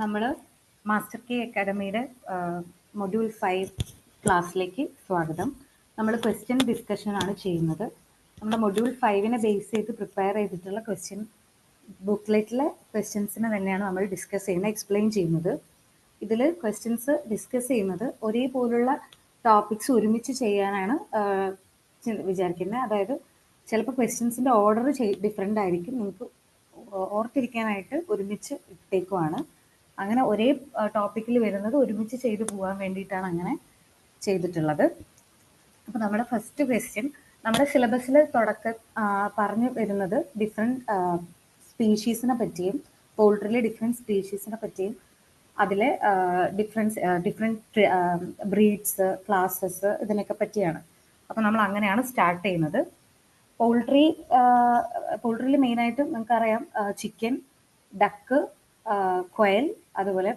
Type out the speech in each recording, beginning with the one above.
നമ്മൾ master K അക്കാഡമിയുടെ module 5 ക്ലാസ്സിലേക്ക് സ്വാഗതം. നമ്മൾ ക്വസ്റ്റ്യൻ ഡിസ്കഷനാണ് ചെയ്യുന്നത്. നമ്മുടെ മൊഡ്യൂൾ 5നെ ബേസ് ചെയ്ത് പ്രിപ്പയർ ചെയ്തിട്ടുള്ള ക്വസ്റ്റ്യൻ ബുക്ക്ലെറ്റിലെ ക്വസ്റ്റ്യൻസിനെ തന്നെയാണ് നമ്മൾ ഡിസ്കസ് ചെയ്യുന്നത്, എക്സ്പ്ലെയിൻ ചെയ്യുന്നത്. ഇതിൽ ക്വസ്റ്റ്യൻസ് ഡിസ്കസ് ചെയ്യുന്നത് ഒരേപോലുള്ള ടോപ്പിക്സ് ഒരുമിച്ച് ചെയ്യാനാണ് വിചാരിക്കുന്നത്. അതായത് ചിലപ്പോൾ ക്വസ്റ്റ്യൻസിൻ്റെ ഓർഡർ ഡിഫറെൻ്റ് ആയിരിക്കും, നിങ്ങൾക്ക് ഓർത്തിരിക്കാനായിട്ട് ഒരുമിച്ച് ഇട്ടേക്കുവാണ്. അങ്ങനെ ഒരേ ടോപ്പിക്കിൽ വരുന്നത് ഒരുമിച്ച് ചെയ്തു പോകാൻ വേണ്ടിയിട്ടാണ് അങ്ങനെ ചെയ്തിട്ടുള്ളത്. അപ്പോൾ നമ്മുടെ ഫസ്റ്റ് ക്വസ്റ്റ്യൻ, നമ്മുടെ സിലബസിൽ പറഞ്ഞു വരുന്നത് ഡിഫറെൻറ്റ് സ്പീഷീസിനെ പറ്റിയും പോൾട്രിയിലെ ഡിഫറെൻറ്റ് സ്പീഷീസിനെ പറ്റിയും അതിലെ ഡിഫറെൻറ്റ് ബ്രീഡ്സ്, ക്ലാസ്സസ്, ഇതിനൊക്കെ പറ്റിയാണ്. അപ്പോൾ നമ്മൾ അങ്ങനെയാണ് സ്റ്റാർട്ട് ചെയ്യുന്നത്. പോൾട്രിയിൽ മെയിനായിട്ട് നിങ്ങൾക്കറിയാം ചിക്കൻ, ഡക്ക്, ക്വയൽ, അതുപോലെ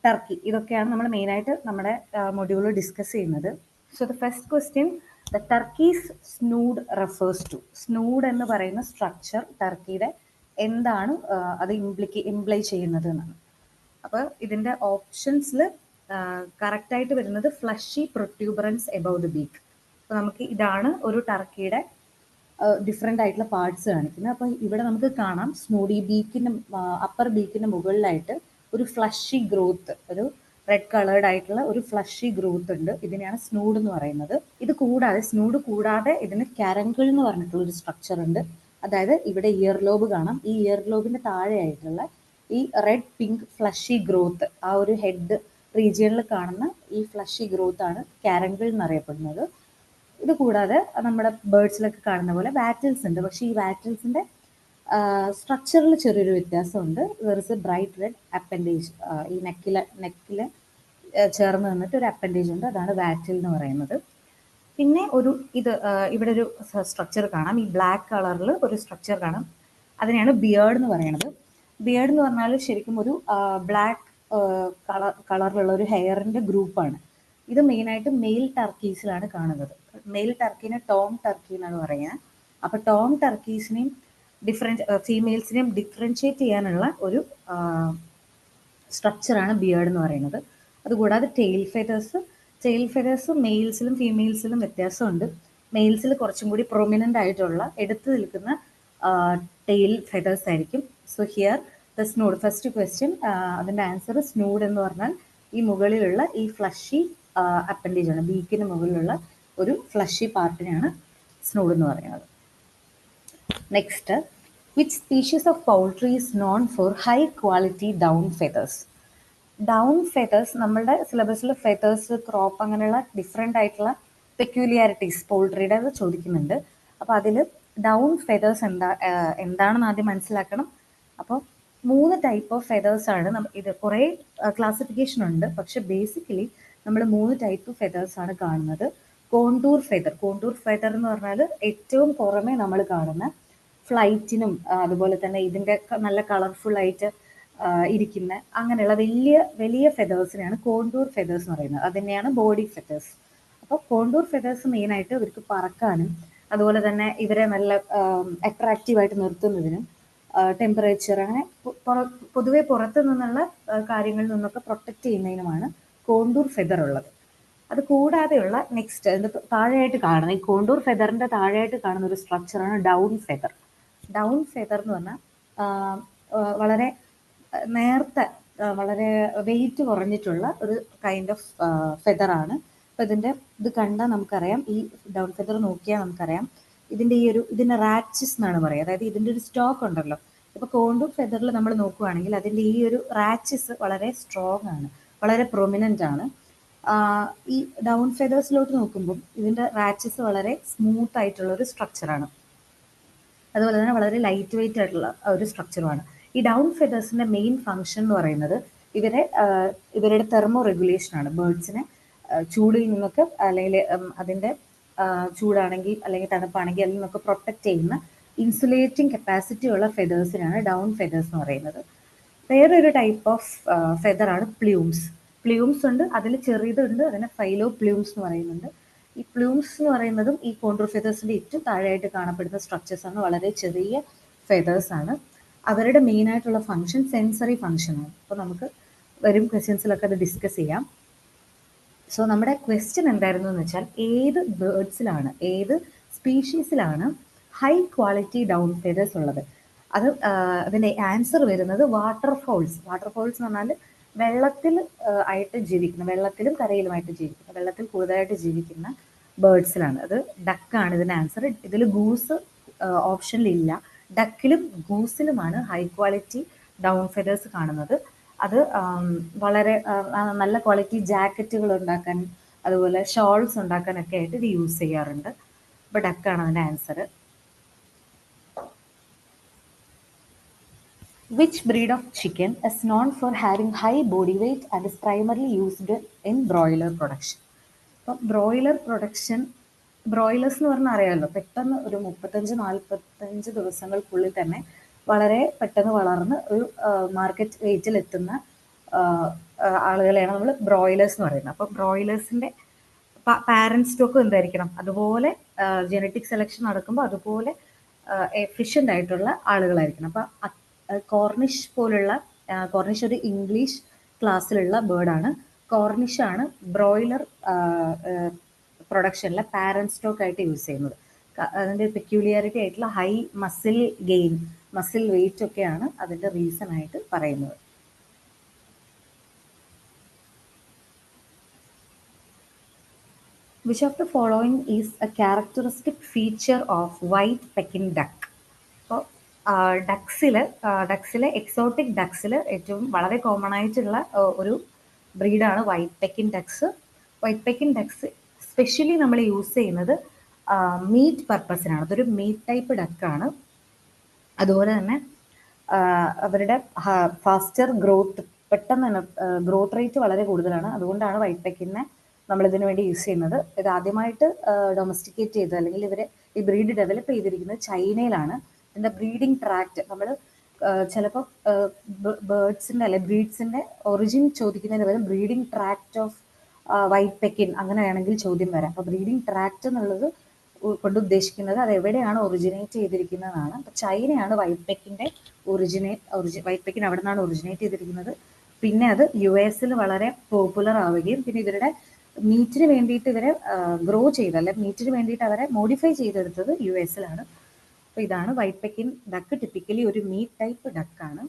ടർക്കി, ഇതൊക്കെയാണ് നമ്മൾ മെയിനായിട്ട് നമ്മുടെ മൊഡ്യൂളിൽ ഡിസ്കസ് ചെയ്യുന്നത്. So the first question, the turkey's snood refers to. Snood എന്ന് പറയുന്ന സ്ട്രക്ചർ ടർക്കിയുടെ എന്താണ് അത് ഇംപ്ലൈ ചെയ്യുന്നത് എന്നാണ്. അപ്പോൾ ഇതിൻ്റെ ഓപ്ഷൻസിൽ കറക്റ്റായിട്ട് വരുന്നത് ഫ്ലഷി പ്രൊട്യൂബറൻസ് എബവ് ദ ബീക്ക്. അപ്പോൾ നമുക്ക് ഇതാണ് ഒരു ടർക്കിയുടെ ഡിഫറെൻ്റ് ആയിട്ടുള്ള പാർട്സ് കാണിക്കുന്നത്. അപ്പോൾ ഇവിടെ നമുക്ക് കാണാം സ്നൂഡി ബീക്കിൻ്റെ അപ്പർ ബീക്കിൻ്റെ മുകളിലായിട്ട് ഒരു ഫ്ലഷി ഗ്രോത്ത്, ഒരു റെഡ് കളേർഡ് ആയിട്ടുള്ള ഒരു ഫ്ലഷി ഗ്രോത്ത് ഉണ്ട്. ഇതിനെയാണ് സ്നൂഡ് എന്ന് പറയുന്നത്. ഇത് കൂടാതെ സ്നൂഡ് കൂടാതെ ഇതിന് കാരങ്കിൾ എന്ന് പറഞ്ഞിട്ടുള്ള ഒരു സ്ട്രക്ചർ ഉണ്ട്. അതായത് ഇവിടെ ഇയർ ലോബ് കാണാം. ഈ ഇയർ ലോബിൻ്റെ താഴെയായിട്ടുള്ള ഈ റെഡ് പിങ്ക് ഫ്ലഷി ഗ്രോത്ത്, ആ ഒരു ഹെഡ് റീജിയനിൽ കാണുന്ന ഈ ഫ്ലഷി ഗ്രോത്ത് ആണ് കാരങ്കിൾ എന്നറിയപ്പെടുന്നത്. ഇത് കൂടാതെ നമ്മുടെ ബേർഡ്സിലൊക്കെ കാണുന്ന പോലെ വാറ്റിൽസ് ഉണ്ട്. പക്ഷേ ഈ വാറ്റിൽസിൻ്റെ സ്ട്രക്ചറിൽ ചെറിയൊരു വ്യത്യാസമുണ്ട്. There is A bright red appendage, ഈ നെക്കിൽ ചേർന്ന് നിന്നിട്ട് ഒരു അപ്പൻഡേജ് ഉണ്ട്. അതാണ് വാറ്റിൽ എന്ന് പറയുന്നത്. പിന്നെ ഇവിടെ ഒരു സ്ട്രക്ചർ കാണാം. ഈ ബ്ലാക്ക് കളറിൽ ഒരു സ്ട്രക്ചർ കാണാം. അതിനെയാണ് ബിയേർഡ് എന്ന് പറയുന്നത്. ബിയേർഡ് എന്ന് പറഞ്ഞാൽ ശരിക്കും ഒരു ബ്ലാക്ക് കളറിലുള്ള ഒരു ഹെയറിൻ്റെ ഗ്രൂപ്പാണ്. ഇത് മെയിനായിട്ട് മെയിൽ ടർക്കീസിലാണ് കാണുന്നത്. മെയിൽ ടർക്കിനെ ടോം ടർക്കി എന്നാണ് പറയുന്നത്. അപ്പോൾ ടോം ടർക്കീസിനെയും ഫീമെയിൽസിനെയും ഡിഫറൻഷിയേറ്റ് ചെയ്യാനുള്ള ഒരു സ്ട്രക്ചറാണ് ബിയേർഡ് എന്ന് പറയുന്നത്. അതുകൂടാതെ ടെയിൽ ഫെതേഴ്സ് മെയിൽസിലും ഫീമെയിൽസിലും വ്യത്യാസമുണ്ട്. മെയിൽസിൽ കുറച്ചും കൂടി പ്രൊമിനൻ്റ് ആയിട്ടുള്ള എടുത്തു നിൽക്കുന്ന ടെയിൽ ഫെതേഴ്സ് ആയിരിക്കും. So here the snood, first question, അതിൻ്റെ ആൻസർ സ്നൂഡ് എന്ന് പറഞ്ഞാൽ ഈ മുകളിലുള്ള ഈ ഫ്ലഷി അപ്പൻഡേജ് ആണ്. ബീക്കിന് മുകളിലുള്ള ഒരു ഫ്ലഷി പാർട്ടിനെയാണ് സ്നൂഡ് എന്ന് പറയുന്നത്. Next, which species of poultry is known for high quality down feathers. Down feathers, നമ്മളുടെ സിലബസിൽ ഫെതേഴ്സ്, ക്രോപ്പ്, അങ്ങനെയുള്ള ഡിഫറെൻ്റ് ആയിട്ടുള്ള പെക്യൂലിയാരിറ്റീസ് പോൾട്രിയുടെ ചോദിക്കുന്നുണ്ട്. അപ്പോൾ അതിൽ ഡൗൺ ഫെതേഴ്സ് എന്താണെന്ന് ആദ്യം മനസ്സിലാക്കണം. അപ്പോൾ 3 ടൈപ്പ് ഓഫ് ഫെതേഴ്സാണ്. ഇത് കുറേ ക്ലാസിഫിക്കേഷൻ ഉണ്ട്, പക്ഷെ ബേസിക്കലി നമ്മൾ 3 ടൈപ്പ് ഫെതേഴ്സാണ് കാണുന്നത്. കോണ്ടൂർ ഫെതർ എന്ന് പറഞ്ഞാൽ ഏറ്റവും പുറമേ നമ്മൾ കാണുന്ന ഫ്ലൈറ്റിനും അതുപോലെ തന്നെ ഇതിൻ്റെ നല്ല കളർഫുള്ളായിട്ട് ഇരിക്കുന്ന അങ്ങനെയുള്ള വലിയ ഫെതേഴ്സിനെയാണ് കോണ്ടൂർ ഫെതേഴ്സ് എന്ന് പറയുന്നത്. അത് തന്നെയാണ് ബോഡി ഫെതേഴ്സ്. അപ്പോൾ കോണ്ടൂർ ഫെതേഴ്സ് മെയിനായിട്ട് ഇവർക്ക് പറക്കാനും അതുപോലെ തന്നെ ഇവരെ നല്ല അട്രാക്റ്റീവായിട്ട് നിർത്തുന്നതിനും ടെമ്പറേച്ചർ, അങ്ങനെ പൊതുവെ പുറത്തു നിന്നുള്ള കാര്യങ്ങളിൽ നിന്നൊക്കെ പ്രൊട്ടക്റ്റ് ചെയ്യുന്നതിനുമാണ് കോണ്ടൂർ ഫെതർ ഉള്ളത്. അത് കൂടാതെയുള്ള നെക്സ്റ്റ് താഴെയായിട്ട് കാണുന്ന ഈ കോണ്ടൂർ ഫെതറിൻ്റെ താഴെയായിട്ട് കാണുന്ന ഒരു സ്ട്രക്ചറാണ് ഡൗൺ ഫെതർ. ഡൗൺ ഫെതർ എന്ന് പറഞ്ഞാൽ വളരെ നേർത്ത, വളരെ വെയിറ്റ് കുറഞ്ഞിട്ടുള്ള ഒരു കൈൻഡ് ഓഫ് ഫെതറാണ്. അപ്പോൾ ഇത് കണ്ടാൽ നമുക്കറിയാം, ഈ ഡൗൺ ഫെതർ നോക്കിയാൽ നമുക്കറിയാം ഇതിൻ്റെ റാച്ചസ് എന്നാണ് പറയുക. അതായത് ഇതിൻ്റെ ഒരു സ്റ്റോക്ക് ഉണ്ടല്ലോ. ഇപ്പോൾ കോണ്ടൂർ ഫെതറിൽ നമ്മൾ നോക്കുകയാണെങ്കിൽ അതിൻ്റെ ഈ ഒരു റാച്ചസ് വളരെ സ്ട്രോങ് ആണ്, വളരെ പ്രൊമിനൻ്റ് ആണ്. ഈ ഡൗൺ ഫെതേഴ്സിലോട്ട് നോക്കുമ്പോൾ ഇതിൻ്റെ റാച്ചസ് വളരെ സ്മൂത്ത് ആയിട്ടുള്ള ഒരു സ്ട്രക്ചറാണ്. അതുപോലെ തന്നെ വളരെ ലൈറ്റ് വെയിറ്റ് ആയിട്ടുള്ള ഒരു സ്ട്രക്ചറുമാണ്. ഈ ഡൗൺ ഫെതേഴ്സിൻ്റെ മെയിൻ ഫങ്ഷൻ എന്ന് പറയുന്നത് ഇവരുടെ തെർമോ റെഗുലേഷനാണ്. ബേർഡ്സിനെ ചൂടിൽ നിന്നൊക്കെ, അല്ലെങ്കിൽ അതിൻ്റെ ചൂടാണെങ്കിൽ അല്ലെങ്കിൽ തണുപ്പാണെങ്കിൽ അതിൽ നിന്നൊക്കെ പ്രൊട്ടക്റ്റ് ചെയ്യുന്ന ഇൻസുലേറ്റിംഗ് കപ്പാസിറ്റി ഉള്ള ഫെതേഴ്സിനാണ് ഡൗൺ ഫെതേഴ്സ് എന്ന് പറയുന്നത്. വേറൊരു ടൈപ്പ് ഓഫ് ഫെതറാണ് പ്ലൂംസ് ഉണ്ട്. അതിൽ ചെറിയതുണ്ട്, അതിനെ ഫൈലോ പ്ലൂംസ് എന്ന് പറയുന്നുണ്ട്. ഈ പ്ലൂംസ് എന്ന് പറയുന്നതും ഈ കോണ്ടൂർ ഫെതേഴ്സിൻ്റെ ഏറ്റവും താഴെയായിട്ട് കാണപ്പെടുന്ന സ്ട്രക്ചേഴ്സാണ്. വളരെ ചെറിയ ഫെതേഴ്സാണ്. അവരുടെ മെയിൻ ആയിട്ടുള്ള ഫംഗ്ഷൻ സെൻസറി ഫംഗ്ഷനാണ്. അപ്പോൾ നമുക്ക് വരും ക്വസ്റ്റ്യൻസിലൊക്കെ അത് ഡിസ്കസ് ചെയ്യാം. സോ നമ്മുടെ ക്വസ്റ്റ്യൻ എന്തായിരുന്നു എന്ന് വെച്ചാൽ, ഏത് ബേർഡ്സിലാണ്, ഏത് സ്പീഷീസിലാണ് ഹൈ ക്വാളിറ്റി ഡൗൺ ഫെദേഴ്സ് ഉള്ളത്? അത് അതിൻ്റെ ആൻസർ വരുന്നത് വാട്ടർഫോൾസ്. വാട്ടർഫോൾസ് എന്ന് പറഞ്ഞാൽ വെള്ളത്തിൽ ആയിട്ട് ജീവിക്കുന്ന, വെള്ളത്തിലും കരയിലുമായിട്ട് ജീവിക്കുന്ന, വെള്ളത്തിൽ കൂടുതലായിട്ട് ജീവിക്കുന്ന ബേർഡ്സിലാണ്. അത് ഡക്കാണ് ഇതിൻ്റെ ആൻസർ. ഇതിൽ ഗൂസ് ഓപ്ഷനിലില്ല. ഡക്കിലും ഗൂസിലുമാണ് ഹൈ ക്വാളിറ്റി ഡൗൺ ഫെദേഴ്സ് കാണുന്നത്. അത് വളരെ നല്ല ക്വാളിറ്റി ജാക്കറ്റുകൾ ഉണ്ടാക്കാൻ, അതുപോലെ ഷോൾസ് ഉണ്ടാക്കാനൊക്കെ ആയിട്ട് ഇത് യൂസ് ചെയ്യാറുണ്ട്. അപ്പോൾ ഡക്കാണ് അതിൻ്റെ answer. Which breed of chicken is known for having high body weight and is primarily used in broiler production? അപ്പോൾ ബ്രോയിലർ പ്രൊഡക്ഷൻ, ബ്രോയിലേഴ്സ് എന്ന് പറഞ്ഞാൽ അറിയാമല്ലോ, പെട്ടെന്ന് ഒരു 35-45 ദിവസങ്ങൾക്കുള്ളിൽ തന്നെ വളരെ പെട്ടെന്ന് വളർന്ന് ഒരു മാർക്കറ്റ് വെയിറ്റിൽ എത്തുന്ന ആളുകളെയാണ് നമ്മൾ ബ്രോയിലേഴ്സ് എന്ന് പറയുന്നത്. അപ്പോൾ ബ്രോയിലേഴ്സിൻ്റെ പാരന്റ് സ്റ്റോക്ക് എന്തായിരിക്കണം, അതുപോലെ ജനറ്റിക് സെലക്ഷൻ നടക്കുമ്പോൾ അതുപോലെ എഫിഷ്യൻ്റ് ആയിട്ടുള്ള ആളുകളായിരിക്കണം. അപ്പോൾ കോർണിഷ് പോലുള്ള, കോർണിഷ് ഒരു ഇംഗ്ലീഷ് ക്ലാസ്സിലുള്ള ബേർഡാണ്. കോർണിഷാണ് ബ്രോയിലർ പ്രൊഡക്ഷനിലെ പാരന്റ് സ്റ്റോക്ക് ആയിട്ട് യൂസ് ചെയ്യുന്നത്. അതിൻ്റെ പെക്യൂലിയാരിറ്റി ആയിട്ടുള്ള high muscle gain, muscle weight ഒക്കെയാണ് അതിൻ്റെ റീസൺ ആയിട്ട് പറയുന്നത്. Which of the following is a characteristic feature of white Pekin duck? അപ്പോൾ ഡക്സിൽ എക്സോട്ടിക് ഡക്സിൽ ഏറ്റവും വളരെ കോമൺ ആയിട്ടുള്ള ഒരു ബ്രീഡാണ് white Pekin ducks. White Pekin ducks specially നമ്മൾ യൂസ് ചെയ്യുന്നത് മീറ്റ് പർപ്പസിനാണ്. അതൊരു മീറ്റ് ടൈപ്പ് ഡക്കാണ്. അതുപോലെ തന്നെ അവരുടെ ഫാസ്റ്റർ ഗ്രോത്ത്, പെട്ടെന്ന് തന്നെ ഗ്രോത്ത് റേറ്റ് വളരെ കൂടുതലാണ്. അതുകൊണ്ടാണ് വൈറ്റ് പെക്കിനെ നമ്മളിതിനു വേണ്ടി യൂസ് ചെയ്യുന്നത്. ഇത് ആദ്യമായിട്ട് ഡൊമസ്റ്റിക്കേറ്റ് ചെയ്ത്, അല്ലെങ്കിൽ ഇവർ ഈ ബ്രീഡ് ഡെവലപ്പ് ചെയ്തിരിക്കുന്നത് ചൈനയിലാണ്. ഇതിൻ്റെ ബ്രീഡിങ് ട്രാക്റ്റ് നമ്മൾ ചിലപ്പോൾ ബേർഡ്സിൻ്റെ അല്ലെ ബ്രീഡ്സിൻ്റെ ഒറിജിൻ ചോദിക്കുന്നതിന് പകരം breeding tract of white Pekin അങ്ങനെ വേണമെങ്കിൽ ചോദ്യം വരാം. അപ്പോൾ ബ്രീഡിങ് ട്രാക്റ്റ് എന്നുള്ളത് കൊണ്ട് ഉദ്ദേശിക്കുന്നത് അത് എവിടെയാണ് ഒറിജിനേറ്റ് ചെയ്തിരിക്കുന്നതാണ്. അപ്പോൾ ചൈനയാണ് വൈറ്റ് പെക്കിൻ്റെ വൈറ്റ് പെക്കിൻ അവിടെ നിന്നാണ് ഒറിജിനേറ്റ് ചെയ്തിരിക്കുന്നത്. പിന്നെ അത് US വളരെ പോപ്പുലർ ആവുകയും പിന്നെ ഇവരുടെ മീറ്റിന് വേണ്ടിയിട്ട് ഇവരെ ഗ്രോ ചെയ്ത്, അല്ലെ മീറ്റിന് വേണ്ടിയിട്ട് അവരെ മോഡിഫൈ ചെയ്തെടുത്തത് US. അപ്പോൾ ഇതാണ് വൈറ്റ് പെക്കിൻ ഡക്ക്. ടിപ്പിക്കലി ഒരു മീറ്റ് ടൈപ്പ് ഡക്കാണ്.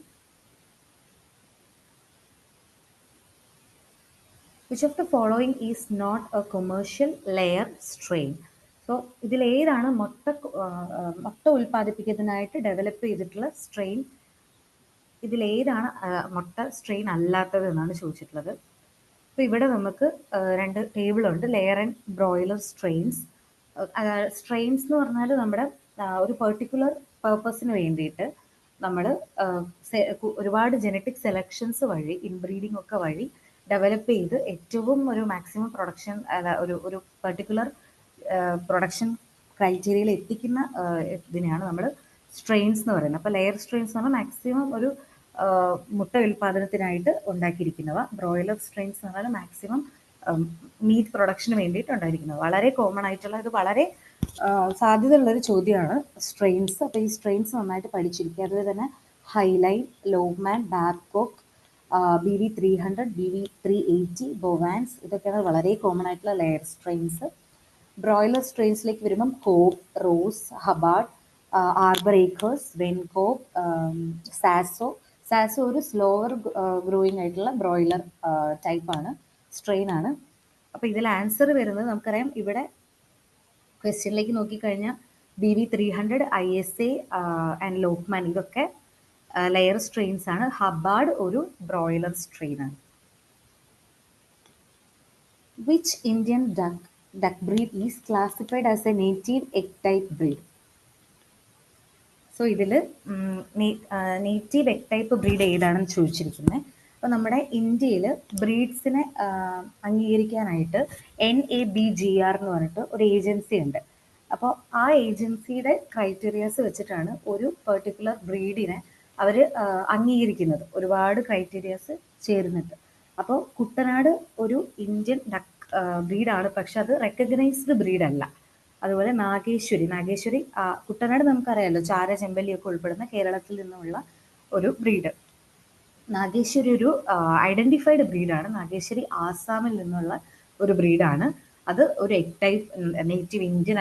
Which of the following is not a commercial layer strain? So ഇതിലേതാണ് മുട്ട ഉൽപ്പാദിപ്പിക്കുന്നതിനായിട്ട് ഡെവലപ്പ് ചെയ്തിട്ടുള്ള സ്ട്രെയിൻ? ഇതിലേതാണ് മുട്ട സ്ട്രെയിൻ അല്ലാത്തത് എന്നാണ് ചോദിച്ചിട്ടുള്ളത്. അപ്പോൾ ഇവിടെ നമുക്ക് രണ്ട് ടേബിളുണ്ട്, layer and broiler strains. Strains എന്ന് പറഞ്ഞാൽ നമ്മുടെ ഒരു പെർട്ടിക്കുലർ പർപ്പസിന് വേണ്ടിയിട്ട് നമ്മൾ ഒരുപാട് ജനറ്റിക് സെലക്ഷൻസ് വഴി, ഇൻബ്രീഡിംഗ് ഒക്കെ വഴി ഡെവലപ്പ് ചെയ്ത് ഏറ്റവും ഒരു മാക്സിമം പ്രൊഡക്ഷൻ, ഒരു പെർട്ടിക്കുലർ പ്രൊഡക്ഷൻ ക്രൈറ്റീരിയയിൽ എത്തിക്കുന്ന ഇതിനെയാണ് നമ്മൾ സ്ട്രെയിൻസ് എന്ന് പറയുന്നത്. അപ്പോൾ ലെയർ സ്ട്രെയിൻസ് എന്ന് പറഞ്ഞാൽ മാക്സിമം ഒരു മുട്ട ഉൽപ്പാദനത്തിനായിട്ട് ഉണ്ടാക്കിയിരിക്കുന്നവ. ബ്രോയിലർ സ്ട്രെയിൻസ് എന്ന് പറഞ്ഞാൽ മാക്സിമം മീറ്റ് പ്രൊഡക്ഷന് വേണ്ടിയിട്ട് ഉണ്ടായിരിക്കുന്നത്. വളരെ കോമൺ ആയിട്ടുള്ള, ഇത് വളരെ സാധ്യതയുള്ളൊരു ചോദ്യമാണ് സ്ട്രെയിൻസ്. അപ്പോൾ ഈ സ്ട്രെയിൻസ് നന്നായിട്ട് പഠിച്ചിരിക്കുക. അതുപോലെ തന്നെ ഹൈലൈൻ, ലോഗ്മാൻ, ബാബ്കോക്ക്, BV300, BV380, ബൊവാൻസ്, ഇതൊക്കെയാണ് വളരെ കോമൺ ആയിട്ടുള്ള ലെയർ സ്ട്രെയിൻസ്. ബ്രോയിലർ സ്ട്രെയിൻസിലേക്ക് വരുമ്പം Cobb, Ross, Hubbard, Arbor Acres, Vencobb, Sasso. Sasso ഒരു സ്ലോവർ ഗ്രോയിങ് ആയിട്ടുള്ള ബ്രോയിലർ ടൈപ്പാണ്, സ്ട്രെയിനാണ്. അപ്പോൾ ഇതിൽ ആൻസർ വരുന്നത് നമുക്കറിയാം. ഇവിടെ ക്വസ്റ്റ്യനിലേക്ക് നോക്കിക്കഴിഞ്ഞാൽ BV300, ISA ആൻഡ് ലോക്മാൻ ഇതൊക്കെ ലെയർ സ്ട്രെയിൻസ് ആണ്. ഹബാർഡ് ഒരു ബ്രോയിലർ സ്ട്രെയിനാണ്. Which Indian duck breed is classified as a native egg type breed? So ഇതിൽ നേറ്റീവ് എഗ് ടൈപ്പ് ബ്രീഡ് ഏതാണെന്ന് ചോദിച്ചിരിക്കുന്നത്. അപ്പോൾ നമ്മുടെ ഇന്ത്യയിൽ ബ്രീഡ്സിനെ അംഗീകരിക്കാനായിട്ട് NABGR എന്ന് പറഞ്ഞിട്ട് ഒരു ഏജൻസി ഉണ്ട്. അപ്പോൾ ആ ഏജൻസിയുടെ ക്രൈറ്റീരിയാസ് വെച്ചിട്ടാണ് ഒരു പെർട്ടിക്കുലർ ബ്രീഡിനെ അവർ അംഗീകരിക്കുന്നത്. ഒരുപാട് ക്രൈറ്റീരിയാസ് ചേർന്നിട്ട്. അപ്പോൾ കുട്ടനാട് ഒരു ഇന്ത്യൻ ഡക്ക് ബ്രീഡാണ്, പക്ഷെ അത് റെക്കഗ്നൈസ്ഡ് ബ്രീഡല്ല. അതുപോലെ നാഗേശ്വരി കുട്ടനാട് നമുക്കറിയാമല്ലോ, ചാര ചെമ്പല്ലിയൊക്കെ ഉൾപ്പെടുന്ന കേരളത്തിൽ നിന്നുള്ള ഒരു ബ്രീഡ്. നാഗേശ്വരി ഒരു ഐഡന്റിഫൈഡ് ബ്രീഡാണ്. നാഗേശ്വരി ആസാമിൽ നിന്നുള്ള ഒരു ബ്രീഡാണ്. അത് ഒരു egg type native Indian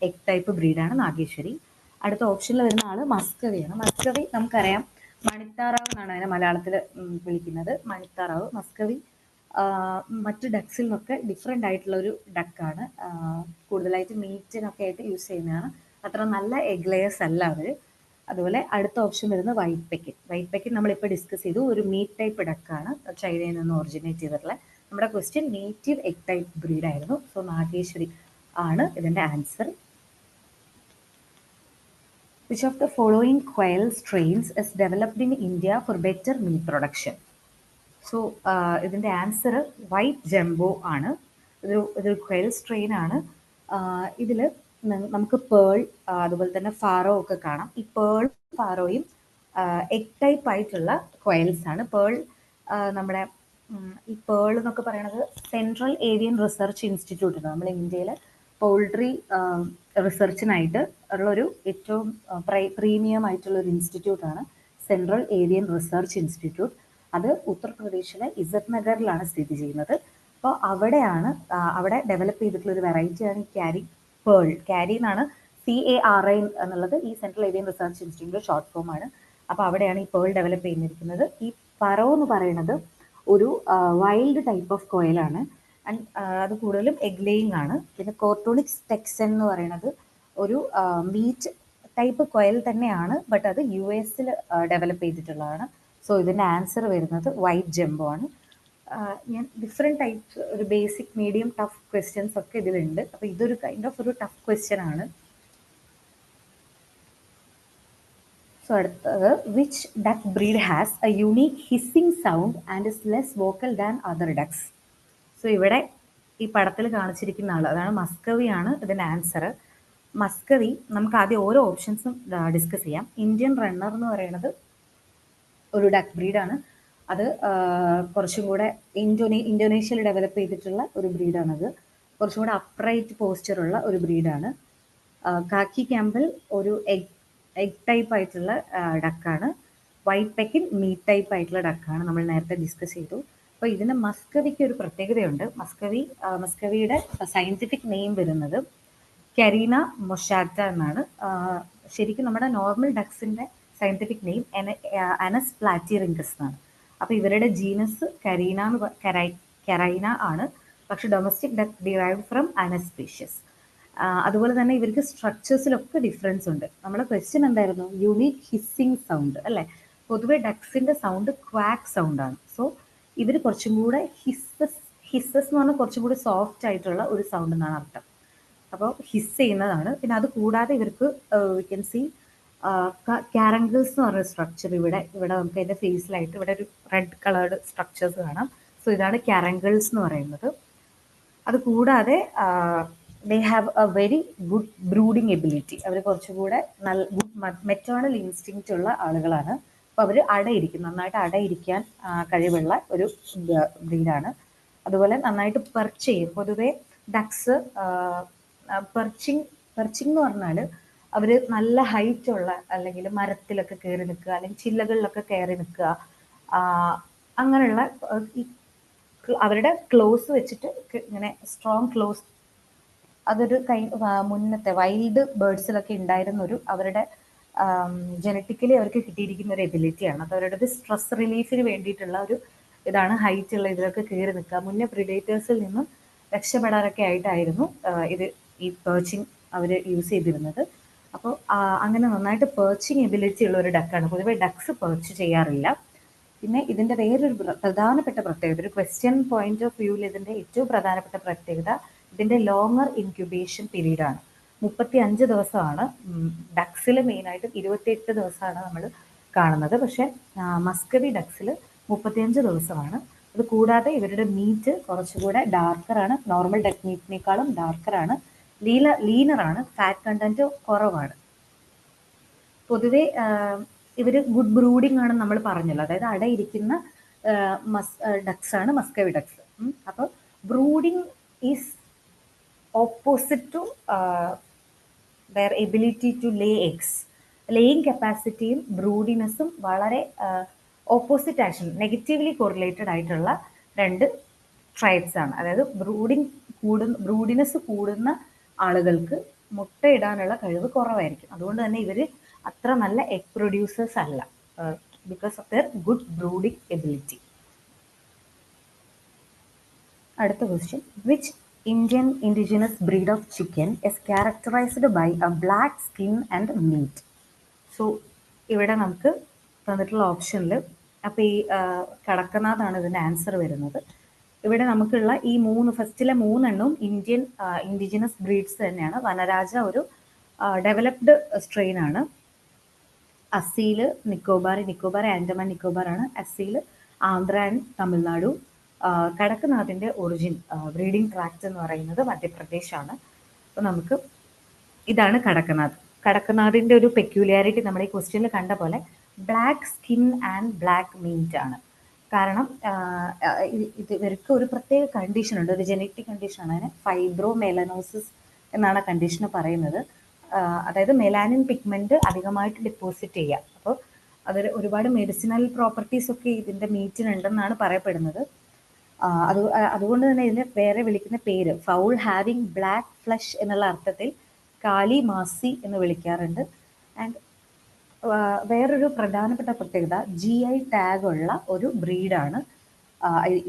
egg type ബ്രീഡാണ് നാഗേശ്വരി. അടുത്ത ഓപ്ഷനിൽ വരുന്ന ആള് മസ്കവിയാണ്. മസ്കവി നമുക്കറിയാം, മണിത്താറാവ് എന്നാണ് അതിനെ മലയാളത്തിൽ വിളിക്കുന്നത്. മണിത്താറാവ്. മസ്കവി മറ്റു ഡക്സിൽ നിന്നൊക്കെ ഡിഫറെൻ്റ് ആയിട്ടുള്ള ഒരു ഡക്കാണ്. കൂടുതലായിട്ട് മീറ്റിനൊക്കെ ആയിട്ട് യൂസ് ചെയ്യുന്നതാണ്. അത്ര നല്ല എഗ് ലെയേഴ്സ് അല്ല അവർ. അതുപോലെ അടുത്ത ഓപ്ഷൻ വരുന്നത് വൈറ്റ് പെക്കിൻ. വൈറ്റ് പെക്കിൻ നമ്മളിപ്പോൾ ഡിസ്കസ് ചെയ്തു, ഒരു മീറ്റ് ടൈപ്പ് ഡക്കാണ്, ചൈനയിൽ നിന്ന് ഒറിജിനേറ്റ് ചെയ്തിട്ടുള്ള. നമ്മുടെ question native egg type breed ആയിരുന്നു. സോ നാഗേശ്വരി ആണ് ഇതിൻ്റെ answer. Which of the following quail strains is developed in India for better meat production? So ഇതിൻ്റെ ആൻസർ വൈറ്റ് ജംബോ ആണ്. ഇതൊരു ക്വെൽ സ്ട്രെയിൻ ആണ്. ഇതിൽ നമുക്ക് പേൾ അതുപോലെ തന്നെ ഫാറോ ഒക്കെ കാണാം. ഈ പേൾ ഫാറോയും എഗ് ടൈപ്പ് ആയിട്ടുള്ള ക്വയൽസ് ആണ്. പേൾ നമ്മുടെ ഈ പേൾ എന്നൊക്കെ പറയുന്നത് സെൻട്രൽ ഏവിയൻ റിസർച്ച് ഇൻസ്റ്റിറ്റ്യൂട്ട് ഉണ്ട്. നമ്മൾ ഇന്ത്യയിൽ പൗൾട്രി റിസർച്ചിനായിട്ട് ഉള്ളൊരു ഏറ്റവും പ്രീമിയം ആയിട്ടുള്ള ഒരു ഇൻസ്റ്റിറ്റ്യൂട്ടാണ് സെൻട്രൽ ഏവിയൻ റിസർച്ച് ഇൻസ്റ്റിറ്റ്യൂട്ട്. അത് ഉത്തർപ്രദേശിലെ ഇസത് നഗറിലാണ് സ്ഥിതി ചെയ്യുന്നത്. അപ്പോൾ അവിടെ ഡെവലപ്പ് ചെയ്തിട്ടുള്ള ഒരു വെറൈറ്റിയാണ് ഈ ക്യാരി പേൾ. ക്യാരി എന്നാണ് CARI എന്നുള്ളത് ഈ സെൻട്രൽ ഏവിയൻ റിസർച്ച് ഇൻസ്റ്റിറ്റ്യൂട്ടിൻ്റെ ഷോർട്ട് ഫോം ആണ്. അപ്പോൾ അവിടെയാണ് ഈ പേൾ ഡെവലപ്പ് ചെയ്തിരിക്കുന്നത്. ഈ ഫറോ എന്ന് പറയുന്നത് ഒരു വൈൽഡ് ടൈപ്പ് ഓഫ് കോയിലാണ്. ആൻഡ് അത് കൂടുതലും എഗ് ലേയിങ് ആണ്. പിന്നെ കോർട്ടോണിക്സ് ടെക്സൻ എന്ന് പറയുന്നത് ഒരു മീറ്റ് ടൈപ്പ് കോയിൽ തന്നെയാണ്, ബട്ട് അത് US ഡെവലപ്പ് ചെയ്തിട്ടുള്ളതാണ്. സോ ഇതിൻ്റെ ആൻസർ വരുന്നത് വൈറ്റ് ജംബോ ആണ്. ഞാൻ ഡിഫറെൻറ്റ് ടൈപ്സ്, ഒരു ബേസിക്, മീഡിയം, ടഫ് ക്വസ്റ്റ്യൻസ് ഒക്കെ ഇതിലുണ്ട്. അപ്പോൾ ഇതൊരു കൈൻഡ് ഓഫ് ഒരു ടഫ് ക്വസ്റ്റ്യൻ ആണ്. സോ അടുത്തത്, which duck breed has a unique hissing sound and is less vocal than other ducks? So ഇവിടെ ഈ പടത്തിൽ കാണിച്ചിരിക്കുന്ന ആൾ, അതാണ് മസ്കവിയാണ് ഇതിൻ്റെ ആൻസർ. മസ്കവി, നമുക്ക് ആദ്യം ഓരോ ഓപ്ഷൻസും ഡിസ്കസ് ചെയ്യാം. ഇന്ത്യൻ റണ്ണർ എന്ന് പറയുന്നത് ഒരു ഡക്ക് ബ്രീഡാണ്. അത് കുറച്ചും കൂടെ ഇന്തോനേഷ്യയിൽ ഡെവലപ്പ് ചെയ്തിട്ടുള്ള ഒരു ബ്രീഡാണത്. കുറച്ചും കൂടെ അപ്രൈറ്റ് പോസ്ചറുള്ള ഒരു ബ്രീഡാണ്. കാക്കി ക്യാമ്പൽ ഒരു എഗ് ടൈപ്പ് ആയിട്ടുള്ള ഡക്കാണ്. വൈറ്റ് പെക്കിൻ മീറ്റ് ടൈപ്പ് ആയിട്ടുള്ള ഡക്കാണ്, നമ്മൾ നേരത്തെ ഡിസ്കസ് ചെയ്തു. അപ്പോൾ ഇതിന് മസ്കവിക്ക് ഒരു പ്രത്യേകതയുണ്ട്. മസ്കവിയുടെ സയൻറ്റിഫിക് നെയിം വരുന്നത് കരീന മൊഷാറ്റ എന്നാണ്. ശരിക്കും നമ്മുടെ നോർമൽ ഡക്സിൻ്റെ സയൻറ്റിഫിക് നെയിം അനസ് പ്ലാറ്റിറിങ്കസ് എന്നാണ്. അപ്പോൾ ഇവരുടെ ജീനസ് കരൈന ആണ്. പക്ഷെ domestic duck derived from Anas species. അതുപോലെ തന്നെ ഇവർക്ക് സ്ട്രക്ചേഴ്സിലൊക്കെ ഡിഫറൻസ് ഉണ്ട്. നമ്മുടെ ക്വസ്റ്റ്യൻ എന്തായിരുന്നു? യുണീക്ക് ഹിസ്സിങ് സൗണ്ട് അല്ലേ. പൊതുവെ ഡക്സിൻ്റെ സൗണ്ട് ക്വാക്ക് സൗണ്ടാണ്. സോ ഇവർ കുറച്ചും കൂടെ ഹിസ്സസ് എന്ന് പറഞ്ഞാൽ കുറച്ചും കൂടി സോഫ്റ്റ് ആയിട്ടുള്ള ഒരു സൗണ്ട് എന്നാണ് അർത്ഥം. അപ്പോൾ ഹിസ് ചെയ്യുന്നതാണ്. പിന്നെ അത് കൂടാതെ ഇവർക്ക് വി കൻ സി കാരങ്കിൾസ് എന്ന് പറഞ്ഞ സ്ട്രക്ചർ ഇവിടെ നമുക്ക് അതിൻ്റെ ഫേസിലായിട്ട് ഇവിടെ ഒരു റെഡ് കളേർഡ് സ്ട്രക്ചേഴ്സ് കാണാം. സോ ഇതാണ് കാരങ്കിൾസ് എന്ന് പറയുന്നത്. അത് കൂടാതെ they have a very good brooding ability. അവർ കുറച്ചുകൂടെ നല്ല ഗുഡ് മെറ്റേണൽ ഇൻസ്റ്റിങ്ക്റ്റ് ഉള്ള ആളുകളാണ്. അപ്പോൾ അവർ നന്നായിട്ട് അടയിരിക്കാൻ കഴിവുള്ള ഒരു ബ്രീഡാണ്. അതുപോലെ നന്നായിട്ട് പെർച്ച് ചെയ്യും. പൊതുവെ ഡക്സ് പെർച്ചിങ് എന്ന് പറഞ്ഞാൽ അവർ നല്ല ഹൈറ്റ് ഉള്ള, അല്ലെങ്കിൽ മരത്തിലൊക്കെ കയറി നിൽക്കുക, അല്ലെങ്കിൽ ചില്ലകളിലൊക്കെ കയറി നിൽക്കുക, അങ്ങനെയുള്ള അവരുടെ ക്ലോസ് വെച്ചിട്ട് ഇങ്ങനെ സ്ട്രോങ് ക്ലോസ്, അതൊരു മുന്നത്തെ വൈൽഡ് ബേർഡ്സിലൊക്കെ ഉണ്ടായിരുന്ന അവരുടെ ജനറ്റിക്കലി അവർക്ക് കിട്ടിയിരിക്കുന്ന ഒരു എബിലിറ്റിയാണ്. അത് അവരുടെ സ്ട്രെസ് റിലീഫിന് വേണ്ടിയിട്ടുള്ള ഒരു ഇതാണ്. ഹൈറ്റ് ഉള്ള ഇതിലൊക്കെ കയറി നിൽക്കുക, മുന്നേ പ്രിഡേറ്റേഴ്സിൽ നിന്നും രക്ഷപ്പെടാനൊക്കെ ആയിട്ടായിരുന്നു ഈ പേർച്ചിങ് അവർ യൂസ് ചെയ്തിരുന്നത്. അപ്പോൾ അങ്ങനെ നന്നായിട്ട് പേർച്ചിങ് എബിലിറ്റി ഉള്ള ഒരു ഡക്കാണ്. പൊതുവെ ഡക്സ് പേർച്ച് ചെയ്യാറില്ല. പിന്നെ ഇതിൻ്റെ വേറൊരു പ്രധാനപ്പെട്ട പ്രത്യേകത, ഒരു ക്വസ്റ്റ്യൻ പോയിന്റ് ഓഫ് വ്യൂവിൽ ഇതിൻ്റെ ഏറ്റവും പ്രധാനപ്പെട്ട പ്രത്യേകത ഇതിൻ്റെ ലോങ്ങർ ഇൻക്യുബേഷൻ പീരീഡാണ്. 35 ദിവസമാണ്. ഡക്സിൽ മെയിനായിട്ടും 28 ദിവസമാണ് നമ്മൾ കാണുന്നത്. പക്ഷേ മസ്കവി ഡക്സിൽ 35 ദിവസമാണ്. അത് കൂടാതെ ഇവരുടെ മീറ്റ് കുറച്ചുകൂടെ ഡാർക്കറാണ്, നോർമൽ ഡക്ക് മീറ്റിനേക്കാളും ഡാർക്കറാണ്, ലീനറാണ്, ഫാറ്റ് കണ്ടന്റ് കുറവാണ്. പൊതുവെ ഇവർ ഗുഡ് ബ്രൂഡിംഗ് ആണെന്ന് നമ്മൾ പറഞ്ഞല്ലോ. അതായത് അടയിരിക്കുന്ന ഡക്സ് ആണ് മസ്കവി ഡക്സ്. അപ്പോൾ brooding is opposite to their ability to lay eggs. Laying കപ്പാസിറ്റിയും ബ്രൂഡിനെസ്സും വളരെ ഓപ്പോസിറ്റ് ആക്ഷൻ, നെഗറ്റീവ്ലി കോറിലേറ്റഡ് ആയിട്ടുള്ള രണ്ട് ട്രൈബ്സ് ആണ്. അതായത് ബ്രൂഡിനെസ് കൂടുന്ന ആളുകൾക്ക് മുട്ടയിടാനുള്ള കഴിവ് കുറവായിരിക്കും. അതുകൊണ്ട് തന്നെ ഇവർ അത്ര നല്ല എഗ് പ്രൊഡ്യൂസേഴ്സ് അല്ല, because of their good brooding ability. അടുത്ത question, which Indian indigenous breed of chicken is characterised by a black skin and meat? So ഇവിടെ നമുക്ക് തന്നിട്ടുള്ള ഓപ്ഷനിൽ, അപ്പോൾ ഈ കടക്കനാഥാണ് ഇതിൻ്റെ ആൻസർ വരുന്നത്. ഇവിടെ നമുക്കുള്ള ഈ ഫസ്റ്റിലെ മൂന്നെണ്ണവും ഇന്ത്യൻ ഇൻഡിജിനസ് ബ്രീഡ്സ് തന്നെയാണ്. വനരാജ ഒരു ഡെവലപ്ഡ് സ്ട്രെയിൻ ആണ്. അസീൽ നിക്കോബാർ ആൻഡമാൻ നിക്കോബാർ ആണ്. അസീൽ ആന്ധ്ര ആൻഡ് തമിഴ്നാടു. കടക്കനാഥിൻ്റെ ഒറിജിൻ ബ്രീഡിംഗ് ട്രാക്ട് എന്ന് പറയുന്നത് മധ്യപ്രദേശാണ്. അപ്പോൾ നമുക്ക് ഇതാണ് കടക്കനാഥിൻ്റെ ഒരു പെക്യൂലിയാരിറ്റി നമ്മൾ ഈ ക്വസ്റ്റ്യനിൽ കണ്ട പോലെ black skin and black meat ആണ്. കാരണം ഇവർക്ക് ഒരു പ്രത്യേക കണ്ടീഷൻ ഉണ്ട്, ഒരു ജനറ്റിക് കണ്ടീഷനാണ്. അതിന് ഫൈബ്രോമെലനോസിസ് എന്നാണ് കണ്ടീഷന് പറയുന്നത്. അതായത് മെലാനിൻ പിഗ്മെന്റ് അധികമായിട്ട് ഡെപ്പോസിറ്റ് ചെയ്യുക. അപ്പോൾ അതിൽ ഒരുപാട് മെഡിസിനൽ പ്രോപ്പർട്ടീസ് ഒക്കെ ഇതിൻ്റെ മീറ്റിനുണ്ടെന്നാണ് പറയപ്പെടുന്നത്. അതുകൊണ്ട് തന്നെ ഇതിനെ വേറെ വിളിക്കുന്ന പേര് ഫൗൾ ഹാവിങ് ബ്ലാക്ക് ഫ്ലഷ് എന്നുള്ള അർത്ഥത്തിൽ കാലി മാസി എന്ന് വിളിക്കാറുണ്ട്. ആൻഡ് വേറൊരു പ്രധാനപ്പെട്ട പ്രത്യേകത, GI ടാഗ് ഉള്ള ഒരു ബ്രീഡാണ്.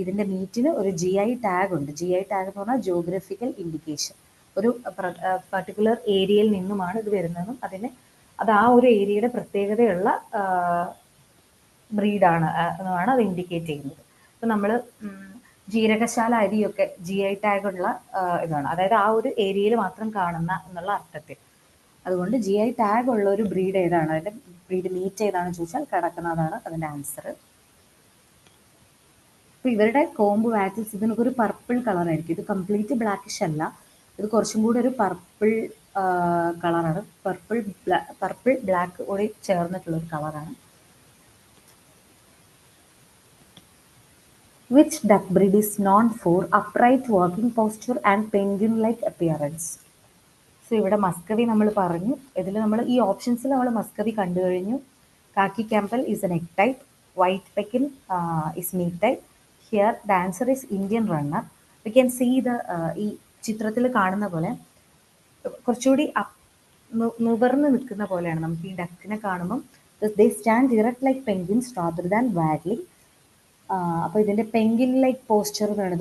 ഇതിൻ്റെ മീറ്റിന് ഒരു GI ടാഗ് ഉണ്ട്. GI ടാഗ് എന്ന് പറഞ്ഞാൽ ജിയോഗ്രഫിക്കൽ ഇൻഡിക്കേഷൻ. ഒരു പർട്ടിക്കുലർ ഏരിയയിൽ നിന്നുമാണ് ഇത് വരുന്നതെന്നും അത് ആ ഒരു ഏരിയയുടെ പ്രത്യേകതയുള്ള ബ്രീഡാണ് എന്നാണ് അത് ഇൻഡിക്കേറ്റ് ചെയ്യുന്നത്. ഇപ്പം നമ്മൾ ജീരകശാല അരിയൊക്കെ GI ടാഗ് ഉള്ള ഇതാണ്, അതായത് ആ ഒരു ഏരിയയിൽ മാത്രം കാണുന്ന എന്നുള്ള അർത്ഥത്തിൽ. അതുകൊണ്ട് GI ടാഗ് ഉള്ള ഒരു ബ്രീഡ് ഏതാണ്, അതിൻ്റെ ബ്രീഡ് മീറ്റ് ഏതാണെന്ന് ചോദിച്ചാൽ കടക്കനാഥാണ് അതിൻ്റെ ആൻസർ. അപ്പോൾ ഇവരുടെ കോംബ് വാറ്റിൽസ് ഇതിനൊക്കെ ഒരു പർപ്പിൾ കളറായിരിക്കും. ഇത് കംപ്ലീറ്റ് ബ്ലാക്കിഷ് അല്ല, ഇത് കുറച്ചും കൂടി ഒരു പർപ്പിൾ കളറാണ്. പർപ്പിൾ ബ്ലാക്ക് കൂടി ചേർന്നിട്ടുള്ള ഒരു കളറാണ്. Which duck breed is known for upright walking posture and penguin-like appearance? So ഇവിടെ മസ്കവി നമ്മൾ പറഞ്ഞു. ഇതിൽ നമ്മൾ ഈ ഓപ്ഷൻസിൽ നമ്മൾ മസ്കവി കണ്ടു കഴിഞ്ഞു. Khaki Campbell is an egg type, white Pekin is meat type. Here the answer is Indian runner. We can see ഈ ചിത്രത്തിൽ കാണുന്ന പോലെ കുറച്ചുകൂടി നിവർന്ന് നിൽക്കുന്ന പോലെയാണ് നമുക്ക് ഈ ഡക്കിനെ കാണുമ്പം. They stand direct like penguins rather than waggling. അപ്പോൾ ഇതിൻ്റെ പെൻഗ്വിൻ ലൈക്ക് പോസ്ചർ എന്നാണ്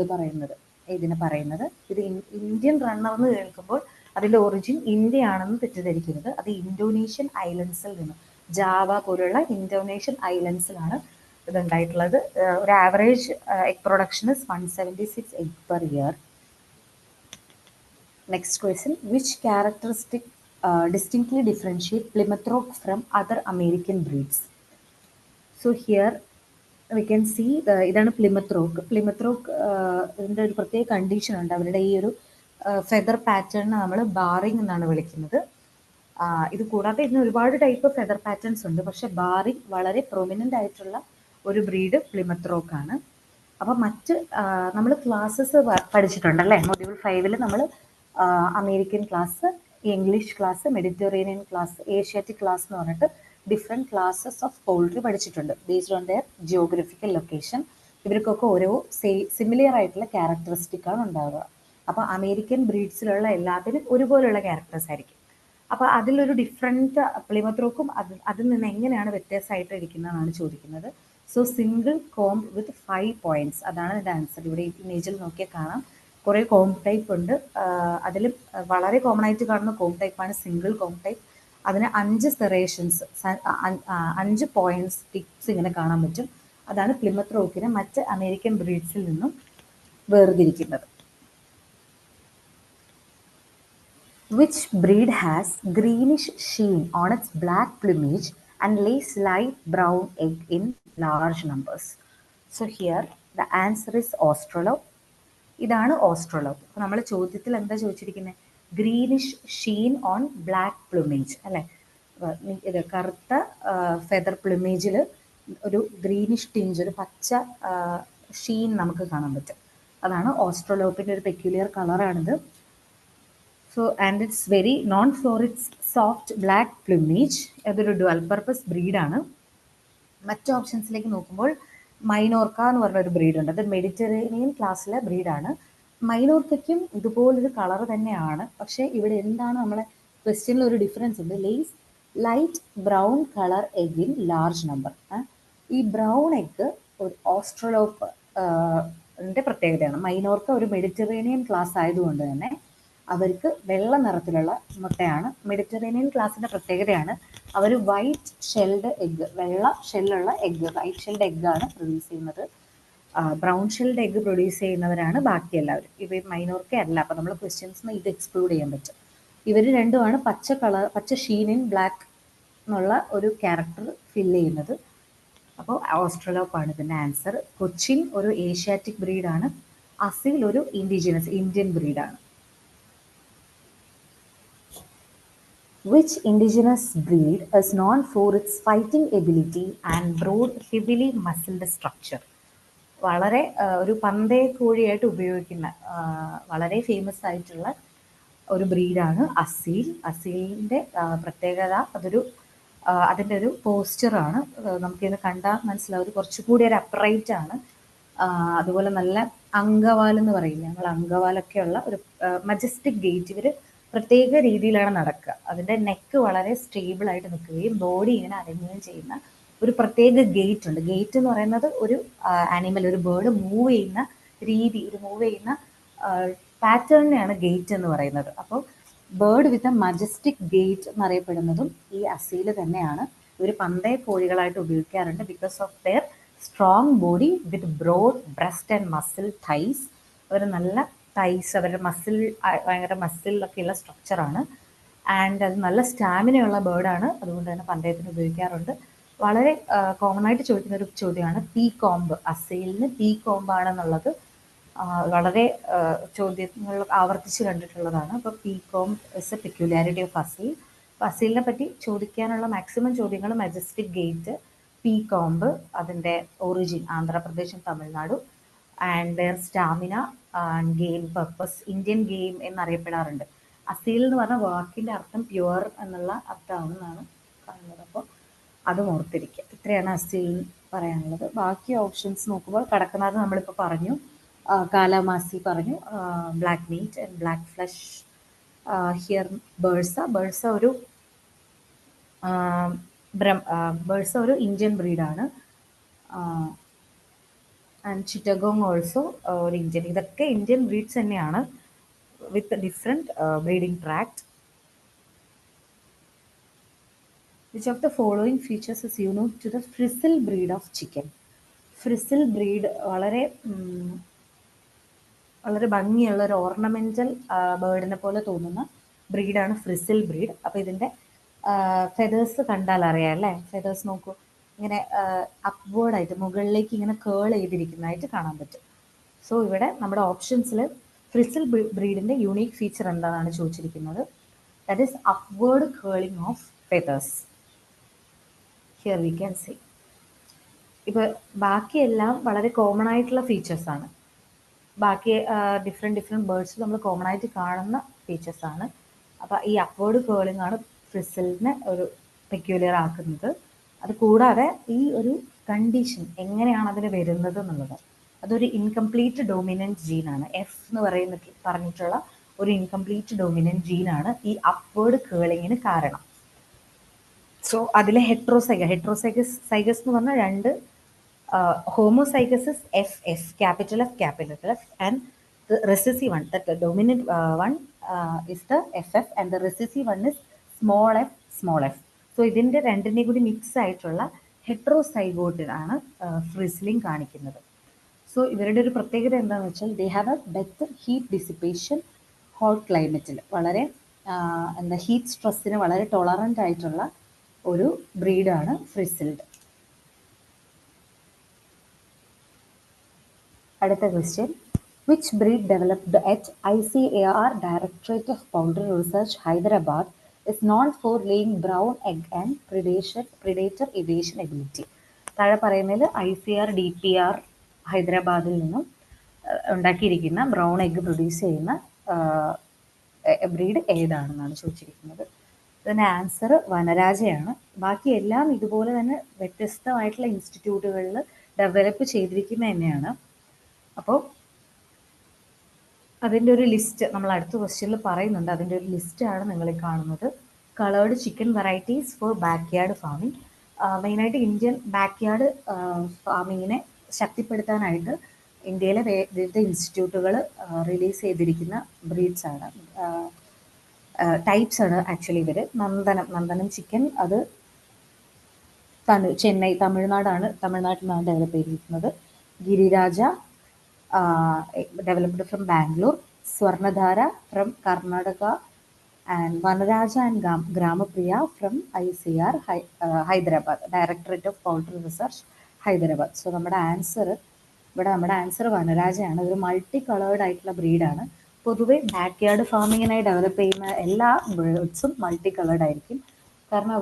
ഇതിനെ പറയുന്നത്. ഇത് ഇന്ത്യൻ റണ്ണർ എന്ന് കേൾക്കുമ്പോൾ അതിൻ്റെ ഒറിജിൻ ഇന്ത്യ ആണെന്ന് തെറ്റിദ്ധരിക്കരുത്. അത് ഇന്തോനേഷ്യൻ ഐലൻഡ്സിൽ നിന്ന്, ജാവ പോലുള്ള ഇന്തോനേഷ്യൻ ഐലൻഡ്സിലാണ് ഇതുണ്ടായിട്ടുള്ളത്. ഒരു average egg production is 176 egg per year. Next question, which characteristic distinctly differentiate Plymouth Rock from other American breeds? So here we can see ഇതാണ് പ്ലിമത്ത് റോക്ക്. ഇതിൻ്റെ ഒരു പ്രത്യേക കണ്ടീഷൻ ഉണ്ട്. അവരുടെ ഈ ഒരു ഫെദർ പാറ്റേണിനെ നമ്മൾ ബാറിങ് എന്നാണ് വിളിക്കുന്നത്. ഇത് കൂടാതെ ഇതിന് ഒരുപാട് ടൈപ്പ് ഫെദർ പാറ്റേൺസ് ഉണ്ട്, പക്ഷെ ബാറിങ് വളരെ പ്രൊമിനൻ്റ് ആയിട്ടുള്ള ഒരു ബ്രീഡ് പ്ലിമത്ത് റോക്ക് ആണ്. അപ്പം നമ്മൾ ക്ലാസ്സസ് പഠിച്ചിട്ടുണ്ടല്ലേ, മൊഡ്യൂൾ 5 നമ്മൾ American class, English class, Mediterranean class, Asiatic class എന്ന് പറഞ്ഞിട്ട് ഡിഫറെൻറ്റ് ക്ലാസ്സസ് ഓഫ് പൗൾട്രി പഠിച്ചിട്ടുണ്ട്. Based on their geographical location ഇവർക്കൊക്കെ ഓരോ സിമിലർ ആയിട്ടുള്ള ക്യാരക്ടറിസ്റ്റിക്കാണ് ഉണ്ടാവുക. അപ്പോൾ അമേരിക്കൻ ബ്രീഡ്സിലുള്ള എല്ലാത്തിനും ഒരുപോലെയുള്ള ക്യാരക്ടേഴ്സ് ആയിരിക്കും. അപ്പോൾ അതിലൊരു ഡിഫറെൻറ്റ് പ്ലിമത്ത് റോക്കും അതിൽ നിന്ന് എങ്ങനെയാണ് വ്യത്യാസമായിട്ട് ഇരിക്കുന്നതെന്നാണ് ചോദിക്കുന്നത്. സോ സിംഗിൾ കോംബ് വിത്ത് 5 points, അതാണ് ഇതിൻ്റെ ആൻസർ. ഇവിടെ ഇമേജിൽ നോക്കിയാൽ കാണാം കുറേ കോംബ് ടൈപ്പ് ഉണ്ട്. അതിൽ വളരെ കോമൺ ആയിട്ട് കാണുന്ന കോംബ് ടൈപ്പാണ് സിംഗിൾ കോംബ് ടൈപ്പ്. അതിന് 5 സെറേഷൻസ്, 5 പോയിന്റ്സ് ടിപ്സ് ഇങ്ങനെ കാണാൻ പറ്റും. അതാണ് പ്ലിമത്ത് റോക്കിനെ മറ്റ് അമേരിക്കൻ ബ്രീഡ്സിൽ നിന്നും വേർതിരിക്കുന്നത്. Which breed has greenish sheen on its black plumage and lays light brown egg in large numbers? So here the answer is Australorp. ഇതാണ് ഓസ്ട്രോലോപ്പ്. അപ്പോൾ നമ്മൾ ചോദ്യത്തിൽ എന്താ ചോദിച്ചിരിക്കുന്നത്? ഗ്രീനിഷ് ഷീൻ ഓൺ ബ്ലാക്ക് പ്ലുമേജ് അല്ലേ. ഇത് കറുത്ത ഫെദർ പ്ലുമേജിൽ ഒരു ഗ്രീനിഷ് ടിഞ്ച്, ഒരു പച്ച ഷീൻ നമുക്ക് കാണാൻ പറ്റും. അതാണ് ഓസ്ട്രോലോപ്പിൻ്റെ ഒരു പെക്യുലിയർ കളറാണിത്. So and it's very known for its soft black plumage. അതൊരു ഡുവൽ പർപ്പസ് ബ്രീഡാണ്. മറ്റ് ഓപ്ഷൻസിലേക്ക് നോക്കുമ്പോൾ മൈനോർക്ക എന്ന് പറഞ്ഞൊരു ബ്രീഡുണ്ട്. അത് മെഡിറ്ററേനിയൻ ക്ലാസ്സിലെ ബ്രീഡാണ്. മൈനോർക്കയ്ക്കും ഇതുപോലൊരു കളർ തന്നെയാണ്. പക്ഷേ ഇവിടെ എന്താണ് നമ്മളെ ക്വസ്റ്റ്യനിൽ ഒരു ഡിഫറൻസ് ഉണ്ട്. Lays light brown colour egg in large number. ഈ ബ്രൗൺ എഗ് ഒരു ഓസ്ട്രലോപ്പ് ന്റെ പ്രത്യേകതയാണ്. മൈനോർക്ക ഒരു മെഡിറ്ററേനിയൻ ക്ലാസ് ആയതുകൊണ്ട് തന്നെ അവർക്ക് വെള്ള നിറത്തിലുള്ള മുട്ടയാണ്. മെഡിറ്ററേനിയൻ ക്ലാസിന്റെ പ്രത്യേകതയാണ് അവർ വൈറ്റ് ഷെൽഡ് എഗ്ഗ്, വെള്ള ഷെല്ലുള്ള എഗ്ഗ്, വൈറ്റ് ഷെൽഡ് എഗ്ഗാണ് പ്രൊഡ്യൂസ് ചെയ്യുന്നത്. ബ്രൗൺ ഷെൽഡ് എഗ്ഗ് പ്രൊഡ്യൂസ് ചെയ്യുന്നവരാണ് ബാക്കി എല്ലാവരും. ഇവ മൈനോർക്ക അല്ല. അപ്പോൾ നമ്മൾ ക്വസ്റ്റ്യൻസിന് ഇത് എക്സ്ക്ലൂഡ് ചെയ്യാൻ പറ്റും. ഇവർ രണ്ടുമാണ് പച്ച കളർ, പച്ച ഷീൻ ഇൻ ബ്ലാക്ക് എന്നുള്ള ഒരു ക്യാരക്ടർ ഫില്ല് ചെയ്യുന്നത്. അപ്പോൾ ഓസ്ട്രലോപ്പാണ് ഇതിൻ്റെ ആൻസർ. കൊച്ചിൻ ഒരു ഏഷ്യാറ്റിക് ബ്രീഡാണ്. അസീൽ ഒരു ഇൻഡിജിനസ് ഇന്ത്യൻ ബ്രീഡാണ്. Which indigenous breed is known for its fighting ability and broad, heavily muscled structure? വളരെ ഒരു പന്തയ കോഴിയായിട്ട് ഉപയോഗിക്കുന്ന വളരെ ഫേമസ് ആയിട്ടുള്ള ഒരു ബ്രീഡാണ് അസീൽ. അസീലിൻ്റെ പ്രത്യേകത അതിൻ്റെ ഒരു പോസ്ചറാണ്. നമുക്കിത് കണ്ടാൽ മനസ്സിലാവും കുറച്ചുകൂടി ഒരു അപ്രൈറ്റ് ആണ്. അതുപോലെ നല്ല അങ്കവാൽ എന്ന് പറയില്ല, നമ്മൾ അങ്കവാലൊക്കെയുള്ള ഒരു മജസ്റ്റിക് ഗെയിറ്റ്. ഇവർ പ്രത്യേക രീതിയിലാണ് നടക്കുക. അതിൻ്റെ നെക്ക് വളരെ സ്റ്റേബിൾ ആയിട്ട് നിൽക്കുകയും ബോഡി ഇങ്ങനെ അനങ്ങുകയും ചെയ്യുന്ന ഒരു പ്രത്യേക ഗെയിറ്റ് ഉണ്ട്. ഗെയിറ്റ് എന്ന് പറയുന്നത് ഒരു ആനിമൽ, ഒരു ബേർഡ് മൂവ് ചെയ്യുന്ന രീതി, ഒരു മൂവ് ചെയ്യുന്ന പാറ്റേണിനെയാണ് ഗെയിറ്റ് എന്ന് പറയുന്നത്. അപ്പോൾ bird with a majestic gait എന്നറിയപ്പെടുന്നതും ഈ അസീൽ തന്നെയാണ്. ഇവർ പന്തയ കോഴികളായിട്ട് ഉപയോഗിക്കാറുണ്ട് because of their strong body with broad breast and muscle thighs. അവർ നല്ല തൈസ്, അവരുടെ മസിൽ ഭയങ്കര മസിലൊക്കെയുള്ള സ്ട്രക്ചറാണ്. ആൻഡ് അത് നല്ല സ്റ്റാമിനയുള്ള ബേർഡാണ്. അതുകൊണ്ട് തന്നെ പന്തയത്തിന് ഉപയോഗിക്കാറുണ്ട്. വളരെ കോമൺ ആയിട്ട് ചോദിക്കുന്ന ഒരു ചോദ്യമാണ് പീ കോംബ്. അസീലിന് പീ കോംബാണെന്നുള്ളത് വളരെ ചോദ്യങ്ങൾ ആവർത്തിച്ച് കണ്ടിട്ടുള്ളതാണ്. അപ്പോൾ pea comb is a peculiarity of Aseel. അപ്പോൾ അസീലിനെ പറ്റി ചോദിക്കാനുള്ള മാക്സിമം ചോദ്യങ്ങൾ മജസ്റ്റിക് ഗെയിറ്റ്, പീ കോംബ്, അതിൻ്റെ ഒറിജിൻ ആന്ധ്രാപ്രദേശും Tamil Nadu, and their stamina and game purpose, Indian game എന്നറിയപ്പെടാറുണ്ട്. അസീൽ എന്ന് പറഞ്ഞ വാക്കിൻ്റെ അർത്ഥം പ്യുവർ എന്നുള്ള അർത്ഥമാണെന്നാണ് പറയുന്നത്. അപ്പോൾ അതും ഓർത്തിരിക്കുക. ഇത്രയാണ് അസീൽ പറയാനുള്ളത്. ബാക്കി ഓപ്ഷൻസ് നോക്കുമ്പോൾ കടക്കനാഥ് നമ്മളിപ്പോൾ പറഞ്ഞു, കാലാമാസി പറഞ്ഞു, black meat and black flesh. Here ബേഴ്സ ഒരു ഇന്ത്യൻ ബ്രീഡാണ്. ആൻഡ് ചിറ്റഗോങ് ഓൾസോ ഒരു ഇന്ത്യൻ. ഇതൊക്കെ ഇന്ത്യൻ ബ്രീഡ്സ് തന്നെയാണ് with different breeding tract. Which of the following features is unique to the frizzle breed of chicken? Frizzle breed വളരെ ഭംഗിയുള്ള ഒരു ornamental ബേർഡിനെ പോലെ തോന്നുന്ന ബ്രീഡാണ് ഫ്രിസിൽ ബ്രീഡ്. അപ്പോൾ ഇതിൻ്റെ ഫെദേഴ്സ് കണ്ടാൽ അറിയാം അല്ലേ? ഫെദേഴ്സ് നോക്കൂ, ഇങ്ങനെ അപ്വേർഡായിട്ട് മുകളിലേക്ക് ഇങ്ങനെ കേൾ ചെയ്തിരിക്കുന്നതായിട്ട് കാണാൻ പറ്റും. സോ ഇവിടെ നമ്മുടെ ഓപ്ഷൻസിൽ ഫ്രിസിൽ ബ്രീഡിൻ്റെ യൂണീക്ക് ഫീച്ചർ എന്താണെന്നാണ് ചോദിച്ചിരിക്കുന്നത്. That is upward curling of feathers. Here we can see. ഇപ്പോൾ ബാക്കിയെല്ലാം വളരെ കോമൺ ആയിട്ടുള്ള ഫീച്ചേഴ്സാണ്. ബാക്കി ഡിഫറെൻറ്റ് ബേർഡ്സ് നമ്മൾ കോമൺ ആയിട്ട് കാണുന്ന ഫീച്ചേഴ്സാണ്. അപ്പോൾ ഈ അപ്വേർഡ് കേളിംഗ് ആണ് ഫ്രിസിലിനെ ഒരു പെക്യുലർ ആക്കുന്നത്. അത് കൂടാതെ ഈ ഒരു കണ്ടീഷൻ എങ്ങനെയാണ് അതിന് വരുന്നത് എന്നുള്ളത്, അതൊരു ഇൻകംപ്ലീറ്റ് ഡോമിനൻറ്റ് ജീനാണ്. എഫ് എന്ന് പറഞ്ഞിട്ടുള്ള ഒരു ഇൻകംപ്ലീറ്റ് ഡോമിനൻറ്റ് ജീനാണ് ഈ അപ്വേർഡ് കേളിങ്ങിന് കാരണം. സോ അതിലെ ഹെട്രോസൈഗസ് എന്ന് പറഞ്ഞാൽ രണ്ട്, homozygous is FF, capital F, and the recessive one, that the dominant one is the FF, and the recessive one is small f. So ഇതിൻ്റെ രണ്ടിനെയും കൂടി മിക്സ് ആയിട്ടുള്ള ഹെട്രോസൈഗോട്ടിനാണ് ഫ്രിസ്ലിംഗ് കാണിക്കുന്നത്. സോ ഇവരുടെ ഒരു പ്രത്യേകത എന്താണെന്ന് വെച്ചാൽ they have a better heat dissipation hot ക്ലൈമറ്റിൽ. വളരെ ഹീറ്റ് സ്ട്രെസ്സിന് വളരെ ടോളറൻ്റ് ആയിട്ടുള്ള ഒരു ബ്രീഡാണ് ഫ്രിസിൽഡ്. അടുത്ത question, which breed developed at ICAR Directorate of Poultry Research, Hyderabad, is known for laying brown egg and predator evasion ability? താഴെ പറയുന്നതിൽ ICAR DPR ഹൈദരാബാദിൽ നിന്നും ഉണ്ടാക്കിയിരിക്കുന്ന ബ്രൗൺ എഗ്ഗ് പ്രൊഡ്യൂസ് ചെയ്യുന്ന ബ്രീഡ് ഏതാണെന്നാണ് ചോദിച്ചിരിക്കുന്നത്. ഇതിൻ്റെ ആൻസർ വനരാജയാണ്. ബാക്കി എല്ലാം ഇതുപോലെ തന്നെ വ്യത്യസ്തമായിട്ടുള്ള ഇൻസ്റ്റിറ്റ്യൂട്ടുകളിൽ ഡെവലപ്പ് ചെയ്തിരിക്കുന്നത് തന്നെയാണ്. അപ്പോൾ അതിൻ്റെ ഒരു ലിസ്റ്റ് നമ്മൾ അടുത്ത ക്വസ്റ്റ്യനിൽ പറയുന്നുണ്ട്. അതിൻ്റെ ഒരു ലിസ്റ്റാണ് നിങ്ങൾ കാണുന്നത്. Coloured chicken varieties for backyard farming. മെയിനായിട്ട് ഇന്ത്യൻ ബാക്ക്യാർഡ് ഫാമിങ്ങിനെ ശക്തിപ്പെടുത്താനായിട്ട് ഇന്ത്യയിലെ വിവിധ ഇൻസ്റ്റിറ്റ്യൂട്ടുകൾ റിലീസ് ചെയ്തിരിക്കുന്ന ബ്രീഡ്സ് ആണ്, ടൈപ്സ് ആണ് ആക്ച്വലി ഇവർ. നന്ദനം ചിക്കൻ അത് ചെന്നൈ തമിഴ്നാട്ടിൽ നിന്നാണ് ഡെവലപ്പ് ചെയ്തിരിക്കുന്നത്. Giriraja developed from Bangalore. Swarnadhara from Karnataka and Vanaraja and Gramapriya from ICR Hyderabad, directorate of poultry research Hyderabad. So നമ്മുടെ ആൻസർ വനരാജയാണ്. ഇതൊരു മൾട്ടി കളേർഡ് ആയിട്ടുള്ള ബ്രീഡാണ്. പൊതുവെ ബാക്ക്യാർഡ് ഫാമിങ്ങിനായി ഡെവലപ്പ് ചെയ്യുന്ന എല്ലാ ബേർഡ്സും മൾട്ടി കളേർഡ് ആയിരിക്കും. കാരണം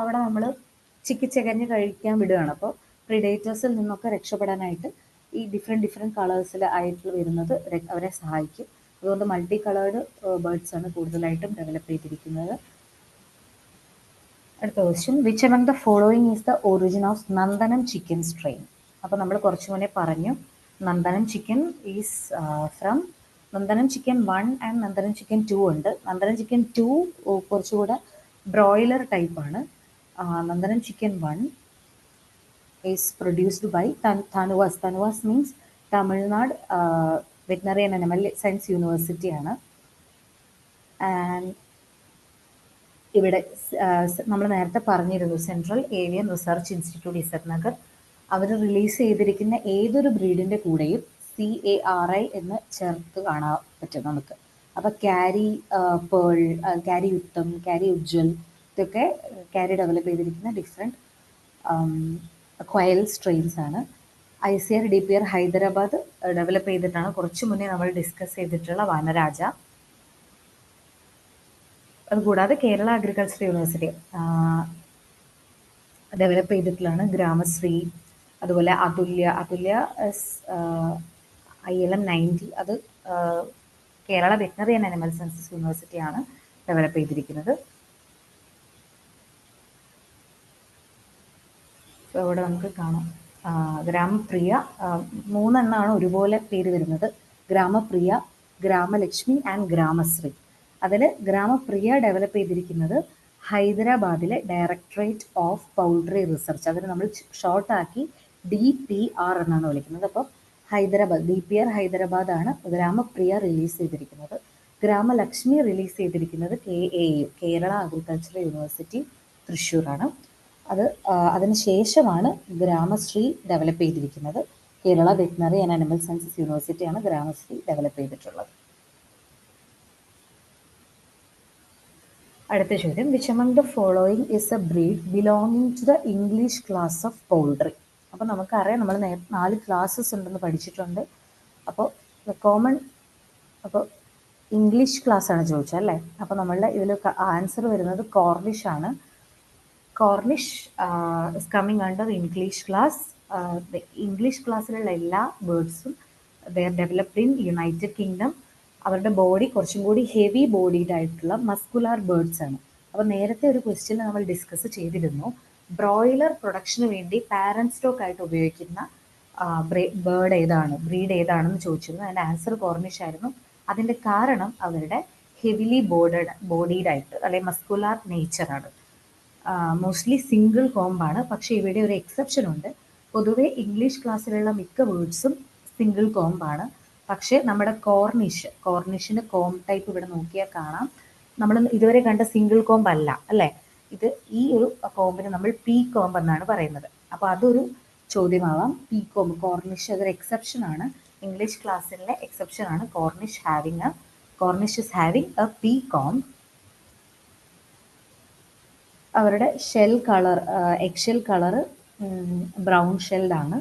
അവിടെ നമ്മൾ ചിക്കിച്ചകഞ്ഞ് കഴിക്കാൻ വിടുകയാണ്. അപ്പോൾ പ്രിഡേറ്റേഴ്സിൽ നിന്നൊക്കെ രക്ഷപ്പെടാനായിട്ട് ഈ ഡിഫറെൻറ്റ് കളേഴ്സിൽ ആയിട്ട് വരുന്നത് അവരെ സഹായിക്കും. അതുകൊണ്ട് മൾട്ടി കളേർഡ് ബേർഡ്സ് ആണ് കൂടുതലായിട്ടും ഡെവലപ്പ് ചെയ്തിരിക്കുന്നത്. അടുത്ത question, which among the following is the origin of Nandanam chicken strain? അപ്പോൾ നമ്മൾ കുറച്ചു മുന്നേ പറഞ്ഞു Nandanam chicken is from Nandanam chicken 1 and Nandanam chicken 2 ഉണ്ട്. നന്ദനം ചിക്കൻ 2 കുറച്ചുകൂടെ ബ്രോയിലർ ടൈപ്പാണ്. Nandanam chicken 1 is produced by Thanuvas. Thanuvas means Tamil Nadu Veterinary and Animal Science University ആണ്. And ഇവിടെ നമ്മൾ നേരത്തെ പറഞ്ഞിരുന്നു central avian research institute Izzat Nagar അവർ റിലീസ് ചെയ്തിരിക്കുന്ന ഏതൊരു ബ്രീഡിൻ്റെ കൂടെയും CARI എന്ന് ചേർത്ത് കാണാൻ പറ്റും നമുക്ക്. അപ്പോൾ carry pearl, carry Uttam, carry Ujjwal, ഇതൊക്കെ ക്യാരി ഡെവലപ്പ് ചെയ്തിരിക്കുന്ന ഡിഫറെൻറ്റ് ക്വയൽ സ്ട്രെയിൻസ് ആണ്. ICR DPR ഹൈദരാബാദ് ഡെവലപ്പ് ചെയ്തിട്ടാണ് കുറച്ച് മുന്നേ നമ്മൾ ഡിസ്കസ് ചെയ്തിട്ടുള്ള വനരാജ. അതുകൂടാതെ കേരള അഗ്രികൾച്ചർ യൂണിവേഴ്സിറ്റി ഡെവലപ്പ് ചെയ്തിട്ടുള്ളതാണ് ഗ്രാമശ്രീ. അതുപോലെ അതുല്യ ILM 90 അത് Kerala veterinary and animal sciences യൂണിവേഴ്സിറ്റിയാണ് ഡെവലപ്പ് ചെയ്തിരിക്കുന്നത്. ഇവിടെ നമുക്ക് കാണാം ഗ്രാമപ്രിയ, 3 എണ്ണമാണ് ഒരുപോലെ പേര് വരുന്നത്. ഗ്രാമപ്രിയ, ഗ്രാമലക്ഷ്മി ആൻഡ് ഗ്രാമശ്രീ. അതിൽ ഗ്രാമപ്രിയ ഡെവലപ്പ് ചെയ്തിരിക്കുന്നത് ഹൈദരാബാദിലെ ഡയറക്ടറേറ്റ് ഓഫ് പൗൾട്രി റിസർച്ച്, അതിന് നമ്മൾ ഷോർട്ടാക്കി DPR എന്നാണ് വിളിക്കുന്നത്. അപ്പോൾ ഹൈദരാബാദ് DPR ഹൈദരാബാദാണ് ഗ്രാമപ്രിയ റിലീസ് ചെയ്തിരിക്കുന്നത്. ഗ്രാമലക്ഷ്മി റിലീസ് ചെയ്തിരിക്കുന്നത് KAU കേരള അഗ്രികൾച്ചർ യൂണിവേഴ്സിറ്റി തൃശ്ശൂരാണ്. അതിന് ശേഷമാണ് ഗ്രാമശ്രീ ഡെവലപ്പ് ചെയ്തിരിക്കുന്നത്. Kerala veterinary and animal sciences യൂണിവേഴ്സിറ്റിയാണ് ഗ്രാമശ്രീ ഡെവലപ്പ് ചെയ്തിട്ടുള്ളത്. അടുത്ത ചോദ്യം, which among the following is a breed belonging to the English class of poultry? അപ്പോൾ നമുക്കറിയാം നമ്മൾ 4 ക്ലാസ്സസ് ഉണ്ടെന്ന് പഠിച്ചിട്ടുണ്ട്. അപ്പോൾ ഇംഗ്ലീഷ് ക്ലാസ് ആണ് ചോദിച്ചത് അല്ലേ? അപ്പോൾ നമ്മളുടെ ഇതിൽ ആൻസർ വരുന്നത് കോർണിഷ് ആണ്. Cornish is coming under English class. English ക്ലാസ്സിലുള്ള എല്ലാ ബേർഡ്സും they are developed in United Kingdom. അവരുടെ ബോഡി കുറച്ചും കൂടി ഹെവി ബോഡീഡ് ആയിട്ടുള്ള മസ്കുലാർ ബേർഡ്സ് ആണ്. അപ്പോൾ നേരത്തെ ഒരു ക്വസ്റ്റ്യൻ നമ്മൾ ഡിസ്കസ് ചെയ്തിരുന്നു, ബ്രോയിലർ പ്രൊഡക്ഷന് വേണ്ടി പാരന്റ് സ്റ്റോക്ക് ആയിട്ട് ഉപയോഗിക്കുന്ന ബ്രീഡ് ഏതാണെന്ന് ചോദിച്ചിരുന്നു. അതിൻ്റെ ആൻസർ കോർണിഷ് ആയിരുന്നു. അതിൻ്റെ കാരണം അവരുടെ ഹെവിലി ബോഡീഡ് ആയിട്ട് അല്ലെങ്കിൽ മസ്കുലാർ നേച്ചറാണ്. മോസ്റ്റ്ലി സിംഗിൾ കോംബാണ്. പക്ഷേ ഇവിടെ ഒരു എക്സെപ്ഷൻ ഉണ്ട്. പൊതുവെ ഇംഗ്ലീഷ് ക്ലാസ്സിലുള്ള മിക്ക വേർഡ്സും സിംഗിൾ കോംബാണ്. പക്ഷേ നമ്മുടെ കോർണിഷിന് കോംബ് ടൈപ്പ് ഇവിടെ നോക്കിയാൽ കാണാം. നമ്മൾ ഇതുവരെ കണ്ട സിംഗിൾ കോംബ് അല്ല അല്ലേ? ഈ ഒരു കോംബിന് നമ്മൾ പി കോംബ് എന്നാണ് പറയുന്നത്. അപ്പോൾ അതൊരു ചോദ്യമാവാം. പി കോംബ്, കോർണിഷ് അതൊരു എക്സെപ്ഷൻ ആണ്. ഇംഗ്ലീഷ് ക്ലാസ്സിലെ എക്സെപ്ഷൻ ആണ് Cornish is having a pea comb. അവരുടെ shell colour, egg colour brown ഷെൽഡാണ്.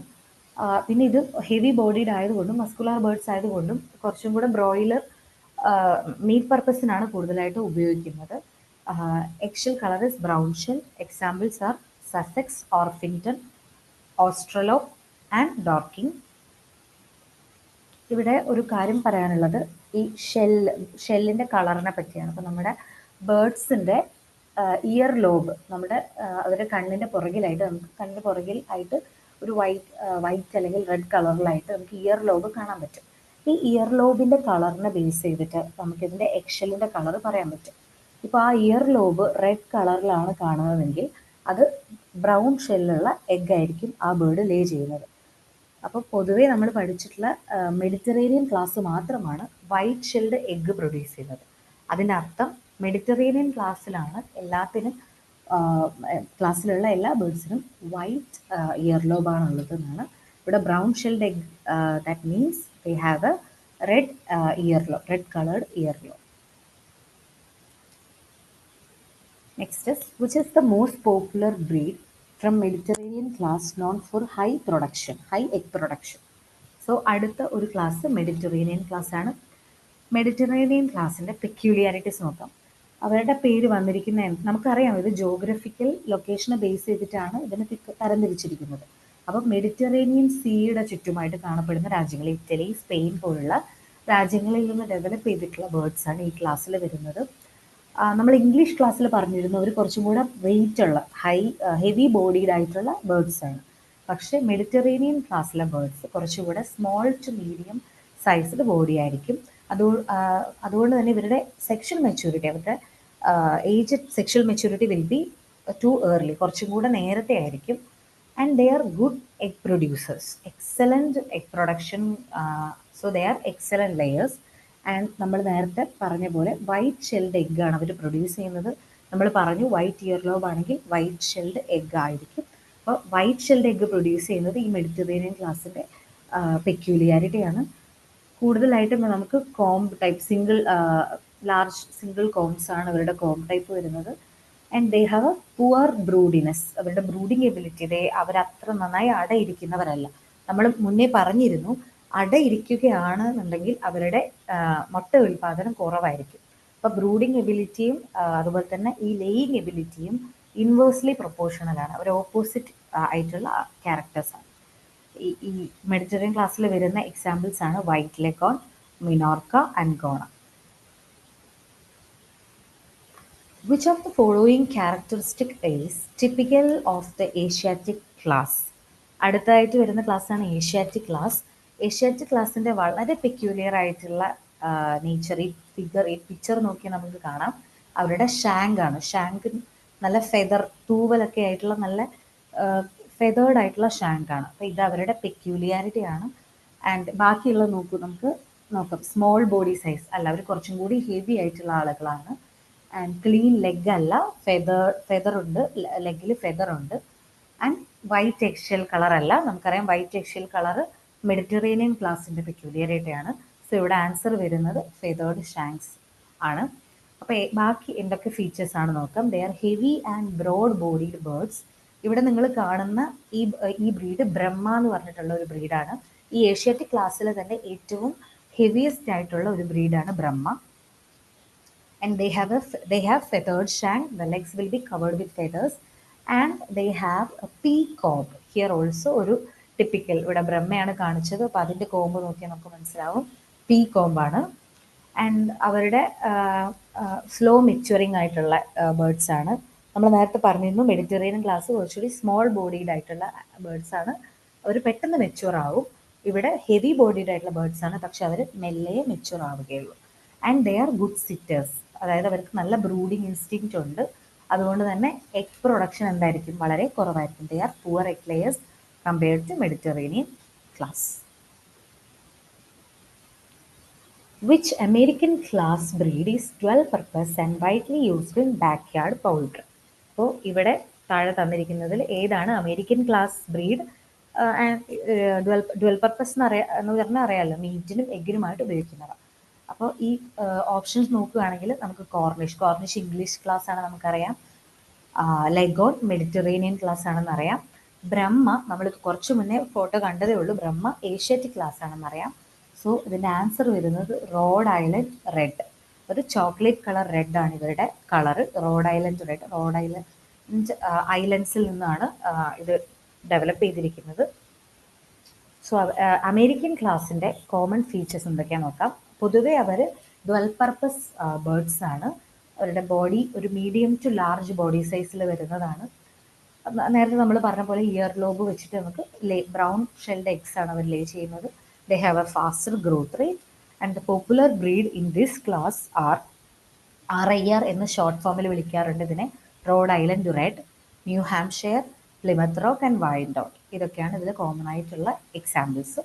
പിന്നെ ഇത് ഹെവി ബോഡീഡ് ആയതുകൊണ്ടും മസ്കുലാർ ബേർഡ്സ് ആയതുകൊണ്ടും കുറച്ചും കൂടെ ബ്രോയിലർ മീറ്റ് പർപ്പസിനാണ് കൂടുതലായിട്ട് ഉപയോഗിക്കുന്നത്. Egg colour is brown shell. Examples are Sussex, Orpington, Australorp and Dorking. ഇവിടെ ഒരു കാര്യം പറയാനുള്ളത്, ഈ ഷെല്ലിൻ്റെ കളറിനെ പറ്റിയാണ്. അപ്പോൾ നമ്മുടെ ബേർഡ്സിൻ്റെ ഇയർ ലോബ് നമ്മുടെ അവരുടെ കണ്ണിൻ്റെ പുറകിലായിട്ട്, നമുക്ക് കണ്ണിൻ്റെ പുറകിൽ ആയിട്ട് ഒരു വൈറ്റ് അല്ലെങ്കിൽ റെഡ് കളറിലായിട്ട് നമുക്ക് ഇയർ ലോബ് കാണാൻ പറ്റും. ഈ ഇയർ ലോബിൻ്റെ കളറിനെ ബേസ് ചെയ്തിട്ട് നമുക്കിതിൻ്റെ എക്സെല്ലിൻ്റെ കളർ പറയാൻ പറ്റും. ഇപ്പോൾ ആ ഇയർ ലോബ് റെഡ് കളറിലാണ് കാണുന്നതെങ്കിൽ അത് ബ്രൗൺ ഷെല്ലുള്ള എഗ് ആയിരിക്കും ആ ബേർഡ് ലേ ചെയ്യുന്നത്. അപ്പോൾ പൊതുവേ നമ്മൾ പഠിച്ചിട്ടുള്ള മെഡിറ്ററേനിയൻ ക്ലാസ് മാത്രമാണ് വൈറ്റ് ഷെൽഡ് എഗ്ഗ് പ്രൊഡ്യൂസ് ചെയ്യുന്നത്. അതിൻ്റെ അർത്ഥം മെഡിറ്ററേനിയൻ ക്ലാസ്സിലാണ് ക്ലാസ്സിലുള്ള എല്ലാ ബേർഡ്സിനും വൈറ്റ് ഇയർ ലോബാണ് ഉള്ളത് എന്നാണ്. ഇവിടെ brown shelled egg, that means they have A red coloured year lobe. Next is, which is the most popular breed from Mediterranean class known for high egg production. So അടുത്ത ഒരു class Mediterranean class ആണ്. Mediterranean ക്ലാസ്സിൻ്റെ peculiarities നോക്കാം. അവരുടെ പേര് വന്നിരിക്കുന്ന, നമുക്കറിയാം ഇത് ജോഗ്രഫിക്കൽ ലൊക്കേഷനെ ബേസ് ചെയ്തിട്ടാണ് ഇതിനെ തരംതിരിച്ചിരിക്കുന്നത്. അപ്പം മെഡിറ്ററേനിയൻ സീയുടെ ചുറ്റുമായിട്ട് കാണപ്പെടുന്ന രാജ്യങ്ങൾ, ഇറ്റലി, സ്പെയിൻ പോലുള്ള രാജ്യങ്ങളിൽ നിന്ന് ഡെവലപ്പ് ചെയ്തിട്ടുള്ള ബേർഡ്സ് ആണ് ഈ ക്ലാസ്സിൽ വരുന്നത്. നമ്മൾ ഇംഗ്ലീഷ് ക്ലാസ്സിൽ പറഞ്ഞിരുന്നു അവർ കുറച്ചും കൂടെ വെയിറ്റ് ഉള്ള ഹെവി ബോഡീഡ് ആയിട്ടുള്ള ബേർഡ്സ് ആണ്. പക്ഷേ മെഡിറ്ററേനിയൻ ക്ലാസ്സിലെ ബേർഡ്സ് കുറച്ചുകൂടെ small to medium sized body ആയിരിക്കും. അതുകൊണ്ട് തന്നെ ഇവരുടെ സെക്ഷൽ മെച്യൂരിറ്റി, അവരുടെ sexual maturity will be too early, കുറച്ചും കൂടെ നേരത്തെ ആയിരിക്കും. And they are good egg producers, excellent egg production, so they are excellent layers. And നമ്മൾ നേരത്തെ പറഞ്ഞ പോലെ വൈറ്റ് ഷെൽഡ് എഗ്ഗാണ് അവർ പ്രൊഡ്യൂസ് ചെയ്യുന്നത്. നമ്മൾ പറഞ്ഞു വൈറ്റ് ഇയർ ലോബ് ആണെങ്കിൽ വൈറ്റ് ഷെൽഡ് എഗ് ആയിരിക്കും. അപ്പോൾ വൈറ്റ് ഷെൽഡ് എഗ്ഗ് പ്രൊഡ്യൂസ് ചെയ്യുന്നത് ഈ മെഡിറ്ററേനിയൻ ക്ലാസ്സിൻ്റെ പെക്യൂലിയാരിറ്റിയാണ്. കൂടുതലായിട്ടും നമുക്ക് comb type large single combs ആണ് അവരുടെ കോംബ് ടൈപ്പ് വരുന്നത്. And they have a poor broodiness, അവരുടെ ബ്രൂഡിങ് എബിലിറ്റി, അവരത്ര നന്നായി അടയിരിക്കുന്നവരല്ല. നമ്മൾ മുന്നേ പറഞ്ഞിരുന്നു അടയിരിക്കുകയാണ് എന്നുണ്ടെങ്കിൽ അവരുടെ മുട്ട ഉൽപാദനം കുറവായിരിക്കും. അപ്പോൾ ബ്രൂഡിങ് എബിലിറ്റിയും അതുപോലെ തന്നെ ഈ ലേയിങ് എബിലിറ്റിയും ഇൻവേഴ്സ്ലി പ്രൊപ്പോർഷണലാണ്. അവർ ഓപ്പോസിറ്റ് ആയിട്ടുള്ള ക്യാരക്ടേഴ്സാണ്. ഈ മെഡിറ്ററേനിയൻ ക്ലാസ്സിൽ വരുന്ന എക്സാമ്പിൾസ് ആണ് white Leghorn, Minorca and Ancona. Which of the following characteristic is typical of the Asiatic class? അടുത്തതായിട്ട് വരുന്ന ക്ലാസ്സാണ് ഏഷ്യാറ്റിക് ക്ലാസ്. ഏഷ്യാറ്റിക് ക്ലാസ്സിൻ്റെ വളരെ പെക്യൂലിയർ ആയിട്ടുള്ള നേച്ചർ, ഈ പിക്ചർ നോക്കിയാൽ നമുക്ക് കാണാം അവരുടെ ഷാങ്കാണ്. ഷാങ്ക് നല്ല തൂവലൊക്കെ ആയിട്ടുള്ള നല്ല ഫെതേർഡ് ആയിട്ടുള്ള ഷാങ്കാണ്. അപ്പോൾ ഇത് അവരുടെ പെക്യൂലിയാരിറ്റി ആണ്. ആൻഡ് ബാക്കിയുള്ള നമുക്ക് നോക്കാം. സ്മോൾ ബോഡി സൈസ് അല്ല, അവർ കുറച്ചും കൂടി ഹെവി ആയിട്ടുള്ള ആളുകളാണ്. ആൻഡ് ക്ലീൻ ലെഗ് അല്ല, ഫെദർ ഉണ്ട്, ലെഗിൽ ഫെദർ ഉണ്ട്. ആൻഡ് വൈറ്റ് എക്സെൽ കളർ അല്ല, നമുക്കറിയാം വൈറ്റ് എക്സെൽ കളർ മെഡിറ്ററേനിയൻ ക്ലാസ്സിൻ്റെ പെക്യൂലിയറിറ്റി ആണ്. സോ ഇവിടെ ആൻസർ വരുന്നത് ഫെതേർഡ് ഷാങ്ക്സ് ആണ്. അപ്പോൾ ബാക്കി എന്തൊക്കെ ഫീച്ചേഴ്സ് ആണ് നോക്കാം. They are heavy and broad bodied birds. ഇവിടെ നിങ്ങൾ കാണുന്ന ഈ ബ്രീഡ് ബ്രഹ്മ എന്ന് പറഞ്ഞിട്ടുള്ള ഒരു ബ്രീഡാണ്. ഈ ഏഷ്യാറ്റിക് ക്ലാസ്സിൽ തന്നെ ഏറ്റവും ഹെവിയസ്റ്റ് ആയിട്ടുള്ള ഒരു ബ്രീഡാണ് ബ്രഹ്മ. And they have feathered shank. The legs will be covered with feathers, and they have a peacock. Here also ഒരു ടിപ്പിക്കൽ, ഇവിടെ ബ്രഹ്മയാണ് കാണിച്ചത്, അപ്പോൾ അതിൻ്റെ കോമ്പ് നോക്കിയാൽ നമുക്ക് മനസ്സിലാവും പീകോമ്പാണ്. ആൻഡ് അവരുടെ സ്ലോ മെച്യൂറിങ് ആയിട്ടുള്ള ബേർഡ്സ് ആണ്. നമ്മൾ നേരത്തെ പറഞ്ഞിരുന്നു മെഡിറ്ററേനിയൻ ക്ലാസ് കുറച്ചുകൂടി സ്മോൾ ബോഡീഡ് ആയിട്ടുള്ള ബേർഡ്സ് ആണ്, അവർ പെട്ടെന്ന് മെച്യൂർ ആവും. ഇവിടെ ഹെവി ബോഡീഡ് ആയിട്ടുള്ള ബേർഡ്സ് ആണ്, പക്ഷെ അവർ മെല്ലെ മെച്യൂർ ആവുകയുള്ളൂ. And they are good sitters, അതായത് അവർക്ക് നല്ല ബ്രൂഡിങ് ഇൻസ്റ്റിങ്ക്റ്റ് ഉണ്ട്. അതുകൊണ്ട് തന്നെ എഗ് പ്രൊഡക്ഷൻ എന്തായിരിക്കും, വളരെ കുറവായിരിക്കും. They are poor egg layers compared to Mediterranean class. Which American class breed is dual purpose and widely used in backyard poultry? അപ്പോൾ ഇവിടെ താഴെ തന്നിരിക്കുന്നതിൽ ഏതാണ് American class breed? Dual purpose എന്ന് പറഞ്ഞാൽ അറിയാമല്ലോ, മീറ്റിനും എഗ്ഗിനുമായിട്ട് ഉപയോഗിക്കുന്നവ. അപ്പോൾ ഈ ഓപ്ഷൻസ് നോക്കുകയാണെങ്കിൽ നമുക്ക് കോർണിഷ് ഇംഗ്ലീഷ് ക്ലാസ് ആണ് നമുക്കറിയാം. ലെഗോൺ മെഡിറ്ററേനിയൻ ക്ലാസ് ആണെന്ന് അറിയാം. ബ്രഹ്മ നമ്മൾ കുറച്ച് മുന്നേ ഫോട്ടോ കണ്ടതേ ഉള്ളൂ, ബ്രഹ്മ ഏഷ്യാറ്റിക് ക്ലാസ് ആണെന്ന് അറിയാം. സോ ഇതിൻ്റെ ആൻസർ വരുന്നത് റോഡ് ഐലൻഡ് റെഡ്. ഒരു ചോക്ലേറ്റ് കളർ റെഡ് ആണ് ഇവരുടെ colour, Rhode Island red. Rhode ഐലൻഡ്സിൽ നിന്നാണ് ഇത് ഡെവലപ്പ് ചെയ്തിരിക്കുന്നത്. സോ അമേരിക്കൻ ക്ലാസിൻ്റെ കോമൺ ഫീച്ചേഴ്സ് എന്തൊക്കെയാണെന്ന് നോക്കാം. പൊതുവെ അവർ ഡ്വൽ പർപ്പസ് ബേർഡ്സ് ആണ്. അവരുടെ ബോഡി ഒരു മീഡിയം ടു ലാർജ് ബോഡി സൈസിൽ വരുന്നതാണ്. നേരത്തെ നമ്മൾ പറഞ്ഞ പോലെ ഇയർ ലോബ് വെച്ചിട്ട് നമുക്ക് ബ്രൗൺ ഷെൽഡ് എഗ്സ് ആണ് അവർ ലേ ചെയ്യുന്നത്. They have a faster growth rate and the popular breed in this class RIR എന്ന് ഷോർട്ട് ഫോമിൽ വിളിക്കാറുണ്ട് ഇതിനെ. Rhode Island red, New Hampshire, Plymouth Rock and Wyandotte. ഇതൊക്കെയാണ് ഇതിൽ കോമൺ ആയിട്ടുള്ള examples.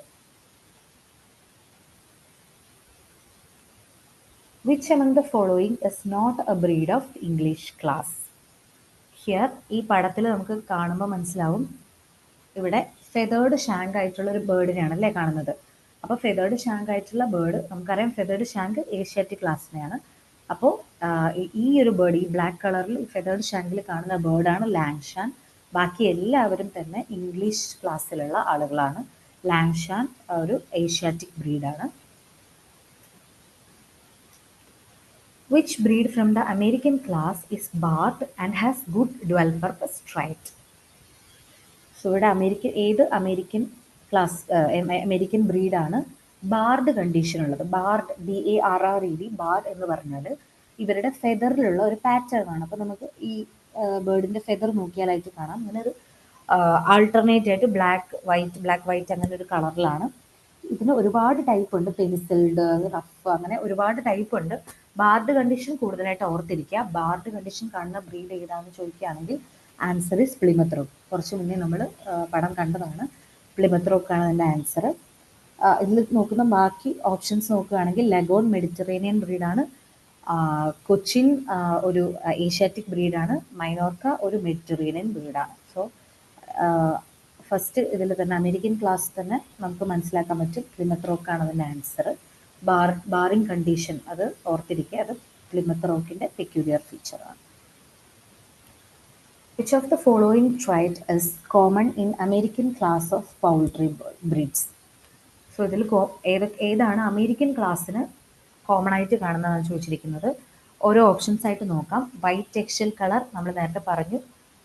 Which among the following is not a breed of English class? Here ഈ പടത്തിൽ നമുക്ക് കാണുമ്പോൾ മനസ്സിലാവും, ഇവിടെ ഫെതേർഡ് ഷാങ്ക് ആയിട്ടുള്ള ഒരു ബേർഡിനെയാണ് അല്ലേ കാണുന്നത്. അപ്പോൾ ഫെതേർഡ് ഷാങ്ക് ആയിട്ടുള്ള ബേർഡ് നമുക്കറിയാം, ഫെതേർഡ് ഷാങ്ക് ഏഷ്യാറ്റിക് ക്ലാസ്സിനെയാണ്. അപ്പോൾ ഈ ഒരു ബേർഡ്, ഈ ബ്ലാക്ക് കളറിൽ ഫെതേർഡ് ഷാങ്കിൽ കാണുന്ന ബേർഡാണ് ലാങ്ഷാൻ. ബാക്കി എല്ലാവരും തന്നെ ഇംഗ്ലീഷ് ക്ലാസ്സിലുള്ള ആളുകളാണ്. ലാങ്ഷാൻ ഒരു Asiatic ബ്രീഡാണ്. Which breed from the American class is barred and has good dual purpose trait? So ഇവിടെ അമേരിക്കൻ ക്ലാസ് അമേരിക്കൻ ബ്രീഡാണ് ബാർഡ് കണ്ടീഷൻ ഉള്ളത്. ബാർഡ് BARRED, ബാർഡ് എന്ന് പറഞ്ഞാൽ ഇവരുടെ ഫെദറിലുള്ള ഒരു പാറ്റേൺ ആണ്. അപ്പോൾ നമുക്ക് ഈ ബേർഡിൻ്റെ ഫെദർ നോക്കിയാലായിട്ട് കാണാം, അങ്ങനെ ഒരു ആൾട്ടർനേറ്റ് ആയിട്ട് ബ്ലാക്ക് വൈറ്റ് അങ്ങനെ ഒരു കളറിലാണ്. ഇതിന് ഒരുപാട് ടൈപ്പ് ഉണ്ട്, പെൻസിൽഡ്, റഫ്, അങ്ങനെ ഒരുപാട് ടൈപ്പ് ഉണ്ട്. ബാർഡ് കണ്ടീഷൻ കൂടുതലായിട്ട് ഓർത്തിരിക്കുക. ബാർഡ് കണ്ടീഷൻ കാണുന്ന ബ്രീഡ് ഏതാണെന്ന് ചോദിക്കുകയാണെങ്കിൽ ആൻസർ ഇസ് പ്ലിമത്ത് റോക്ക്. കുറച്ച് മുന്നേ നമ്മൾ പടം കണ്ടതാണ്. പ്ലിമത്ത് റോക്കാണ് അതിൻ്റെ ആൻസർ. ഇതിൽ നോക്കുന്ന ബാക്കി ഓപ്ഷൻസ് നോക്കുകയാണെങ്കിൽ ലഗോൺ മെഡിറ്ററേനിയൻ ബ്രീഡാണ്, കൊച്ചിൻ ഒരു ഏഷ്യാറ്റിക് ബ്രീഡാണ്, മൈനോർക്ക ഒരു മെഡിറ്ററേനിയൻ ബ്രീഡാണ്. സോ ഫസ്റ്റ് ഇതിൽ തന്നെ അമേരിക്കൻ ക്ലാസ് തന്നെ നമുക്ക് മനസ്സിലാക്കാൻ പറ്റും പ്ലിമത്ത് റോക്കാണ് അതിൻ്റെ ആൻസർ. ബാറിംഗ് കണ്ടീഷൻ അത് ഓർത്തിരിക്കുക, അത് പ്ലിമത്ത് റോക്കിൻ്റെ പെക്യൂലിയർ ഫീച്ചറാണ്. Which of the following trait is common in American class of poultry breeds? So ഇതിൽ ഏതാണ് അമേരിക്കൻ ക്ലാസ്സിന് കോമൺ ആയിട്ട് കാണുന്നതാണ് ചോദിച്ചിരിക്കുന്നത്. ഓരോ ഓപ്ഷൻസ് ആയിട്ട് നോക്കാം. വൈറ്റ് എക്സൽ കളർ നമ്മൾ നേരത്തെ പറഞ്ഞു,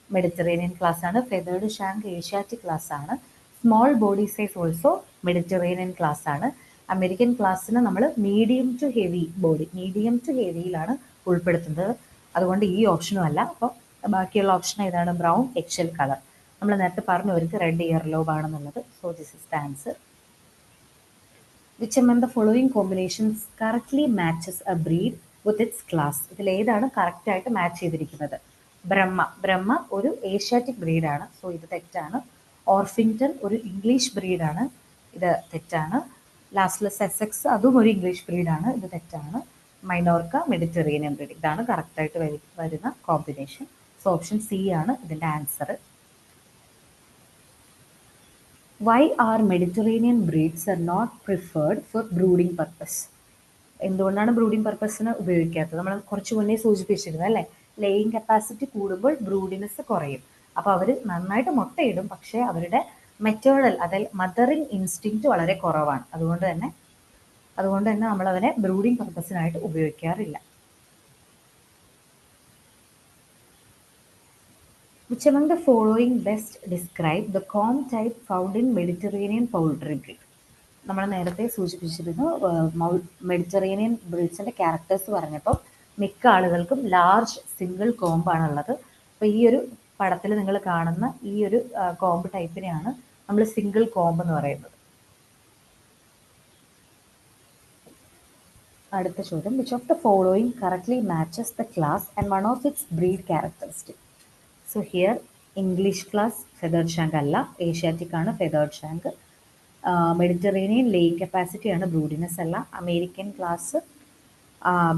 മെഡിറ്ററേനിയൻ ക്ലാസ് ആണ്. ഫെതേർഡ് ഷാങ്ക് ഏഷ്യാറ്റിക് ക്ലാസ് ആണ്. Small body size also Mediterranean class ആണ്. അമേരിക്കൻ ക്ലാസ്സിന് നമ്മൾ മീഡിയം ടു ഹെവിയിലാണ് ഉൾപ്പെടുത്തുന്നത്. അതുകൊണ്ട് ഈ ഓപ്ഷനും അല്ല. അപ്പോൾ ബാക്കിയുള്ള ഓപ്ഷൻ ഏതാണ്? Brown eggshell colour. നമ്മൾ നേരത്തെ പറഞ്ഞു അവർക്ക് റെഡ് ഇയർ ലോബ് ആണെന്നുള്ളത്. So this is the answer. Which among the following combinations correctly matches a breed with its class? ഇതിൽ ഏതാണ് കറക്റ്റ് ആയിട്ട് മാച്ച് ചെയ്തിരിക്കുന്നത്? ബ്രഹ്മ ഒരു ഏഷ്യാറ്റിക് ബ്രീഡാണ്. സോ ഇത് തെറ്റാണ്. ഓർഫിംഗ്ടൺ ഒരു ഇംഗ്ലീഷ് ബ്രീഡാണ്. ഇത് തെറ്റാണ്. ലാസ്റ്റിലെ സെസെക്സ് അതും ഒരു ഇംഗ്ലീഷ് ബ്രീഡാണ്. ഇത് തെറ്റാണ്. മൈനോർക്ക മെഡിറ്ററേനിയൻ ബ്രീഡ്. ഇതാണ് കറക്റ്റായിട്ട് വരുന്ന കോമ്പിനേഷൻ. സോ ഓപ്ഷൻ സി ആണ് ഇതിൻ്റെ answer. Why are Mediterranean breeds are not preferred for brooding purpose? എന്തുകൊണ്ടാണ് ബ്രൂഡിംഗ് പർപ്പസിന് ഉപയോഗിക്കാത്തത്? നമ്മൾ കുറച്ച് മുന്നേ സൂചിപ്പിച്ചിരുന്നു അല്ലേ, ലേയിങ് കപ്പാസിറ്റി കൂടുമ്പോൾ ബ്രൂഡിനെസ് കുറയും. അപ്പോൾ അവർ നന്നായിട്ട് മുട്ടയിടും, പക്ഷേ അവരുടെ മെറ്റേണൽ അതായത് മദറിങ് ഇൻസ്റ്റിങ്ക്റ്റ് വളരെ കുറവാണ്. അതുകൊണ്ട് തന്നെ നമ്മൾ അവരെ ബ്രൂഡിംഗ് പർപ്പസിനായിട്ട് ഉപയോഗിക്കാറില്ല. Which among the following best describe the comb type found in Mediterranean poultry breed? നമ്മൾ നേരത്തെ സൂചിപ്പിച്ചിരുന്നു മെഡിറ്ററേനിയൻ ബ്രീഡ്സിൻ്റെ ക്യാരക്ടേഴ്സ് പറഞ്ഞപ്പോൾ മിക്ക ആളുകൾക്കും ലാർജ് സിംഗിൾ കോമ്പാണുള്ളത്. അപ്പോൾ ഈ ഒരു പടത്തിൽ നിങ്ങൾ കാണുന്ന ഈ ഒരു കോമ്പ് ടൈപ്പിനെയാണ് നമ്മൾ സിംഗിൾ കോമ്പ് എന്ന് പറയുന്നത്. അടുത്ത ചോദ്യം, which of the following correctly matches the class and one of its breed characteristic? So here English class feathered shank അല്ല, ഏഷ്യാറ്റിക് ആണ് feathered shank. Mediterranean laying capacity ആണ്, ബ്രൂഡിനെസ് അല്ല. American class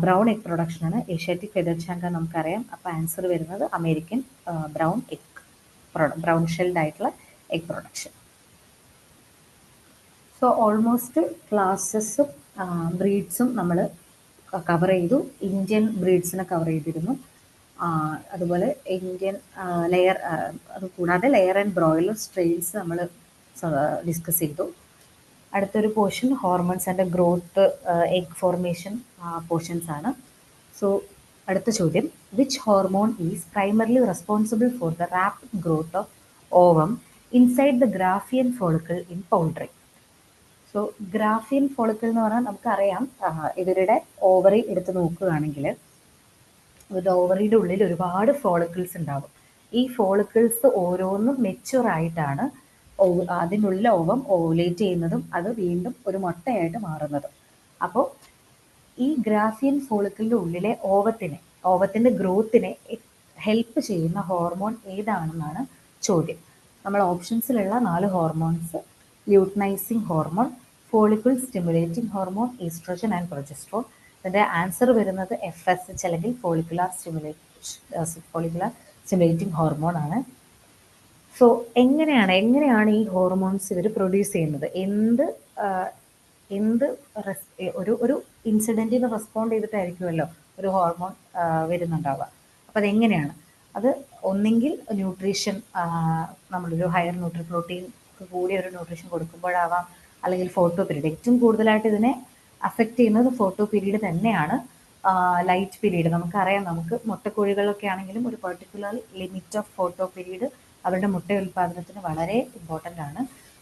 brown egg production ആണ്. Asiatic feathered shank നമുക്കറിയാം. അപ്പോൾ answer വരുന്നത് American brown shelled ആയിട്ടുള്ള egg production. So almost ക്ലാസ്സസും ബ്രീഡ്സും നമ്മൾ കവർ ചെയ്തു. ഇന്ത്യൻ ബ്രീഡ്സിനെ കവർ ചെയ്തിരുന്നു. അതുപോലെ ഇന്ത്യൻ ലെയർ, അത് കൂടാതെ ലെയർ ആൻഡ് ബ്രോയിലർ സ്ട്രെയിൻസ് നമ്മൾ ഡിസ്കസ് ചെയ്തു. അടുത്തൊരു portion hormones and growth egg formation portions ആണ്. സോ അടുത്ത ചോദ്യം, which hormone is primarily responsible for the rapid growth of ovum inside the ഗ്രാഫിയൻ follicle in poultry? So ഗ്രാഫിയൻ follicle എന്ന് പറഞ്ഞാൽ നമുക്കറിയാം, ഇവരുടെ ഓവറി എടുത്ത് നോക്കുകയാണെങ്കിൽ ഒരു ഓവറിയുടെ ഉള്ളിൽ ഒരുപാട് ഫോളിക്കിൾസ് ഉണ്ടാവും. ഈ ഫോളിക്കിൾസ് ഓരോന്നും മെച്യൂർ ആയിട്ടാണ് അതിനുള്ളിൽ ഓവം ഓവുലേറ്റ് ചെയ്യുന്നതും അത് വീണ്ടും ഒരു മുട്ടയായിട്ട് മാറുന്നതും. അപ്പോൾ ഈ ഗ്രാഫിയൻ ഫോളിക്കിളിൻ്റെ ഉള്ളിലെ ഓവത്തിൻ്റെ ഗ്രോത്തിനെ ഹെൽപ്പ് ചെയ്യുന്ന ഹോർമോൺ ഏതാണെന്നാണ് ചോദ്യം. നമ്മൾ ഓപ്ഷൻസിലുള്ള 4 hormones: luteinising hormone, follicle stimulating hormone, oestrogen and progesterone. ഇതിൻ്റെ ആൻസർ വരുന്നത് FSH അല്ലെങ്കിൽ ഫോളിക്കുലാർ സ്റ്റിമുലേറ്റിംഗ് ഹോർമോൺ ആണ്. സോ എങ്ങനെയാണ് ഈ ഹോർമോൺസ് ഇവർ പ്രൊഡ്യൂസ് ചെയ്യുന്നത്? എന്ത് ഒരു ഇൻസിഡൻറ്റിന് റെസ്പോണ്ട് ചെയ്തിട്ടായിരിക്കുമല്ലോ ഒരു ഹോർമോൺ വരുന്നുണ്ടാവുക. അപ്പോൾ അതെങ്ങനെയാണ്? അത് ഒന്നെങ്കിൽ ന്യൂട്രീഷൻ, നമ്മളൊരു ഹയർ പ്രോട്ടീൻ കൂടിയ ഒരു ന്യൂട്രീഷൻ കൊടുക്കുമ്പോഴാവാം, അല്ലെങ്കിൽ ഫോട്ടോ പീരീഡ്. ഏറ്റവും കൂടുതലായിട്ട് ഇതിനെ അഫക്റ്റ് ചെയ്യുന്നത് ഫോട്ടോ പീരീഡ് തന്നെയാണ്. ലൈറ്റ് പീരീഡ് നമുക്കറിയാം, നമുക്ക് മുട്ടക്കോഴികളൊക്കെ ആണെങ്കിലും ഒരു particular limit of photo period അവരുടെ മുട്ട ഉൽപ്പാദനത്തിന് വളരെ ഇമ്പോർട്ടൻ്റ് ആണ്.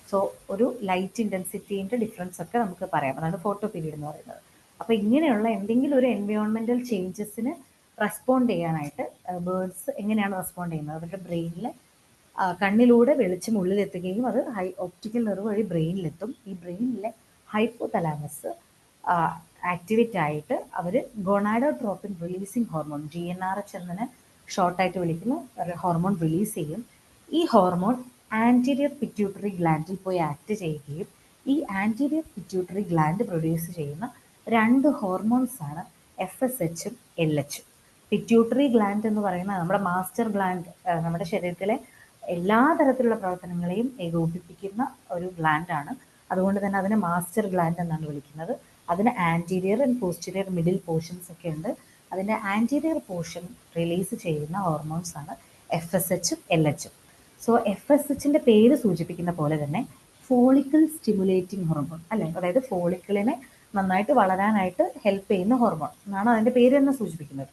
സോ ഒരു ലൈറ്റ് ഇൻറ്റൻസിറ്റീൻ്റെ ഡിഫറൻസ് ഒക്കെ നമുക്ക് പറയാം, അതാണ് ഫോട്ടോ പീരീഡ് എന്ന് പറയുന്നത്. അപ്പോൾ ഇങ്ങനെയുള്ള എന്തെങ്കിലും ഒരു എൻവയോൺമെൻറ്റൽ ചേഞ്ചസിന് റെസ്പോണ്ട് ചെയ്യാനായിട്ട് ബേർഡ്സ് എങ്ങനെയാണ് റെസ്പോണ്ട് ചെയ്യുന്നത്? അവരുടെ ബ്രെയിനിൽ കണ്ണിലൂടെ വെളിച്ചം ഉള്ളിലെത്തുകയും അത് ഒപ്റ്റിക്കൽ നെർവ് വഴി ബ്രെയിനിലെത്തും. ഈ ബ്രെയിനിലെ ഹൈപ്പോതലാമസ് ആക്ടിവേറ്റ് ആയിട്ട് അവർ ഗൊണാഡോട്രോപ്പിൻ റിലീസിങ് ഹോർമോൺ, GnRH എന്നതിനെ ഷോർട്ടായിട്ട് വിളിക്കുന്ന ഹോർമോൺ റിലീസ് ചെയ്യും. ഈ ഹോർമോൺ ആൻറ്റീരിയർ പിറ്റ്യൂട്ടറി ഗ്ലാൻഡിൽ പോയി ആക്ട് ചെയ്യുകയും ഈ ആൻറ്റീരിയർ പിറ്റ്യൂട്ടറി ഗ്ലാൻഡ് പ്രൊഡ്യൂസ് ചെയ്യുന്ന 2 ഹോർമോൺസ് ആണ് FSHഉം LHഉം. പിറ്റ്യൂട്ടറി ഗ്ലാൻഡ് എന്ന് പറയുന്നത് നമ്മുടെ മാസ്റ്റർ ഗ്ലാൻഡ്, നമ്മുടെ ശരീരത്തിലെ എല്ലാ തരത്തിലുള്ള പ്രവർത്തനങ്ങളെയും ഏകോപിപ്പിക്കുന്ന ഒരു ഗ്ലാൻഡാണ്. അതുകൊണ്ട് തന്നെ അതിനെ മാസ്റ്റർ ഗ്ലാൻഡ് എന്നാണ് വിളിക്കുന്നത്. അതിന് anterior and posterior middle portions ഒക്കെ ഉണ്ട്. അതിൻ്റെ ആൻറ്റീരിയർ പോർഷൻ റിലീസ് ചെയ്യുന്ന ഹോർമോൺസ് ആണ് FSHഉം LHഉം. സോ FSHൻ്റെ പേര് സൂചിപ്പിക്കുന്ന പോലെ തന്നെ ഫോളിക്കിൾ സ്റ്റിമുലേറ്റിംഗ് ഹോർമോൺ അല്ലേ, അതായത് ഫോളിക്കിളിനെ നന്നായിട്ട് വളരാനായിട്ട് ഹെൽപ്പ് ചെയ്യുന്ന ഹോർമോൺ എന്നാണ് അതിൻ്റെ പേര് തന്നെ സൂചിപ്പിക്കുന്നത്.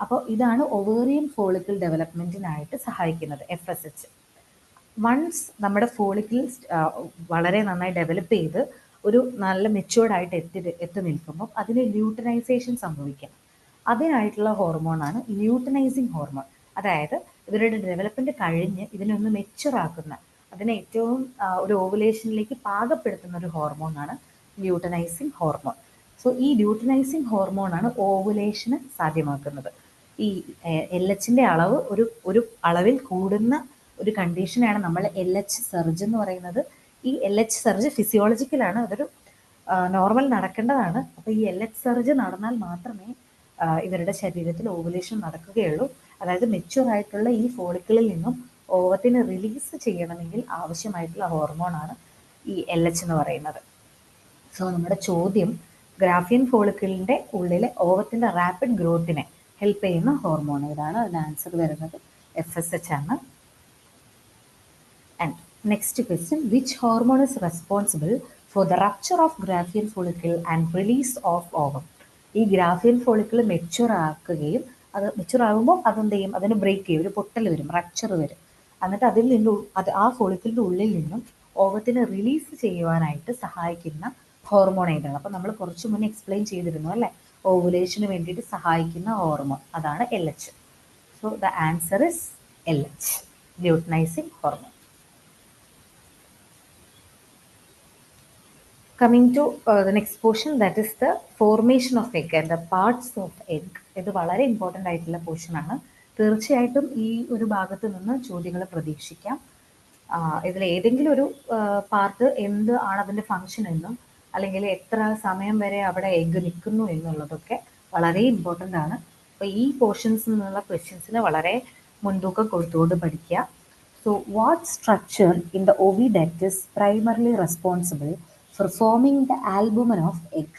അപ്പോൾ ഇതാണ് ഒവേറിയൻ ഫോളിക്കിൾ ഡെവലപ്മെൻറ്റിനായിട്ട് സഹായിക്കുന്നത് FSH. വൺസ് നമ്മുടെ ഫോളിക്കിൾ വളരെ നന്നായി ഡെവലപ്പ് ചെയ്ത് ഒരു നല്ല മെച്യൂർഡായിട്ട് എത്തി നിൽക്കുമ്പോൾ അതിന് ല്യൂട്ടനൈസേഷൻ സംഭവിക്കാം. അതിനായിട്ടുള്ള ഹോർമോണാണ് ല്യൂട്ടനൈസിങ് ഹോർമോൺ. അതായത് ഇവരുടെ ഡെവലപ്മെൻറ്റ് കഴിഞ്ഞ് ഇതിനൊന്ന് മെച്യൂറാക്കുന്ന, അതിനെ ഏറ്റവും ഒരു ഓവുലേഷനിലേക്ക് പാകപ്പെടുത്തുന്ന ഒരു ഹോർമോണാണ് ല്യൂട്ടനൈസിങ് ഹോർമോൺ. സോ ഈ ല്യൂട്ടനൈസിങ് ഹോർമോണാണ് ഓവുലേഷന് സാധ്യമാക്കുന്നത്. ഈ LHൻ്റെ അളവ് ഒരു അളവിൽ കൂടുന്ന ഒരു കണ്ടീഷനാണ് നമ്മൾ LH സർജ് എന്ന് പറയുന്നത്. ഈ LH സർജ് ഫിസിയോളജിക്കലാണ്, അതൊരു നോർമൽ നടക്കേണ്ടതാണ്. അപ്പോൾ ഈ LH സർജ് നടന്നാൽ മാത്രമേ ഇവരുടെ ശരീരത്തിൽ ഓവുലേഷൻ നടക്കുകയുള്ളൂ. അതായത് മെച്യൂർ ആയിട്ടുള്ള ഈ ഫോളിക്കിളിൽ നിന്നും ഓവത്തിന് റിലീസ് ചെയ്യണമെങ്കിൽ ആവശ്യമായിട്ടുള്ള ഹോർമോണാണ് ഈ LH എന്ന് പറയുന്നത്. സോ നമ്മുടെ ചോദ്യം, ഗ്രാഫിയൻ ഫോളിക്കിളിൻ്റെ ഉള്ളിലെ ഓവത്തിൻ്റെ റാപ്പിഡ് ഗ്രോത്തിനെ ഹെൽപ്പ് ചെയ്യുന്ന ഹോർമോൺ ഏതാണ്? അതിന് ആൻസർ വരുന്നത് FSH ആണ്. And next question, which hormone is responsible for the rupture of ഗ്രാഫിയൻ follicle and release of ovum? ഈ ഗ്രാഫിയൻ ഫോളിക്കിൾ മെച്യൂർ ആക്കുകയും അത് മെച്യൂർ ആകുമ്പോൾ അതെന്ത് ചെയ്യും? അതിന് ബ്രേക്ക് ചെയ്യും, ഒരു പൊട്ടൽ വരും, റപ്ചർ വരും. എന്നിട്ട് അതിൽ നിന്നും ആ ഫോളിക്കിളിൻ്റെ ഉള്ളിൽ നിന്നും ഓവത്തിനെ റിലീസ് ചെയ്യുവാനായിട്ട് സഹായിക്കുന്ന ഹോർമോൺ ഏതാണ്? അപ്പോൾ നമ്മൾ കുറച്ച് മുന്നേ എക്സ്പ്ലെയിൻ ചെയ്തിരുന്നു അല്ലേ, ഓവുലേഷന് വേണ്ടിയിട്ട് സഹായിക്കുന്ന ഹോർമോൺ, അതാണ് LH. So the answer is LH, luteinising hormone. Coming to the next portion, that is the formation of egg and the parts of egg. ഇത് വളരെ ഇമ്പോർട്ടൻ്റ് ആയിട്ടുള്ള പോർഷനാണ്. തീർച്ചയായിട്ടും ഈ ഒരു ഭാഗത്ത് നിന്ന് ചോദ്യങ്ങൾ പ്രതീക്ഷിക്കാം. ഇതിൽ ഏതെങ്കിലും ഒരു പാർട്ട് എന്ത് ആണ് അതിൻ്റെ ഫങ്ഷൻ എന്നും അല്ലെങ്കിൽ എത്ര സമയം വരെ അവിടെ എഗ്ഗ് നിൽക്കുന്നു എന്നുള്ളതൊക്കെ വളരെ ഇമ്പോർട്ടൻ്റ് ആണ്. അപ്പോൾ ഈ പോർഷൻസിൽ നിന്നുള്ള ക്വസ്റ്റ്യൻസിന് വളരെ മുൻതൂക്കം കൊടുത്തുകൊണ്ട് പഠിക്കുക. So what structure in the oviduct is primarily responsible for forming the albumen of egg?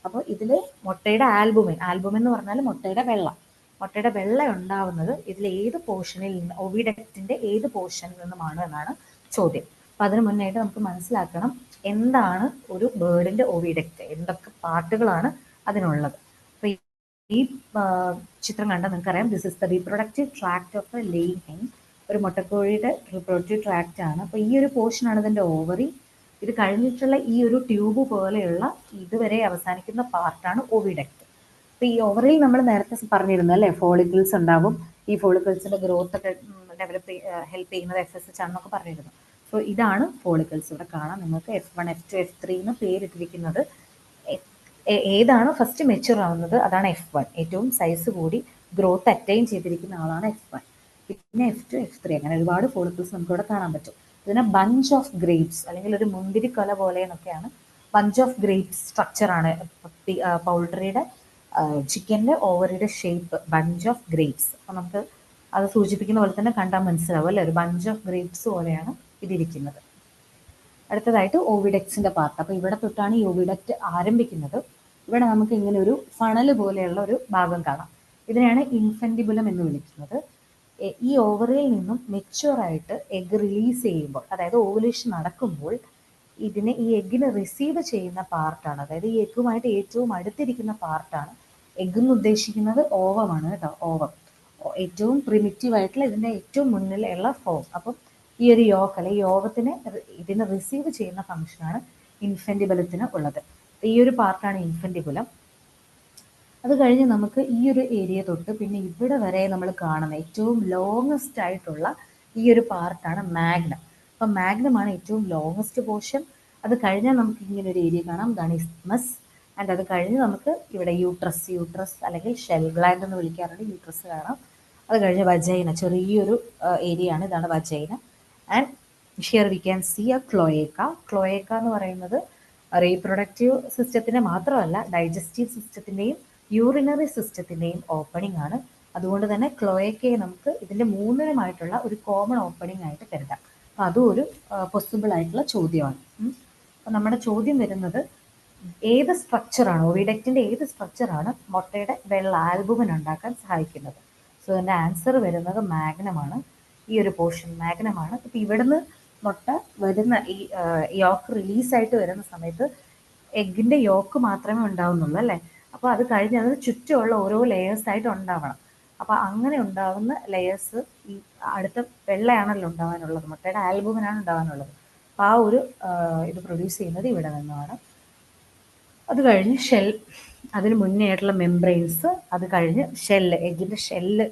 അപ്പോൾ ഇതിൽ മുട്ടയുടെ ആൽബുമൻ എന്ന് പറഞ്ഞാൽ മുട്ടയുടെ വെള്ള ഉണ്ടാവുന്നത് ഇതിൽ ഏത് പോർഷനിൽ നിന്ന്, ഓവിഡക്റ്റിൻ്റെ ഏത് പോർഷനിൽ നിന്നുമാണ് എന്നാണ് ചോദ്യം. അപ്പം അതിന് മുന്നായിട്ട് നമുക്ക് മനസ്സിലാക്കണം എന്താണ് ഒരു ബേർഡിൻ്റെ ഓവിഡക്റ്റ്, എന്തൊക്കെ പാർട്ടുകളാണ് അതിനുള്ളത്. അപ്പോൾ ഈ ചിത്രം കണ്ടാൽ നിങ്ങൾക്കറിയാം, this is the reproductive tract of A laying hen. ഒരു മുട്ടക്കോഴിയുടെ റീപ്രൊഡക്റ്റീവ് ട്രാക്റ്റ് ആണ്. അപ്പോൾ ഈ ഒരു പോർഷനാണ് ഇതിൻ്റെ ഓവറി. ഇത് കഴിഞ്ഞിട്ടുള്ള ഈ ഒരു ട്യൂബ് പോലെയുള്ള ഇതുവരെ അവസാനിക്കുന്ന പാർട്ടാണ് ഓവിഡക്റ്റ്. അപ്പൊ ഈ ഓവറിൽ നമ്മൾ നേരത്തെ പറഞ്ഞിരുന്നു അല്ലേ, ഫോളിക്കിൾസ് ഉണ്ടാവും, ഈ ഫോളിക്കിൾസിന്റെ ഗ്രോത്ത് ഒക്കെ ഡെവലപ്പ് ഹെൽപ്പ് ചെയ്യുന്നത് FSH ആണെന്നൊക്കെ പറഞ്ഞിരുന്നു. സോ ഇതാണ് ഫോളിക്കിൾസ്. ഇവിടെ കാണാം നിങ്ങൾക്ക് F1, F2, F3 എന്ന് പേരിട്ടിരിക്കുന്നത്. ഏതാണ് ഫസ്റ്റ് മെച്യൂർ ആവുന്നത് അതാണ് F1. ഏറ്റവും സൈസ് കൂടി ഗ്രോത്ത് അറ്റൈൻ ചെയ്തിരിക്കുന്ന ആളാണ് F1. പിന്നെ F2, F3 അങ്ങനെ ഒരുപാട് ഫോളിക്കിൾസ് നമുക്ക് ഇവിടെ കാണാൻ പറ്റും. ഇതിനെ ബഞ്ച് ഓഫ് ഗ്രേപ്സ് അല്ലെങ്കിൽ ഒരു മുന്തിരിക്കൊല പോലെ എന്നൊക്കെയാണ്. ബഞ്ച് ഓഫ് ഗ്രേപ്സ് സ്ട്രക്ചർ ആണ് പൗൾട്രിയുടെ ചിക്കൻ്റെ ഓവറിയുടെ ഷേപ്പ്, ബഞ്ച് ഓഫ് ഗ്രേപ്സ്. അപ്പം നമുക്ക് അത് സൂചിപ്പിക്കുന്ന പോലെ തന്നെ കണ്ടാൽ മനസ്സിലാവും അല്ലേ, ഒരു ബഞ്ച് ഓഫ് ഗ്രേപ്സ് പോലെയാണ് ഇതിരിക്കുന്നത്. അടുത്തതായിട്ട് ഓവിഡക്ട്സിന്റെ പാർട്ട്. അപ്പോൾ ഇവിടെ തൊട്ടാണ് ഈ ഓവിഡക്റ്റ് ആരംഭിക്കുന്നത്. ഇവിടെ നമുക്ക് ഇങ്ങനെ ഒരു ഫണൽ പോലെയുള്ള ഒരു ഭാഗം കാണാം. ഇതിനെയാണ് ഇൻഫൻറ്റിബുലം എന്ന് വിളിക്കുന്നത്. ഈ ഓവറിയിൽ നിന്നും മെച്യൂർ ആയിട്ട് എഗ് റിലീസ് ചെയ്യുമ്പോൾ, അതായത് ഓവുലേഷൻ നടക്കുമ്പോൾ ഈ എഗ്ഗിനെ റിസീവ് ചെയ്യുന്ന പാർട്ടാണ്, അതായത് ഈ എഗ്ഗുമായിട്ട് ഏറ്റവും അടുത്തിരിക്കുന്ന പാർട്ടാണ്. എഗ് എന്ന് ഉദ്ദേശിക്കുന്നത് ഓവമാണ് കേട്ടോ, ഓവം. ഏറ്റവും പ്രിമിറ്റീവ് ആയിട്ടുള്ള ഇതിന്റെ ഏറ്റവും മുന്നിലുള്ള ഫോം. അപ്പം ഈ ഒരു യോക്ക് അല്ലെ ഈ ഓവത്തിനെ ഇതിനെ റിസീവ് ചെയ്യുന്ന ഫംഗ്ഷനാണ് ഇൻഫൻറ്റിബുലത്തിന് ഉള്ളത്. ഈ ഒരു പാർട്ടാണ് ഇൻഫൻറ്റിബുലം. അത് കഴിഞ്ഞ് നമുക്ക് ഈ ഒരു ഏരിയ തൊട്ട് പിന്നെ ഇവിടെ വരെ നമ്മൾ കാണുന്ന ഏറ്റവും ലോങ്ങസ്റ്റ് ആയിട്ടുള്ള ഈ ഒരു പാർട്ടാണ് മാഗ്നം. അപ്പം മാഗ്നമാണ് ഏറ്റവും ലോങ്ങസ്റ്റ് പോർഷൻ. അത് കഴിഞ്ഞാൽ നമുക്ക് ഇങ്ങനെ ഒരു ഏരിയ കാണാം, ഇതാണ് ഇസ്മസ്. ആൻഡ് അത് കഴിഞ്ഞ് നമുക്ക് ഇവിടെ യൂട്രസ് അല്ലെങ്കിൽ ഷെൽ ഗ്ലാൻഡ് എന്ന് വിളിക്കാറുണ്ട്, യൂട്രസ് കാണാം. അത് കഴിഞ്ഞ് വജൈന, ചെറിയൊരു ഏരിയ ആണ്, ഇതാണ് vagina. And here we can see a cloaca. Cloaca എന്ന് പറയുന്നത് റീപ്രൊഡക്റ്റീവ് സിസ്റ്റത്തിന്റെ മാത്രമല്ല, ഡൈജസ്റ്റീവ് സിസ്റ്റത്തിന്റെയും യൂറിനറി സിസ്റ്റത്തിന്റെയും ഓപ്പണിംഗ് ആണ്. അതുകൊണ്ട് തന്നെ ക്ലോയേക്കയെ നമുക്ക് ഇതിന്റെ മൂന്നിനുമായിട്ടുള്ള ഒരു കോമൺ ഓപ്പണിംഗ് ആയിട്ട് കരുതാം. അപ്പം അതും ഒരു പോസിബിൾ ആയിട്ടുള്ള ചോദ്യമാണ്. അപ്പം നമ്മുടെ ചോദ്യം വരുന്നത് ഏത് സ്ട്രക്ചറാണ്, ഓവിഡക്റ്റിന്റെ ഏത് സ്ട്രക്ചറാണ് മുട്ടയുടെ വെള്ള ആൽബുമിൻ ഉണ്ടാക്കാൻ സഹായിക്കുന്നത്? സോ ഇതിന്റെ ആൻസർ വരുന്നത് മാഗ്നമാണ്. ഈ ഒരു പോർഷൻ മാഗ്നമാണ്. ഇപ്പം ഇവിടുന്ന് മുട്ട വരുന്ന ഈ യോക്ക് റിലീസായിട്ട് വരുന്ന സമയത്ത് എഗ്ഗിന്റെ യോക്ക് മാത്രമേ ഉണ്ടാവുന്നുള്ളൂ അല്ലേ. അപ്പോൾ അത് കഴിഞ്ഞ് അതിന് ചുറ്റുമുള്ള ഓരോ ലെയേഴ്സ് ആയിട്ട് ഉണ്ടാവണം. അപ്പോൾ അങ്ങനെ ഉണ്ടാവുന്ന ലെയേഴ്സ് ഈ അടുത്ത വെള്ളയാണല്ലോ ഉണ്ടാവാനുള്ളത്, മുട്ടയുടെ ആൽബുമിനാണ് ഉണ്ടാവാനുള്ളത്. അപ്പോൾ ആ ഒരു ഇത് പ്രൊഡ്യൂസ് ചെയ്യുന്നത് ഇവിടെ നിന്നാണ്. അത് കഴിഞ്ഞ് ഷെൽ, അതിന് മുന്നേ ആയിട്ടുള്ള മെംബ്രെയിൻസ്, അത് കഴിഞ്ഞ് ഷെല്ല്, എഗ്ഗിന്റെ ഷെല്ല്,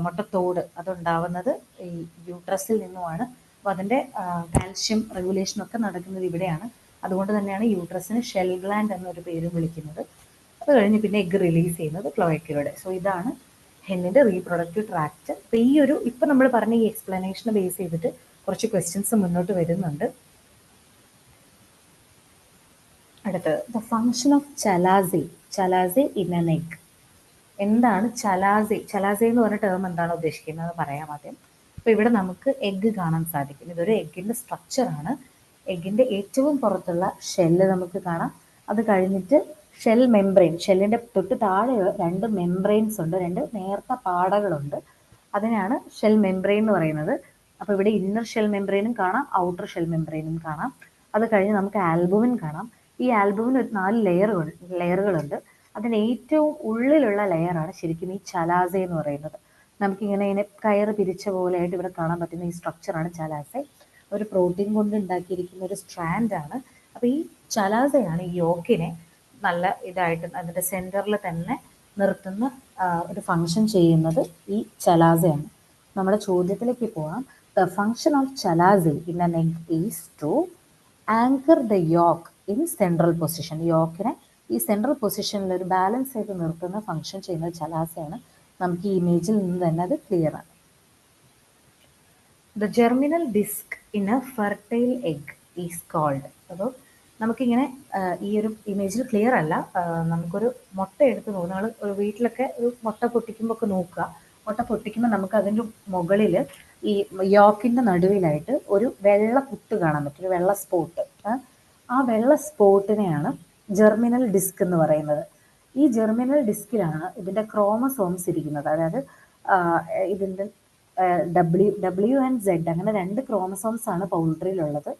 മുട്ടത്തോട്, അതുണ്ടാവുന്നത് ഈ യൂട്രസിൽ നിന്നുമാണ്. അപ്പോൾ അതിൻ്റെ കാൽഷ്യം റെഗുലേഷനൊക്കെ നടക്കുന്നത് ഇവിടെയാണ്. അതുകൊണ്ട് തന്നെയാണ് യൂട്രസിന് ഷെൽ ഗ്ലാൻഡ് എന്നൊരു പേരും വിളിക്കുന്നത്. അത് കഴിഞ്ഞ് പിന്നെ എഗ്ഗ് റിലീസ് ചെയ്യുന്നത് ക്ലോയക്കിലൂടെ. സോ ഇതാണ് ഹെന്നിന്റെ റീപ്രൊഡക്റ്റീവ് ട്രാക്റ്റ്. അപ്പോൾ ഈ ഒരു ഇപ്പം നമ്മൾ പറഞ്ഞ ഈ എക്സ്പ്ലനേഷനെ ബേസ് ചെയ്തിട്ട് കുറച്ച് ക്വസ്റ്റ്യൻസ് മുന്നോട്ട് വരുന്നുണ്ട്. അടുത്തത് the function of chalaza in an egg. എന്താണ് ചലാസെ എന്ന് പറഞ്ഞ ടേം എന്താണ് ഉദ്ദേശിക്കുന്നത് പറയാം ആദ്യം. അപ്പോൾ ഇവിടെ നമുക്ക് എഗ്ഗ് കാണാൻ സാധിക്കും. ഇതൊരു എഗ്ഗിന്റെ സ്ട്രക്ചറാണ്. എഗ്ഗിന്റെ ഏറ്റവും പുറത്തുള്ള ഷെല്ല് നമുക്ക് കാണാം. അത് കഴിഞ്ഞിട്ട് ഷെൽ മെംബ്രെയിൻ, ഷെല്ലിന്റെ തൊട്ട് താഴെ രണ്ട് മെംബ്രെയിൻസ് ഉണ്ട്, രണ്ട് നേർത്ത പാടകളുണ്ട്. അതിനാണ് ഷെൽ മെംബ്രെയിൻ എന്ന് പറയുന്നത്. അപ്പോൾ ഇവിടെ ഇന്നർ ഷെൽ മെംബ്രെയിനും കാണാം, ഔട്ടർ ഷെൽ മെംബ്രെയിനും കാണാം. അത് കഴിഞ്ഞ് നമുക്ക് ആൽബുമിൻ കാണാം. ഈ ആൽബുമിന് ഒരു 4 ലെയറുകളുണ്ട്. അതിന് ഏറ്റവും ഉള്ളിലുള്ള ലെയറാണ് ശരിക്കും ഈ ചലാസെ എന്ന് പറയുന്നത്. നമുക്കിങ്ങനെ കയറ് പിരിച്ച പോലെ ആയിട്ട് ഇവിടെ കാണാൻ പറ്റുന്ന ഈ സ്ട്രക്ചറാണ് ചലാസെ. ഒരു പ്രോട്ടീൻ കൊണ്ട് ഉണ്ടാക്കിയിരിക്കുന്ന ഒരു സ്ട്രാൻഡ് ആണ്. അപ്പോൾ ഈ ചലാസയാണ് ഈ യോക്കിനെ നല്ല ഇതായിട്ട് അതിൻ്റെ സെൻറ്ററിൽ തന്നെ നിർത്തുന്ന ഒരു ഫങ്ഷൻ ചെയ്യുന്നത് ഈ ചലാസയാണ്. നമ്മുടെ ചോദ്യത്തിലേക്ക് പോകാം. The function of chalaza in an egg is to anchor the yolk in central position. യോക്കിനെ ഈ സെൻട്രൽ പൊസിഷനിൽ ഒരു ബാലൻസ് ചെയ്ത് നിർത്തുന്ന ഫങ്ഷൻ ചെയ്യുന്നത് ചലാസയാണ്. നമുക്ക് ഈ ഇമേജിൽ നിന്ന് തന്നെ അത് ക്ലിയർ ആണ്. The germinal disc in a fertile egg is called. അപ്പോൾ നമുക്കിങ്ങനെ ഈ ഒരു ഇമേജിൽ ക്ലിയർ അല്ല, നമുക്കൊരു മുട്ട എടുത്ത് നോക്കുക. നമ്മൾ ഒരു വീട്ടിലൊക്കെ ഒരു മുട്ട പൊട്ടിക്കുമ്പോൾ ഒക്കെ നോക്കുക. മുട്ട പൊട്ടിക്കുമ്പോൾ നമുക്ക് അതിൻ്റെ മുകളിൽ ഈ യോക്കിൻ്റെ നടുവിലായിട്ട് ഒരു വെള്ള പുട്ട് കാണാൻ പറ്റും, ഒരു വെള്ള സ്പോട്ട്. ആ വെള്ള സ്പോട്ടിനെയാണ് ജെർമിനൽ ഡിസ്ക് എന്ന് പറയുന്നത്. ഈ ജെർമിനൽ ഡിസ്കിലാണ് ഇതിൻ്റെ ക്രോമസോംസ് ഇരിക്കുന്നത്. അതായത് ഇതിൻ്റെ ഡബ്ല്യു ആൻഡ് സെഡ് അങ്ങനെ 2 ക്രോമസോംസ് ആണ് പൗൾട്രിയിലുള്ളത്.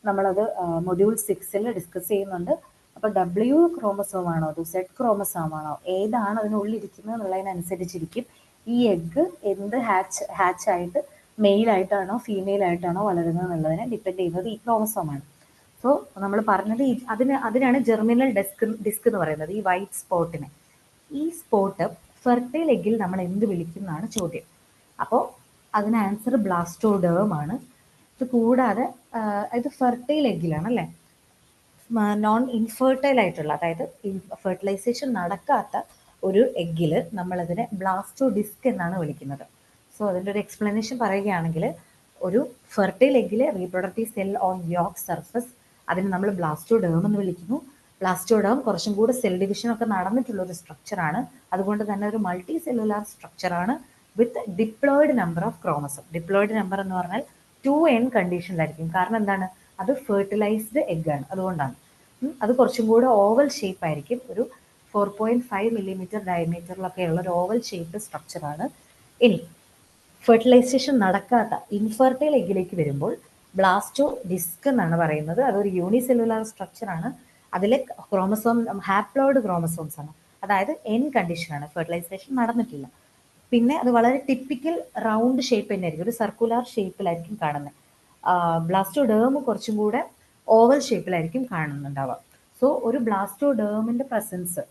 നമ്മളത് മൊഡ്യൂൾ 6 ഡിസ്കസ് ചെയ്യുന്നുണ്ട്. അപ്പോൾ ഡബ്ല്യു ക്രോമസോം ആണോ അതോ സെഡ് ക്രോമസോം ആണോ, ഏതാണ് അതിനുള്ളിരിക്കുന്നത് എന്നുള്ളതിനനുസരിച്ചിരിക്കും ഈ എഗ്ഗ് എന്ത് ഹാച്ചായിട്ട് മെയിൽ ആയിട്ടാണോ ഫീമെയിൽ ആയിട്ടാണോ വളരുന്നത് എന്നുള്ളതിനെ ഡിപ്പെൻഡ് ചെയ്യുന്നത് ഈ ക്രോമസോമാണ്. സോ നമ്മൾ പറഞ്ഞത് അതിനാണ് ജെർമിനൽ ഡിസ്ക് എന്ന് പറയുന്നത്, ഈ വൈറ്റ് സ്പോട്ടിനെ. ഈ സ്പോട്ട് ഫെർട്ടൈൽ എഗ്ഗിൽ നമ്മൾ എന്ത് വിളിക്കും എന്നാണ് ചോദ്യം. അപ്പോൾ അതിന് ആൻസർ ബ്ലാസ്റ്റോഡേം ആണ്. ഇത് കൂടാതെ ഇത് ഫെർട്ടൈൽ എഗ്ഗിലാണ് അല്ലേ, നോൺ ഇൻഫെർട്ടൈൽ ആയിട്ടുള്ള, അതായത് ഫെർട്ടിലൈസേഷൻ നടക്കാത്ത ഒരു എഗ്ഗിൽ നമ്മളതിനെ ബ്ലാസ്റ്റോ ഡിസ്ക് എന്നാണ് വിളിക്കുന്നത്. സോ അതിൻ്റെ ഒരു എക്സ്പ്ലനേഷൻ പറയുകയാണെങ്കിൽ, ഒരു ഫെർട്ടൈൽ എഗ്ഗിലെ reproductive cell on yolk surface, അതിന് നമ്മൾ ബ്ലാസ്റ്റോഡേം എന്ന് വിളിക്കുന്നു. ബ്ലാസ്റ്റോഡേം കുറച്ചും കൂടെ സെൽ ഡിവിഷൻ ഒക്കെ നടന്നിട്ടുള്ള ഒരു സ്ട്രക്ചറാണ്. അതുകൊണ്ട് തന്നെ ഒരു മൾട്ടി സെല്ലുലാർ സ്ട്രക്ചറാണ് with diploid number of chromosome. Diploid number എന്ന് പറഞ്ഞാൽ 2n കണ്ടീഷനിലായിരിക്കും. കാരണം എന്താണ്, അത് ഫെർട്ടിലൈസ്ഡ് എഗ് ആണ്, അതുകൊണ്ടാണ്. അത് കുറച്ചും കൂടെ ഓവൽ ഷേപ്പ് ആയിരിക്കും. ഒരു 4.5 മില്ലിമീറ്റർ ഡയമീറ്ററിലൊക്കെ ഉള്ള ഒരു ഓവൽ ഷേപ്പ് സ്ട്രക്ചറാണ്. ഇനി ഫെർട്ടിലൈസേഷൻ നടക്കാത്ത ഇൻഫെർട്ടൈൽ എഗ്ഗിലേക്ക് വരുമ്പോൾ ബ്ലാസ്റ്റോ ഡിസ്ക് എന്നാണ് പറയുന്നത്. അതൊരു യൂണിസെല്ലുലാർ സ്ട്രക്ചറാണ്. അതിലെ ക്രോമസോം ഹാപ്ലോയിഡ് ക്രോമസോംസ് ആണ്, അതായത് എൻ കണ്ടീഷനാണ്, ഫെർട്ടിലൈസേഷൻ നടന്നിട്ടില്ല. പിന്നെ അത് വളരെ ടിപ്പിക്കൽ റൗണ്ട് ഷേപ്പ് തന്നെ ആയിരിക്കും, ഒരു സർക്കുലാർ ഷേപ്പിലായിരിക്കും കാണുന്നത്. ബ്ലാസ്റ്റോഡേം കുറച്ചും കൂടെ ഓവൽ ഷേപ്പിലായിരിക്കും കാണുന്നുണ്ടാവുക. സോ ഒരു ബ്ലാസ്റ്റോഡേമിന്റെ പ്രസൻസ്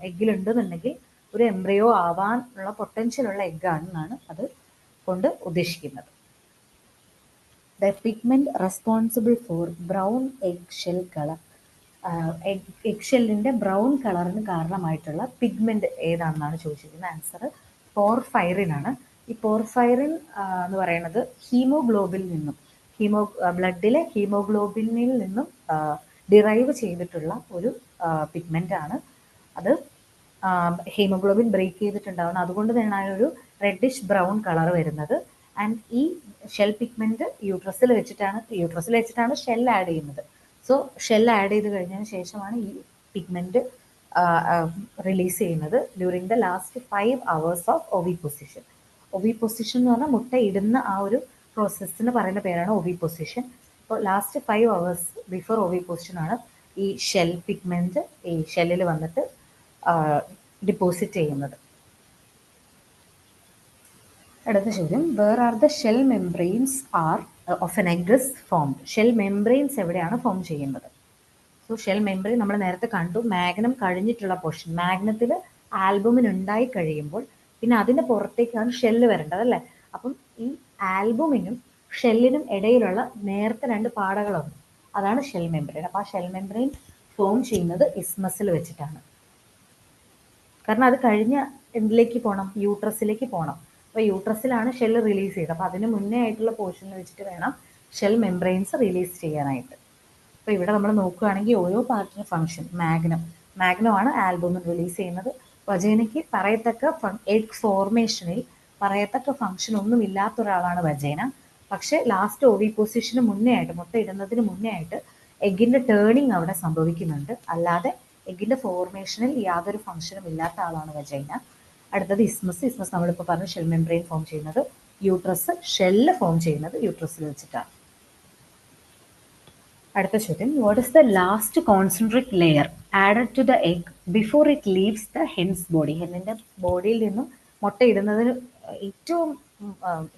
എഗ്ഗിലുണ്ടെന്നുണ്ടെങ്കിൽ ഒരു എംബ്രിയോ ആവാനുള്ള പൊട്ടൻഷ്യൽ ഉള്ള എഗ്ഗാണെന്നാണ് അത് കൊണ്ട് ഉദ്ദേശിക്കുന്നത്. The pigment responsible for brown egg shell colour, egg ഷെല്ലിന്റെ ബ്രൗൺ കളറിന് കാരണമായിട്ടുള്ള പിഗ്മെന്റ് ഏതാണെന്നാണ് ചോദിച്ചിരിക്കുന്നത്. ആൻസർ പോർഫൈറിൻ ആണ്. ഈ പോർഫൈറിൻ എന്ന് പറയുന്നത് ഹീമോഗ്ലോബിനിൽ നിന്നും ബ്ലഡിലെ ഹീമോഗ്ലോബിനിൽ നിന്നും ഡിറൈവ് ചെയ്തിട്ടുള്ള ഒരു പിഗ്മെന്റ് ആണ്. അത് ഹീമോഗ്ലോബിൻ ബ്രേക്ക് ചെയ്തിട്ടുണ്ടാവുന്നത്, അതുകൊണ്ട് തന്നെയാണ് ഒരു റെഡിഷ് ബ്രൗൺ കളർ വരുന്നത്. ആൻഡ് ഈ ഷെൽ പിഗ്മെന്റ് യൂട്രസിൽ വെച്ചിട്ടാണ് ഷെൽ ആഡ് ചെയ്യുന്നത്. സോ ഷെൽ ആഡ് ചെയ്ത് കഴിഞ്ഞതിന് ശേഷമാണ് ഈ പിഗ്മെന്റ് റിലീസ് ചെയ്യുന്നത് during the last 5 hours of oviposition. Oviposition എന്ന് പറഞ്ഞാൽ മുട്ട ഇടുന്ന ആ ഒരു പ്രോസസ്സിന് പറയുന്ന പേരാണ് ഒവിപൊസിഷൻ. അപ്പോൾ ലാസ്റ്റ് 5 hours ബിഫോർ ഒവിപൊസിഷൻ ആണ് ഈ ഷെൽ പിഗ്മെന്റ് ഈ ഷെല്ലിൽ വന്നിട്ട് ഡിപ്പോസിറ്റ് ചെയ്യുന്നത്. അടുത്ത ചോദ്യം, where are the shell membranes are of an egg is formed. Shell membranes എവിടെയാണ് ഫോം ചെയ്യുന്നത്? സോ ഷെൽ മെംബ്രെയിൻ നമ്മൾ നേരത്തെ കണ്ടു, മാഗ്നം കഴിഞ്ഞിട്ടുള്ള പോർഷൻ. മാഗ്നത്തിൽ ആൽബുമിൻ ഉണ്ടായി കഴിയുമ്പോൾ പിന്നെ അതിന് പുറത്തേക്കാണ് ഷെല്ല് വരേണ്ടത് അല്ലേ. അപ്പം ഈ ആൽബുമിനും ഷെല്ലിനും ഇടയിലുള്ള നേരത്തെ 2 പാടകളുണ്ട്, അതാണ് ഷെൽ മെംബ്രെയിൻ. അപ്പോൾ ആ ഷെൽ മെംബ്രെയിൻ ഫോം ചെയ്യുന്നത് ഇസ്മസിൽ വെച്ചിട്ടാണ്. കാരണം അത് കഴിഞ്ഞ എന്തിലേക്ക് പോകണം, യൂട്രസിലേക്ക് പോകണം. അപ്പോൾ യൂട്രസിലാണ് ഷെല്ല് റിലീസ് ചെയ്തത്. അപ്പോൾ അതിന് മുന്നേ ആയിട്ടുള്ള പോർഷനിൽ വെച്ചിട്ട് വേണം ഷെൽ മെംബ്രെയിൻസ് റിലീസ് ചെയ്യാനായിട്ട്. അപ്പോൾ ഇവിടെ നമ്മൾ നോക്കുകയാണെങ്കിൽ ഓരോ പാർട്ടിന് ഫംഗ്ഷൻ, മാഗ്നമാണ് ആൽബുമിൻ റിലീസ് ചെയ്യുന്നത്. വജൈനയ്ക്ക് പറയത്തക്ക എഗ് ഫോർമേഷനിൽ പറയത്തക്ക ഫംഗ്ഷൻ ഒന്നും ഇല്ലാത്ത ഒരാളാണ് വജൈന. പക്ഷേ ലാസ്റ്റ് ഒവിപൊസിഷന് മുന്നേ ആയിട്ട്, മുട്ട ഇടുന്നതിന് മുന്നേ ആയിട്ട് എഗ്ഗിന്റെ ടേണിങ് അവിടെ സംഭവിക്കുന്നുണ്ട്. അല്ലാതെ എഗ്ഗിന്റെ ഫോർമേഷനിൽ യാതൊരു ഫംഗ്ഷനും ഇല്ലാത്ത ആളാണ് വജൈന. അടുത്തത് ഇസ്മസ് നമ്മളിപ്പോൾ പറഞ്ഞു ഷെൽ മെംബ്രെയിൻ ഫോം ചെയ്യുന്നത്. യൂട്രസ് ഷെല്ല് ഫോം ചെയ്യുന്നത് യൂട്രസിൽ വെച്ചിട്ടാണ്. അടുത്ത ചോദ്യം, what is the last concentric layer added to the egg before it leaves the hen's body. ഹെന്നിന്റെ ബോഡിയിൽ നിന്നും മുട്ട ഇടുന്നതിന് ഏറ്റവും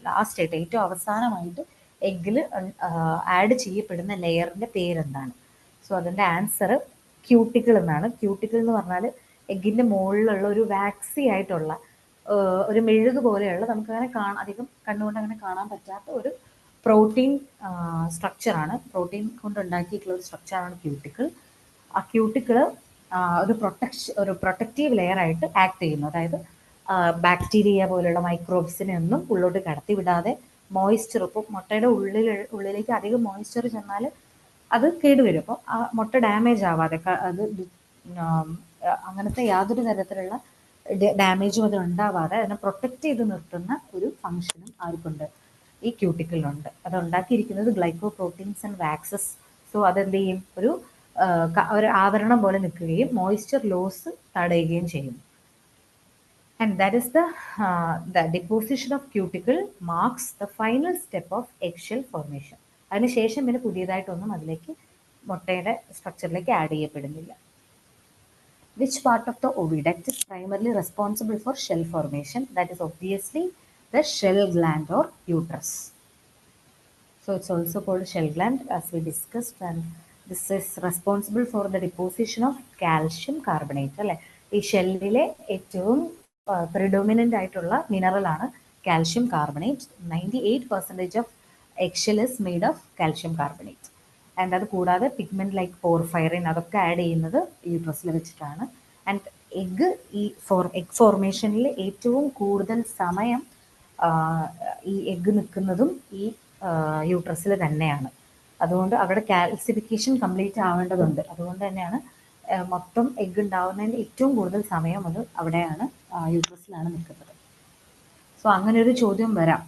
ലാസ്റ്റ് ആയിട്ട്, ഏറ്റവും അവസാനമായിട്ട് എഗ്ഗിൽ ആഡ് ചെയ്യപ്പെടുന്ന ലെയറിന്റെ പേരെന്താണ്? സോ അതിന്റെ ആൻസർ ക്യൂട്ടിക്കിൾ എന്നാണ്. ക്യൂട്ടിക്കിൾ എന്ന് പറഞ്ഞാൽ എഗ്ഗിന്റെ മുകളിലുള്ള ഒരു വാക്സി ആയിട്ടുള്ള ഒരു മെഴുക് പോലെയുള്ള, നമുക്കങ്ങനെ അധികം കണ്ണുകൊണ്ട് അങ്ങനെ കാണാൻ പറ്റാത്ത ഒരു പ്രോട്ടീൻ സ്ട്രക്ചറാണ്. പ്രോട്ടീൻ കൊണ്ട് ഉണ്ടാക്കിയിട്ടുള്ള ഒരു സ്ട്രക്ചറാണ് ക്യൂട്ടിക്കിൾ. ആ ക്യൂട്ടിക്കിൾ ഒരു പ്രൊട്ടക്റ്റീവ് ലെയർ ആയിട്ട് ആക്ട് ചെയ്യുന്നു. അതായത് ബാക്ടീരിയ പോലുള്ള മൈക്രോബ്സിനെ ഒന്നും ഉള്ളോട്ട് കടത്തി വിടാതെ മോയ്സ്ചർ, ഇപ്പോൾ മുട്ടയുടെ ഉള്ളിലേക്ക് അധികം മോയ്സ്ചർ ചെന്നാൽ അത് കേടുവരും. അപ്പോൾ ആ മുട്ട ഡാമേജ് ആവാതെ, അത് അങ്ങനത്തെ യാതൊരു തരത്തിലുള്ള ഡാമേജും അത് ഉണ്ടാവാതെ അതിനെ പ്രൊട്ടക്റ്റ് ചെയ്ത് നിർത്തുന്ന ഒരു ഫംഗ്ഷനും ആർക്കുണ്ട്, ഈ ക്യൂട്ടിക്കിളിനുണ്ട്. അത് ഉണ്ടാക്കിയിരിക്കുന്നത് glyco proteins and waxes. So അതെന്ത് ചെയ്യും, ഒരു ആവരണം പോലെ നിൽക്കുകയും മോയ്സ്ചർ ലോസ് തടയുകയും ചെയ്യും. And that is the deposition of cuticle marks the final step of eggshell formation. അതിനുശേഷം പിന്നെ പുതിയതായിട്ടൊന്നും അതിലേക്ക് മുട്ടയുടെ സ്ട്രക്ചറിലേക്ക് ആഡ് ചെയ്യപ്പെടുന്നില്ല. Which part of the oviduct is primarily responsible for shell formation? That is obviously the shell gland or uterus. So it's also called shell gland as we discussed, and this is responsible for the deposition of calcium carbonate അല്ലെ. ഈ ഷെല്ലിലെ ഏറ്റവും predominant ആയിട്ടുള്ള മിനറലാണ് calcium carbonate. 98% of eggshell is made of calcium carbonate. And അത് കൂടാതെ pigment like porphyrin അതൊക്കെ add ചെയ്യുന്നത് യൂട്രസിൽ വെച്ചിട്ടാണ്. ആൻഡ് എഗ് എഗ് ഫോർമേഷനിൽ ഏറ്റവും കൂടുതൽ സമയം ഈ എഗ്ഗ് നിൽക്കുന്നതും ഈ യൂട്രസിൽ തന്നെയാണ്. അതുകൊണ്ട് അവിടെ കാൽസിഫിക്കേഷൻ കംപ്ലീറ്റ് ആവേണ്ടതുണ്ട്. അതുകൊണ്ട് തന്നെയാണ് മൊത്തം എഗ്ഗ് ഉണ്ടാവുന്നതിൻ്റെ ഏറ്റവും കൂടുതൽ സമയം അത് അവിടെയാണ്, യൂട്രസിലാണ് നിൽക്കുന്നത്. സോ അങ്ങനെ ഒരു ചോദ്യം വരാം,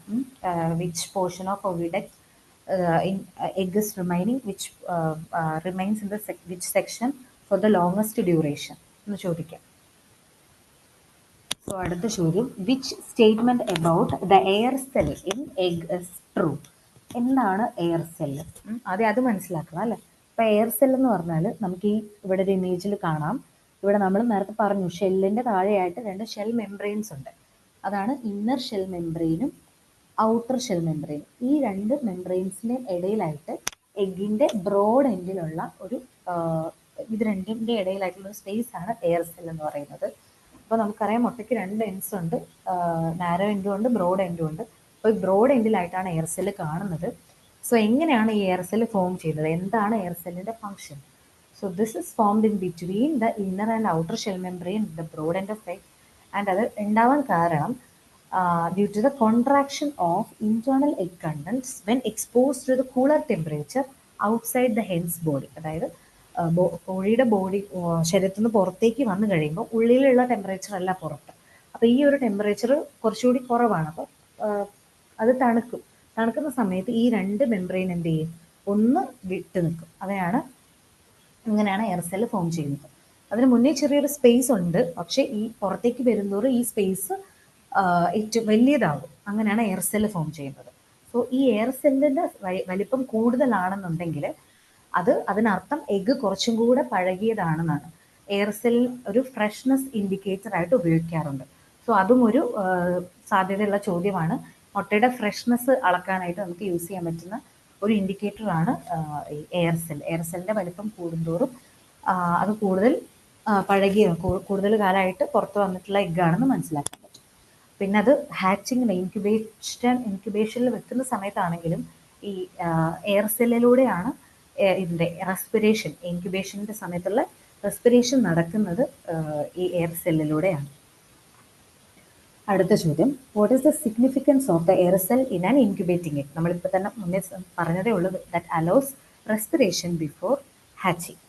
which portion of oviduct egg is remaining, which remains in the which section for the longest duration എന്ന് ചോദിക്കാം. സോ അടുത്ത ചോദ്യം, which statement about the air cell in egg is true? എന്താണ് എയർ സെല്ല്? ആദ്യം അത് മനസ്സിലാക്കണം അല്ലേ. ഇപ്പൊ എയർ സെൽ എന്ന് പറഞ്ഞാൽ നമുക്ക് ഈ ഇവിടെ ഒരു ഇമേജിൽ കാണാം. ഇവിടെ നമ്മൾ നേരത്തെ പറഞ്ഞു ഷെല്ലിന്റെ താഴെയായിട്ട് 2 ഷെൽ മെംബ്രെയിൻസ് ഉണ്ട്. അതാണ് ഇന്നർ ഷെൽ മെംബ്രെയിനും ഔട്ടർ ഷെൽ മെംബ്രെയിൻ. ഈ 2 മെംബ്രെയിൻസിന്റെ ഇടയിലായിട്ട് എഗ്ഗിന്റെ ബ്രോഡ് എൻഡിലുള്ള ഒരു ഇത് രണ്ടിന്റെ ഇടയിലായിട്ടുള്ള ഒരു സ്പേസ് ആണ് എയർ സെൽ എന്ന് പറയുന്നത്. അപ്പോൾ നമുക്കറിയാം മുട്ടയ്ക്ക് 2 എൻഡ്സ് ഉണ്ട്, നാരോ എൻഡും ഉണ്ട്, ബ്രോഡ് എൻഡും ഉണ്ട്. അപ്പോൾ ഈ ബ്രോഡ് എൻഡിലായിട്ടാണ് എയർ സെല്ല് കാണുന്നത്. സോ എങ്ങനെയാണ് ഈ എയർ സെല്ല് ഫോം ചെയ്യുന്നത്? എന്താണ് എയർ സെല്ലിന്റെ function? So this is formed in between the inner and outer shell membrane, the broad end of egg. And അത് ഉണ്ടാവാൻ കാരണം due to the contraction of internal egg contents when exposed to the cooler temperature outside the hen's body. അതായത് കോഴിയുടെ body ശരീരത്തിൽ നിന്ന് പുറത്തേക്ക് വന്നു കഴിയുമ്പോൾ ഉള്ളിലുള്ള ടെമ്പറേച്ചർ അല്ല പുറത്ത്. അപ്പോൾ ഈ ഒരു ടെമ്പറേച്ചർ കുറച്ചുകൂടി കുറവാണ്. അപ്പോൾ അത് തണുക്കുന്ന സമയത്ത് ഈ 2 മെംബ്രെയിൻ എന്ത് ചെയ്യും? ഒന്ന് വിട്ട് നിൽക്കും. അങ്ങനെയാണ് എയർ സെല്ല് ഫോം ചെയ്യുന്നത്. അതിന് മുന്നേ ചെറിയൊരു സ്പേസ് ഉണ്ട്, പക്ഷേ ഈ പുറത്തേക്ക് വരുന്നതോറും ഈ സ്പേസ് ഏറ്റവും വലിയതാകും. അങ്ങനെയാണ് എയർ സെല്ല് ഫോം ചെയ്യുന്നത്. സോ ഈ എയർ സെല്ലിന്റെ വലിപ്പം കൂടുതലാണെന്നുണ്ടെങ്കിൽ അതിനർത്ഥം എഗ്ഗ് കുറച്ചും കൂടെ പഴകിയതാണെന്നാണ്. എയർ സെൽ ഒരു ഫ്രഷ്നെസ് ഇൻഡിക്കേറ്റർ ആയിട്ട് ഉപയോഗിക്കാറുണ്ട്. സോ അതും ഒരു സാധ്യതയുള്ള ചോദ്യമാണ്. മുട്ടയുടെ ഫ്രഷ്നെസ് അളക്കാനായിട്ട് നമുക്ക് യൂസ് ചെയ്യാൻ പറ്റുന്ന ഒരു ഇൻഡിക്കേറ്റർ ആണ് ഈ എയർ സെൽ. എയർ സെല്ലിന്റെ വലിപ്പം കൂടുന്തോറും അത് കൂടുതൽ കൂടുതൽ കാലമായിട്ട് പുറത്ത് വന്നിട്ടുള്ള എഗ്ഗാണെന്ന് മനസ്സിലാക്കാൻ പറ്റും. പിന്നെ അത് ഹാച്ചിങ്ങിന് ഇൻക്യുബേഷനിൽ വെക്കുന്ന സമയത്താണെങ്കിലും ഈ എയർ സെല്ലിലൂടെയാണ് ഇതിൻ്റെ റെസ്പിറേഷൻ, ഇൻക്യുബേഷൻ്റെ സമയത്തുള്ള റെസ്പിറേഷൻ നടക്കുന്നത് ഈ എയർ സെല്ലിലൂടെയാണ്. അടുത്ത ചോദ്യം, what is the significance of the air cell in an incubating egg? നമ്മളിപ്പോൾ തന്നെ മുന്നേ പറഞ്ഞതേ ഉള്ളൂ, that allows respiration before hatching.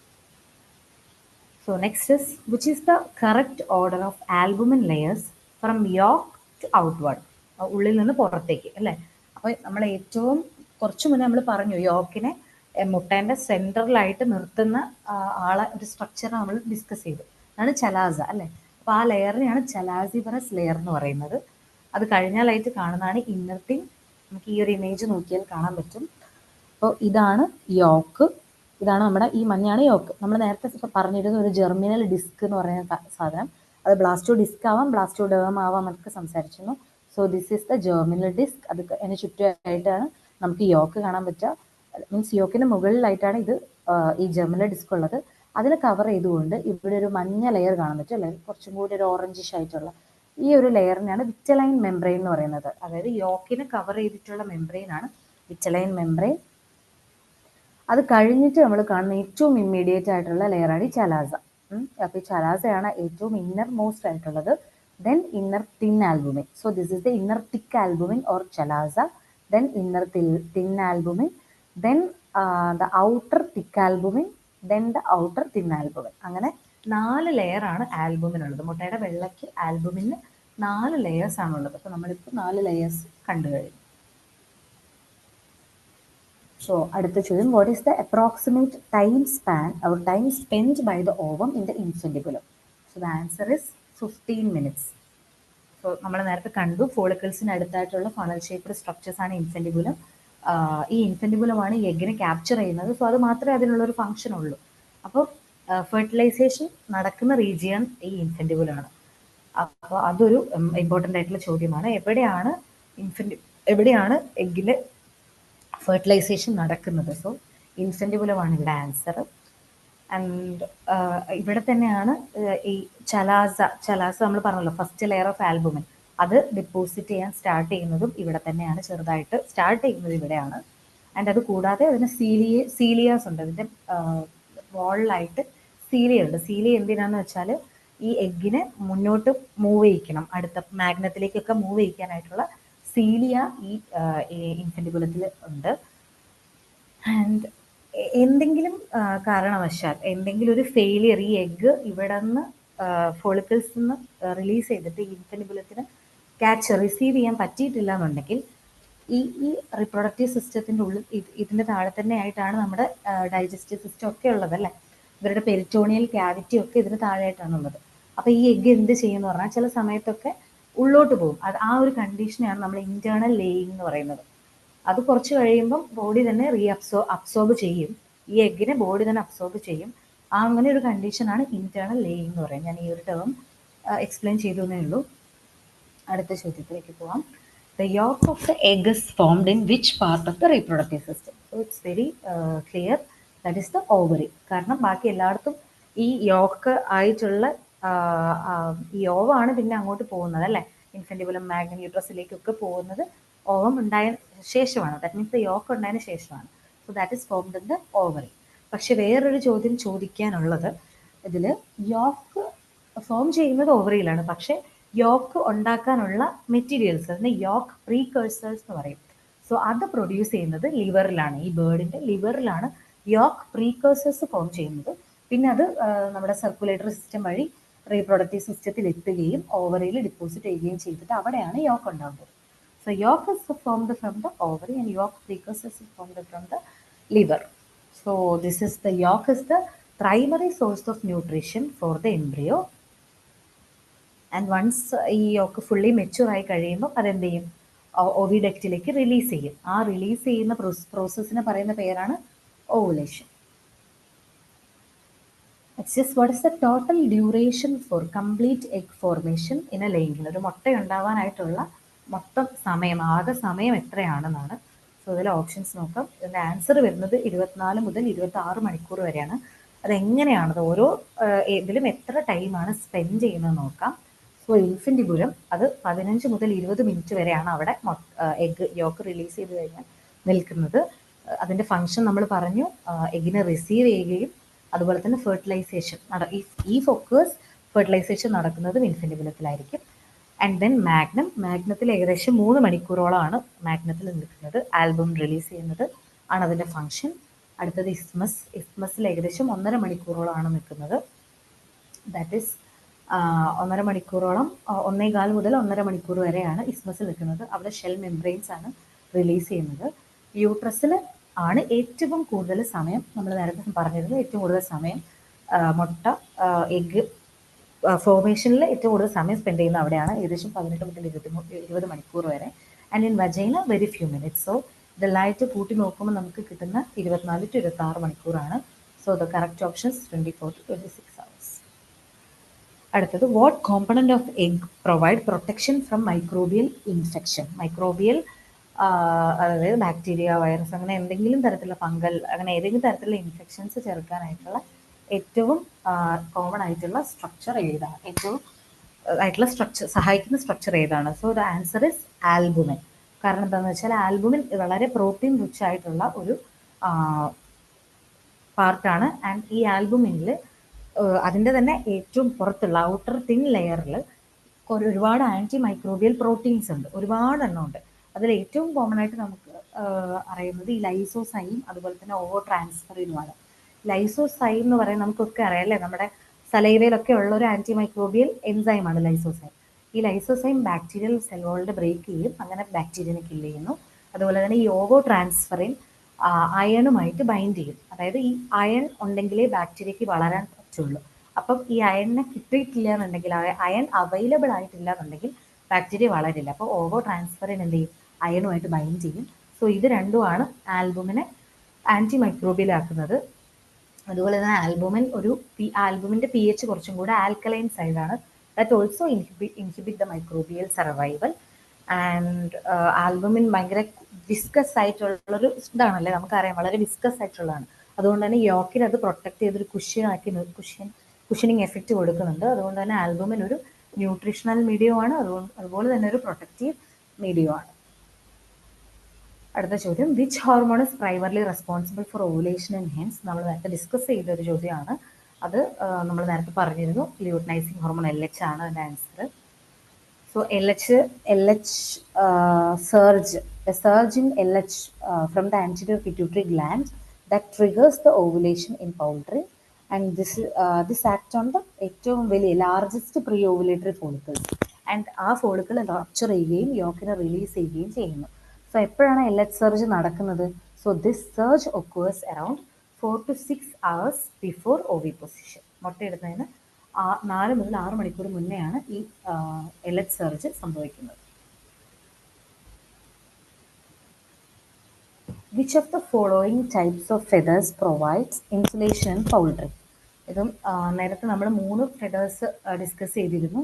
So next is, which is the correct order of albumin layers from yolk to outward? ഉള്ളിൽ നിന്ന് പുറത്തേക്ക് അല്ലേ. അപ്പോൾ നമ്മൾ ഏറ്റവും കുറച്ച് മുന്നേ നമ്മൾ പറഞ്ഞു യോക്കിനെ മുട്ടേൻ്റെ സെൻട്രലായിട്ട് നിർത്തുന്ന ആളെ ഒരു സ്ട്രക്ചർ നമ്മൾ ഡിസ്കസ് ചെയ്തു. അതാണ് ചലാസ അല്ലേ. അപ്പോൾ ആ ലെയറിനെയാണ് ചലാസിഫറസ് ലെയർ എന്ന് പറയുന്നത്. അത് കഴിഞ്ഞാലായിട്ട് കാണുന്നതാണ് ഇന്നർ തിൻ. നമുക്ക് ഈ ഒരു ഇമേജ് നോക്കിയാൽ കാണാൻ പറ്റും. അപ്പോൾ ഇതാണ് യോക്ക്, ഇതാണ് നമ്മുടെ ഈ മഞ്ഞാണ് യോക്ക്. നമ്മൾ നേരത്തെ പറഞ്ഞിരുന്ന ഒരു ജെർമിനൽ ഡിസ്ക് എന്ന് പറയുന്ന സാധനം, അത് ബ്ലാസ്റ്റോ ഡിസ്ക് ആവാം, ബ്ലാസ്റ്റോ ഡേം ആവാം എന്നൊക്കെ സംസാരിച്ചിരുന്നു. So this is the germinal disc. അത് അതിന് ചുറ്റുമായിട്ടാണ് നമുക്ക് യോക്ക് കാണാൻ പറ്റുക. മീൻസ് യോക്കിന് മുകളിലായിട്ടാണ് ഇത് ഈ ജെർമിനൽ ഡിസ്ക് ഉള്ളത്. അതിൽ കവർ ചെയ്തുകൊണ്ട് ഇവിടെ ഒരു മഞ്ഞ ലെയർ കാണാൻ പറ്റും അല്ലേ, കുറച്ചും കൂടി ഒരു ഓറഞ്ചിഷ് ആയിട്ടുള്ള ഈ ഒരു ലെയറിനാണ് വിറ്റലൈൻ മെംബ്രെയിൻ എന്ന് പറയുന്നത്. അതായത് യോക്കിനെ കവർ ചെയ്തിട്ടുള്ള മെംബ്രെയിൻ ആണ് വിറ്റലൈൻ മെംബ്രെയിൻ. അത് കഴിഞ്ഞിട്ട് നമ്മൾ കാണുന്ന ഏറ്റവും ഇമ്മീഡിയറ്റ് ആയിട്ടുള്ള ലെയറാണ് ഈ ചലാസ. അപ്പോൾ ഈ ചലാസയാണ് ഏറ്റവും ഇന്നർ മോസ്റ്റ് ആയിട്ടുള്ളത്. Then inner thin albumin. So this is the inner thick albumin or ചലാസ, then inner thin albumin, then the outer thick albumin, then the outer thin albumin. അങ്ങനെ 4 ലെയറാണ് ആൽബുമിനുള്ളത്. മുട്ടയുടെ വെള്ളയ്ക്ക് ആൽബുമിന് 4 ലെയേഴ്സ് ആണുള്ളത്. അപ്പോൾ നമ്മളിപ്പോൾ 4 ലെയേഴ്സ് കണ്ടു കഴിഞ്ഞു. സോ അടുത്ത ചോദ്യം, what is the approximate time span or time spend by the ovum in the infundibulum? So the answer is 15 minutes. So നമ്മൾ നേരത്തെ കണ്ടു ഫോളിക്കിൾസിന് അടുത്തായിട്ടുള്ള ഫണൽ ഷേപ്ഡ് സ്ട്രക്ചേഴ്സ് ആണ് ഇൻഫെന്റിബുലം. ഈ ഇൻഫെന്റിബുലമാണ് ഈ എഗ്ഗിനെ ക്യാപ്ചർ ചെയ്യുന്നത്. സോ അത് മാത്രമേ അതിനുള്ളൊരു ഫംഗ്ഷൻ ഉള്ളൂ. അപ്പോൾ ഫെർട്ടിലൈസേഷൻ നടക്കുന്ന റീജിയൻ ഈ ഇൻഫെന്റിബുലാണ്. അപ്പോൾ അതൊരു ഇമ്പോർട്ടൻ്റ് ആയിട്ടുള്ള ചോദ്യമാണ്. എവിടെയാണ് എഗ്ഗിൽ ഫെർട്ടിലൈസേഷൻ നടക്കുന്നത്? സോ ഇൻഫെൻറ്റിബുലമാണ് ഇവിടെ ആൻസർ. ആൻഡ് ഇവിടെ തന്നെയാണ് ഈ ചലാസ നമ്മൾ പറഞ്ഞല്ലോ ഫസ്റ്റ് ലെയർ ഓഫ് ആൽബുമിൻ, അത് ഡെപ്പോസിറ്റ് ചെയ്യാൻ സ്റ്റാർട്ട് ചെയ്യുന്നതും ഇവിടെ തന്നെയാണ്, ചെറുതായിട്ട് സ്റ്റാർട്ട് ചെയ്യുന്നത് ഇവിടെയാണ്. ആൻഡ് അത് കൂടാതെ അതിന് സീലിയാസ് ഉണ്ട്, അതിൻ്റെ വാളിലായിട്ട് സീലിയ ഉണ്ട്. സീലിയ എന്തിനാന്ന് വെച്ചാൽ ഈ എഗ്ഗിനെ മുന്നോട്ട് മൂവ് ചെയ്യിക്കണം, അടുത്ത മാഗ്നത്തിലേക്കൊക്കെ മൂവ് ചെയ്യിക്കാനായിട്ടുള്ള സീലിയ ഈ ഇൻഫെൻറ്റിബുലത്തിൽ ഉണ്ട്. ആൻഡ് എന്തെങ്കിലും കാരണവശാൽ എന്തെങ്കിലും ഒരു ഫെയിലിയർ ഈ എഗ്ഗ് ഇവിടെ നിന്ന് ഫോളിക്കിൾസിൽ നിന്ന് റിലീസ് ചെയ്തിട്ട് ഈ ഇൻഫെൻറ്റിബുലത്തിന് റിസീവ് ചെയ്യാൻ പറ്റിയിട്ടില്ല എന്നുണ്ടെങ്കിൽ ഈ റിപ്രൊഡക്റ്റീവ് സിസ്റ്റത്തിൻ്റെ ഉള്ളിൽ ഇതിൻ്റെ താഴെ തന്നെ ആയിട്ടാണ് നമ്മുടെ ഡൈജസ്റ്റീവ് സിസ്റ്റം ഒക്കെ ഉള്ളത് അല്ലേ, ഇവരുടെ പെരിറ്റോണിയൽ ക്യാവിറ്റി ഒക്കെ ഇതിന് താഴെയായിട്ടാണുള്ളത്. അപ്പോൾ ഈ എഗ്ഗ് എന്ത് ചെയ്യുമെന്ന് പറഞ്ഞാൽ ചില സമയത്തൊക്കെ ഉള്ളോട്ട് പോകും. അത് ആ ഒരു കണ്ടീഷനെയാണ് നമ്മൾ ഇന്റേണൽ ലേയിങ് എന്ന് പറയുന്നത്. അത് കുറച്ച് കഴിയുമ്പം ബോഡി തന്നെ അബ്സോർബ് ചെയ്യും, ഈ എഗ്ഗിനെ ബോഡി തന്നെ അബ്സോർബ് ചെയ്യും. അങ്ങനെ ഒരു കണ്ടീഷനാണ് ഇന്റേണൽ ലേയിങ് എന്ന് പറയുന്നത്. ഞാൻ ഈ ഒരു ടേം എക്സ്പ്ലെയിൻ ചെയ്തു എന്നേ ഉള്ളൂ. അടുത്ത ചോദ്യത്തിലേക്ക് പോവാം. The yolk of the egg is formed in which part of the reproductive system? So it's very clear, that is the ovary. കാരണം ബാക്കി എല്ലായിടത്തും ഈ യോക്ക് ആയിട്ടുള്ള ഈ ഓവാണ് പിന്നെ അങ്ങോട്ട് പോകുന്നത് അല്ലേ, ഇൻഫെൻറ്റിബുലം മാഗ്നം യൂട്രസിലേക്കൊക്കെ പോകുന്നത് ഓവം ഉണ്ടായ ശേഷമാണ്. ദാറ്റ് മീൻസ് ദ യോക്ക് ഉണ്ടായതിനു ശേഷമാണ്. So that is formed in the ovary. പക്ഷെ വേറൊരു ചോദ്യം ചോദിക്കാനുള്ളത്, ഇതിൽ യോക്ക് ഫോം ചെയ്യുന്നത് ഓവറിയിലാണ്, പക്ഷെ യോക്ക് ഉണ്ടാക്കാനുള്ള മെറ്റീരിയൽസ്, അതിന് യോക്ക് പ്രീകേഴ്സേഴ്സ് എന്ന് പറയും. സോ അത് പ്രൊഡ്യൂസ് ചെയ്യുന്നത് ലിവറിലാണ്, ഈ ബേർഡിൻ്റെ ലിവറിലാണ് യോക്ക് പ്രീകേഴ്സേഴ്സ് ഫോം ചെയ്യുന്നത്. പിന്നെ അത് നമ്മുടെ സർക്കുലേറ്ററി സിസ്റ്റം വഴി റീപ്രൊഡക്റ്റീവ് സിസ്റ്റത്തിൽ എത്തുകയും ഓവറിയിൽ ഡിപ്പോസിറ്റ് ചെയ്യുകയും ചെയ്തിട്ട് അവിടെയാണ് യോക്ക് ഉണ്ടാകുന്നത്. So yolk is formed from the ovary and yolk precursors is formed from the liver. So this is the yolk is the primary source of nutrition for the embryo. And once ഈ yoke fully mature ആയി കഴിയുമ്പോൾ അതെന്ത് ചെയ്യും, ഓവിഡക്റ്റിലേക്ക് release ചെയ്യും. ആ release ചെയ്യുന്ന പ്രോസസ്സിനെ പറയുന്ന പേരാണ് ovulation. It's just what is the total duration for complete egg formation in a laying? ഒരു മുട്ട ഉണ്ടാവാനായിട്ടുള്ള മൊത്തം സമയം, ആകെ സമയം എത്രയാണെന്നാണ്. സോ ഇതിൽ ഓപ്ഷൻസ് നോക്കാം. ഇതിൻ്റെ ആൻസർ വരുന്നത് 24 മുതൽ 26 മണിക്കൂർ വരെയാണ്. അതെങ്ങനെയാണത് ഓരോ ഇതിലും എത്ര ടൈമാണ് സ്പെൻഡ് ചെയ്യുന്നത് നോക്കാം. സോ ഇൻഫെൻറ്റിബുലം അത് 15 മുതൽ 20 മിനിറ്റ് വരെയാണ് അവിടെ എഗ്ഗ് യോക്ക് റിലീസ് ചെയ്ത് കഴിഞ്ഞാൽ നിൽക്കുന്നത്. അതിൻ്റെ ഫങ്ഷൻ നമ്മൾ പറഞ്ഞു, എഗ്ഗിനെ റിസീവ് ചെയ്യുകയും അതുപോലെ തന്നെ ഫെർട്ടിലൈസേഷൻ ഈ ഫോക്കേഴ്സ് ഫെർട്ടിലൈസേഷൻ നടക്കുന്നതും ഇൻഫെൻറ്റിബുലത്തിലായിരിക്കും. ആൻഡ് ദെൻ മാഗ്നത്തിൽ ഏകദേശം 3 മണിക്കൂറോളമാണ് മാഗ്നത്തിൽ നിൽക്കുന്നത്. ആൽബം റിലീസ് ചെയ്യുന്നത് ആണ് അതിൻ്റെ ഫങ്ഷൻ. അടുത്തത് ഇസ്മസിൽ ഏകദേശം 1.5 മണിക്കൂറോളമാണ് നിൽക്കുന്നത്. ദാറ്റ് ഈസ് 1.5 മണിക്കൂറോളം, 1.25 മുതൽ 1.5 മണിക്കൂർ വരെയാണ് ഇസ്മസിൽ നിൽക്കുന്നത്. അവിടെ ഷെൽ മെംബ്രെയിൻസ് ആണ് റിലീസ് ചെയ്യുന്നത്. യൂട്രസിൽ ആണ് ഏറ്റവും കൂടുതൽ സമയം, നമ്മൾ നേരത്തെ പറഞ്ഞിരുന്നത് ഏറ്റവും കൂടുതൽ സമയം മുട്ട എഗ്ഗ് ഫോർമേഷനിൽ ഏറ്റവും കൂടുതൽ സമയം സ്പെൻഡ് ചെയ്യുന്ന അവിടെയാണ്, ഏകദേശം 18 മുതൽ 20 മണിക്കൂർ വരെ. And in vagina very few minutes. So ഇതെല്ലാമായിട്ട് കൂട്ടി നോക്കുമ്പോൾ നമുക്ക് കിട്ടുന്ന 24 to 26 മണിക്കൂറാണ്. So the correct options 24 to 26 hours. അടുത്തത്, what component of egg provide protection from microbial infection? Microbial അതായത് ബാക്ടീരിയ, വൈറസ്, അങ്ങനെ എന്തെങ്കിലും തരത്തിലുള്ള ഫംഗൽ, അങ്ങനെ ഏതെങ്കിലും തരത്തിലുള്ള ഇൻഫെക്ഷൻസ് ചെറുക്കാനായിട്ടുള്ള ഏറ്റവും കോമൺ ആയിട്ടുള്ള സ്ട്രക്ചർ ഏതാണ്, ഏറ്റവും ആയിട്ടുള്ള സഹായിക്കുന്ന സ്ട്രക്ചർ ഏതാണ്? So the answer is albumin. കാരണം എന്താണെന്ന് വെച്ചാൽ ആൽബുമിൻ വളരെ പ്രോട്ടീൻ റിച്ച് ആയിട്ടുള്ള ഒരു പാർട്ടാണ്. ആൻഡ് ഈ ആൽബുമിനിൽ അതിൻ്റെ തന്നെ ഏറ്റവും പുറത്തുള്ള ഔട്ടർ തിൻ ലെയറിൽ ഒരുപാട് ആൻറ്റി മൈക്രോബിയൽ പ്രോട്ടീൻസ് ഉണ്ട്, ഒരുപാട് എണ്ണം ഉണ്ട്. അതിൽ ഏറ്റവും കോമൺ ആയിട്ട് നമുക്ക് അറിയുന്നത് ഈ ലൈസോസൈം അതുപോലെ തന്നെ ഓവോ ട്രാൻസ്ഫറിനുമാണ്. ലൈസോസൈം എന്ന് പറയുന്നത് നമുക്കൊക്കെ അറിയാം അല്ലേ, നമ്മുടെ സലൈവയിലൊക്കെ ഉള്ള ഒരു ആൻറ്റി മൈക്രോബിയൽ എൻസൈമാണ് ലൈസോസൈം. ഈ ലൈസോസൈം ബാക്ടീരിയൽ സെൽ വാളിനെ ബ്രേക്ക് ചെയ്യും, അങ്ങനെ ബാക്ടീരിയനെ കില്ല് ചെയ്യുന്നു. അതുപോലെ തന്നെ ഈ ഓവോ ട്രാൻസ്ഫറിൻ അയണുമായിട്ട് ബൈൻഡ് ചെയ്യും. അതായത് ഈ അയൺ ഉണ്ടെങ്കിലേ ബാക്ടീരിയക്ക് വളരാൻ പറ്റുള്ളൂ. അപ്പം ഈ അയണിനെ കിട്ടിയിട്ടില്ല എന്നുണ്ടെങ്കിൽ, അയൺ അവൈലബിൾ ആയിട്ടില്ല എന്നുണ്ടെങ്കിൽ ബാക്ടീരിയ വളരില്ല. അപ്പോൾ ഓവോ ട്രാൻസ്ഫറിൻ എന്ത് ചെയ്യും, അയണുമായിട്ട് ബൈൻഡ് ചെയ്യും. സോ ഇത് രണ്ടുമാണ് ആൽബുമിനെ ആൻറ്റി മൈക്രോബിയൽ ആക്കുന്നത്. അതുപോലെ തന്നെ ആൽബുമിൻ്റെ pH കുറച്ചും കൂടെ ആൽക്കലൈൻ സൈഡാണ്. That also inhibit the microbial survival. And albumin ഭയങ്കര വിസ്കസ് ആയിട്ടുള്ളൊരു ഇതാണല്ലേ, നമുക്കറിയാം വളരെ വിസ്കസ് ആയിട്ടുള്ളതാണ്. അതുകൊണ്ട് തന്നെ യോക്കിൽ അത് പ്രൊട്ടക്ട് ചെയ്തൊരു കുഷനിങ് എഫക്റ്റ് കൊടുക്കുന്നുണ്ട്. അതുകൊണ്ട് തന്നെ ആൽബുമിൻ ഒരു ന്യൂട്രീഷണൽ മീഡിയമാണ്, അതുപോലെ തന്നെ ഒരു പ്രൊട്ടക്റ്റീവ് മീഡിയമാണ്. അടുത്ത ചോദ്യം, which hormone is primarily responsible four ovulation and hence? നമ്മൾ നേരത്തെ ഡിസ്കസ് ചെയ്ത ഒരു ചോദ്യമാണ് അത്. നമ്മൾ നേരത്തെ പറഞ്ഞിരുന്നു ല്യൂട്ടനൈസിങ് ഹോർമോൺ LH ആണ് അതിൻ്റെ answer. So LH surge, a surge in LH from the anterior pituitary gland that triggers the ovulation in poultry, and this acts on the ഏറ്റവും വലിയ largest pre-ovulatory follicles, and ആ follicle റപ്ചർ ചെയ്യുകയും യോക്കിനെ release ചെയ്യുകയും ചെയ്യുന്നു. So എപ്പോഴാണ് LH surge നടക്കുന്നത്? So this surge occurs around 4 to 6 hours before oviposition. മുട്ടയിടുന്നതിന് 4 മുതൽ 6 മണിക്കൂർ മുന്നെയാണ് ഈ LH സർജ് സംഭവിക്കുന്നത്. Which of the following types of feathers provides insulation in poultry? ഇതും നേരത്തെ നമ്മൾ 3 ഫെദേഴ്സ് ഡിസ്കസ് ചെയ്തിരുന്നു.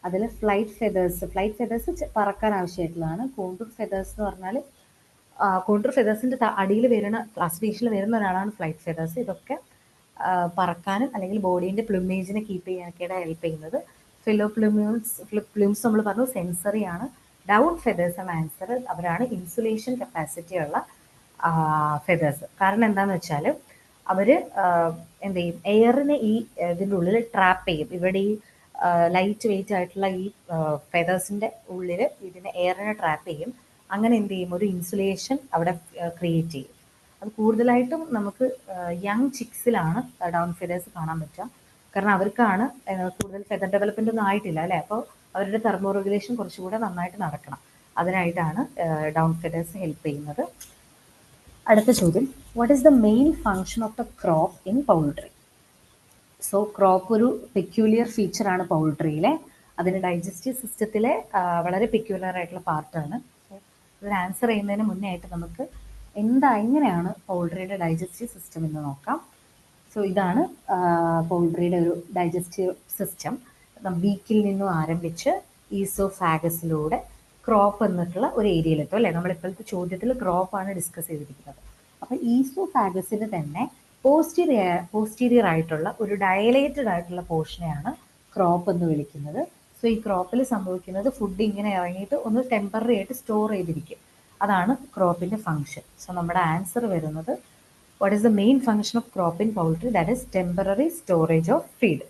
അതിൽ ഫ്ലൈറ്റ് ഫെദേഴ്സ് പറക്കാൻ ആവശ്യമായിട്ടുള്ളതാണ്. കോണ്ടൂർ ഫെദേഴ്സ് എന്ന് പറഞ്ഞാൽ കോണ്ടൂർ ഫെദേഴ്സിൻ്റെ അടിയിൽ വരുന്ന ക്ലാസിഫിക്കേഷനിൽ വരുന്ന ഒരാളാണ് ഫ്ലൈറ്റ് ഫെദേഴ്സ്. ഇതൊക്കെ പറക്കാനും അല്ലെങ്കിൽ ബോഡീൻ്റെ പ്ലുമേജിനെ കീപ്പ് ചെയ്യാനൊക്കെയാണ് ഹെൽപ്പ് ചെയ്യുന്നത്. പ്ലൂംസ് നമ്മൾ പറഞ്ഞു സെൻസറി ആണ്. ഡൗൺ ഫെദേഴ്സ് ആണ് ആൻസർ. അവരാണ് ഇൻസുലേഷൻ കപ്പാസിറ്റി ഉള്ള ഫെദേഴ്സ്. കാരണം എന്താണെന്ന് വെച്ചാൽ അവർ എന്ത് ചെയ്യും, എയറിനെ ഈ ഇതിൻ്റെ ഉള്ളിൽ ട്രാപ്പ് ചെയ്യും. ഇവിടെ ഈ ലൈറ്റ് വെയിറ്റ് ആയിട്ടുള്ള ഈ ഫെദേഴ്സിൻ്റെ ഉള്ളിൽ ഇതിനെ എയറിനെ ട്രാപ്പ് ചെയ്യും. അങ്ങനെ എന്ത് ചെയ്യും, ഒരു ഇൻസുലേഷൻ അവിടെ ക്രിയേറ്റ് ചെയ്യും. അത് കൂടുതലായിട്ടും നമുക്ക് യങ് ചിക്സിലാണ് ഡൗൺ ഫെദേഴ്സ് കാണാൻ പറ്റുക. കാരണം അവർക്കാണ് കൂടുതൽ ഫെദർ ഡെവലപ്മെൻ്റ് ഒന്നും ആയിട്ടില്ല അല്ലേ. അപ്പോൾ അവരുടെ തെർമോ റെഗുലേഷൻ കുറച്ചുകൂടെ നന്നായിട്ട് നടക്കണം. അതിനായിട്ടാണ് ഡൗൺ ഫെദേഴ്സ് ഹെൽപ്പ് ചെയ്യുന്നത്. അടുത്ത ചോദ്യം, what is the main function of the crop in poultry? So crop ഒരു പെക്യൂലിയർ ഫീച്ചറാണ് പൗൾട്രിയിലെ. അതിന് ഡൈജസ്റ്റീവ് സിസ്റ്റത്തിലെ വളരെ പെക്യൂലിയർ ആയിട്ടുള്ള പാർട്ടാണ്. സോ ഇതിന് ആൻസർ ചെയ്യുന്നതിന് മുന്നേ ആയിട്ട് നമുക്ക് എങ്ങനെയാണ് പൗൾട്രിയുടെ ഡൈജസ്റ്റീവ് സിസ്റ്റം എന്ന് നോക്കാം. സോ ഇതാണ് പൗൾട്രിയുടെ ഒരു ഡൈജസ്റ്റീവ് സിസ്റ്റം. ബീക്കിൽ നിന്നും ആരംഭിച്ച് ഈസോഫാഗസിലൂടെ ക്രോപ്പ് എന്നിട്ടുള്ള ഒരു ഏരിയയിലെത്തും അല്ലേ. നമ്മളിപ്പോഴത്തെ ചോദ്യത്തിൽ ക്രോപ്പാണ് ഡിസ്കസ് ചെയ്തിരിക്കുന്നത്. അപ്പം ഈസോഫാഗസിന് തന്നെ പോസ്റ്റീരിയർ ആയിട്ടുള്ള ഒരു ഡയലേറ്റഡ് ആയിട്ടുള്ള പോർഷനെയാണ് ക്രോപ്പ് എന്ന് വിളിക്കുന്നത്. സോ ഈ ക്രോപ്പിൽ സംഭവിക്കുന്നത് ഫുഡ് ഇങ്ങനെ ഇറങ്ങിയിട്ട് ഒന്ന് ടെമ്പററി ആയിട്ട് സ്റ്റോർ ചെയ്തിരിക്കും. അതാണ് ക്രോപ്പിൻ്റെ ഫങ്ഷൻ. സോ നമ്മുടെ ആൻസർ വരുന്നത് what is the main function of crop in poultry? That is temporary storage of feed.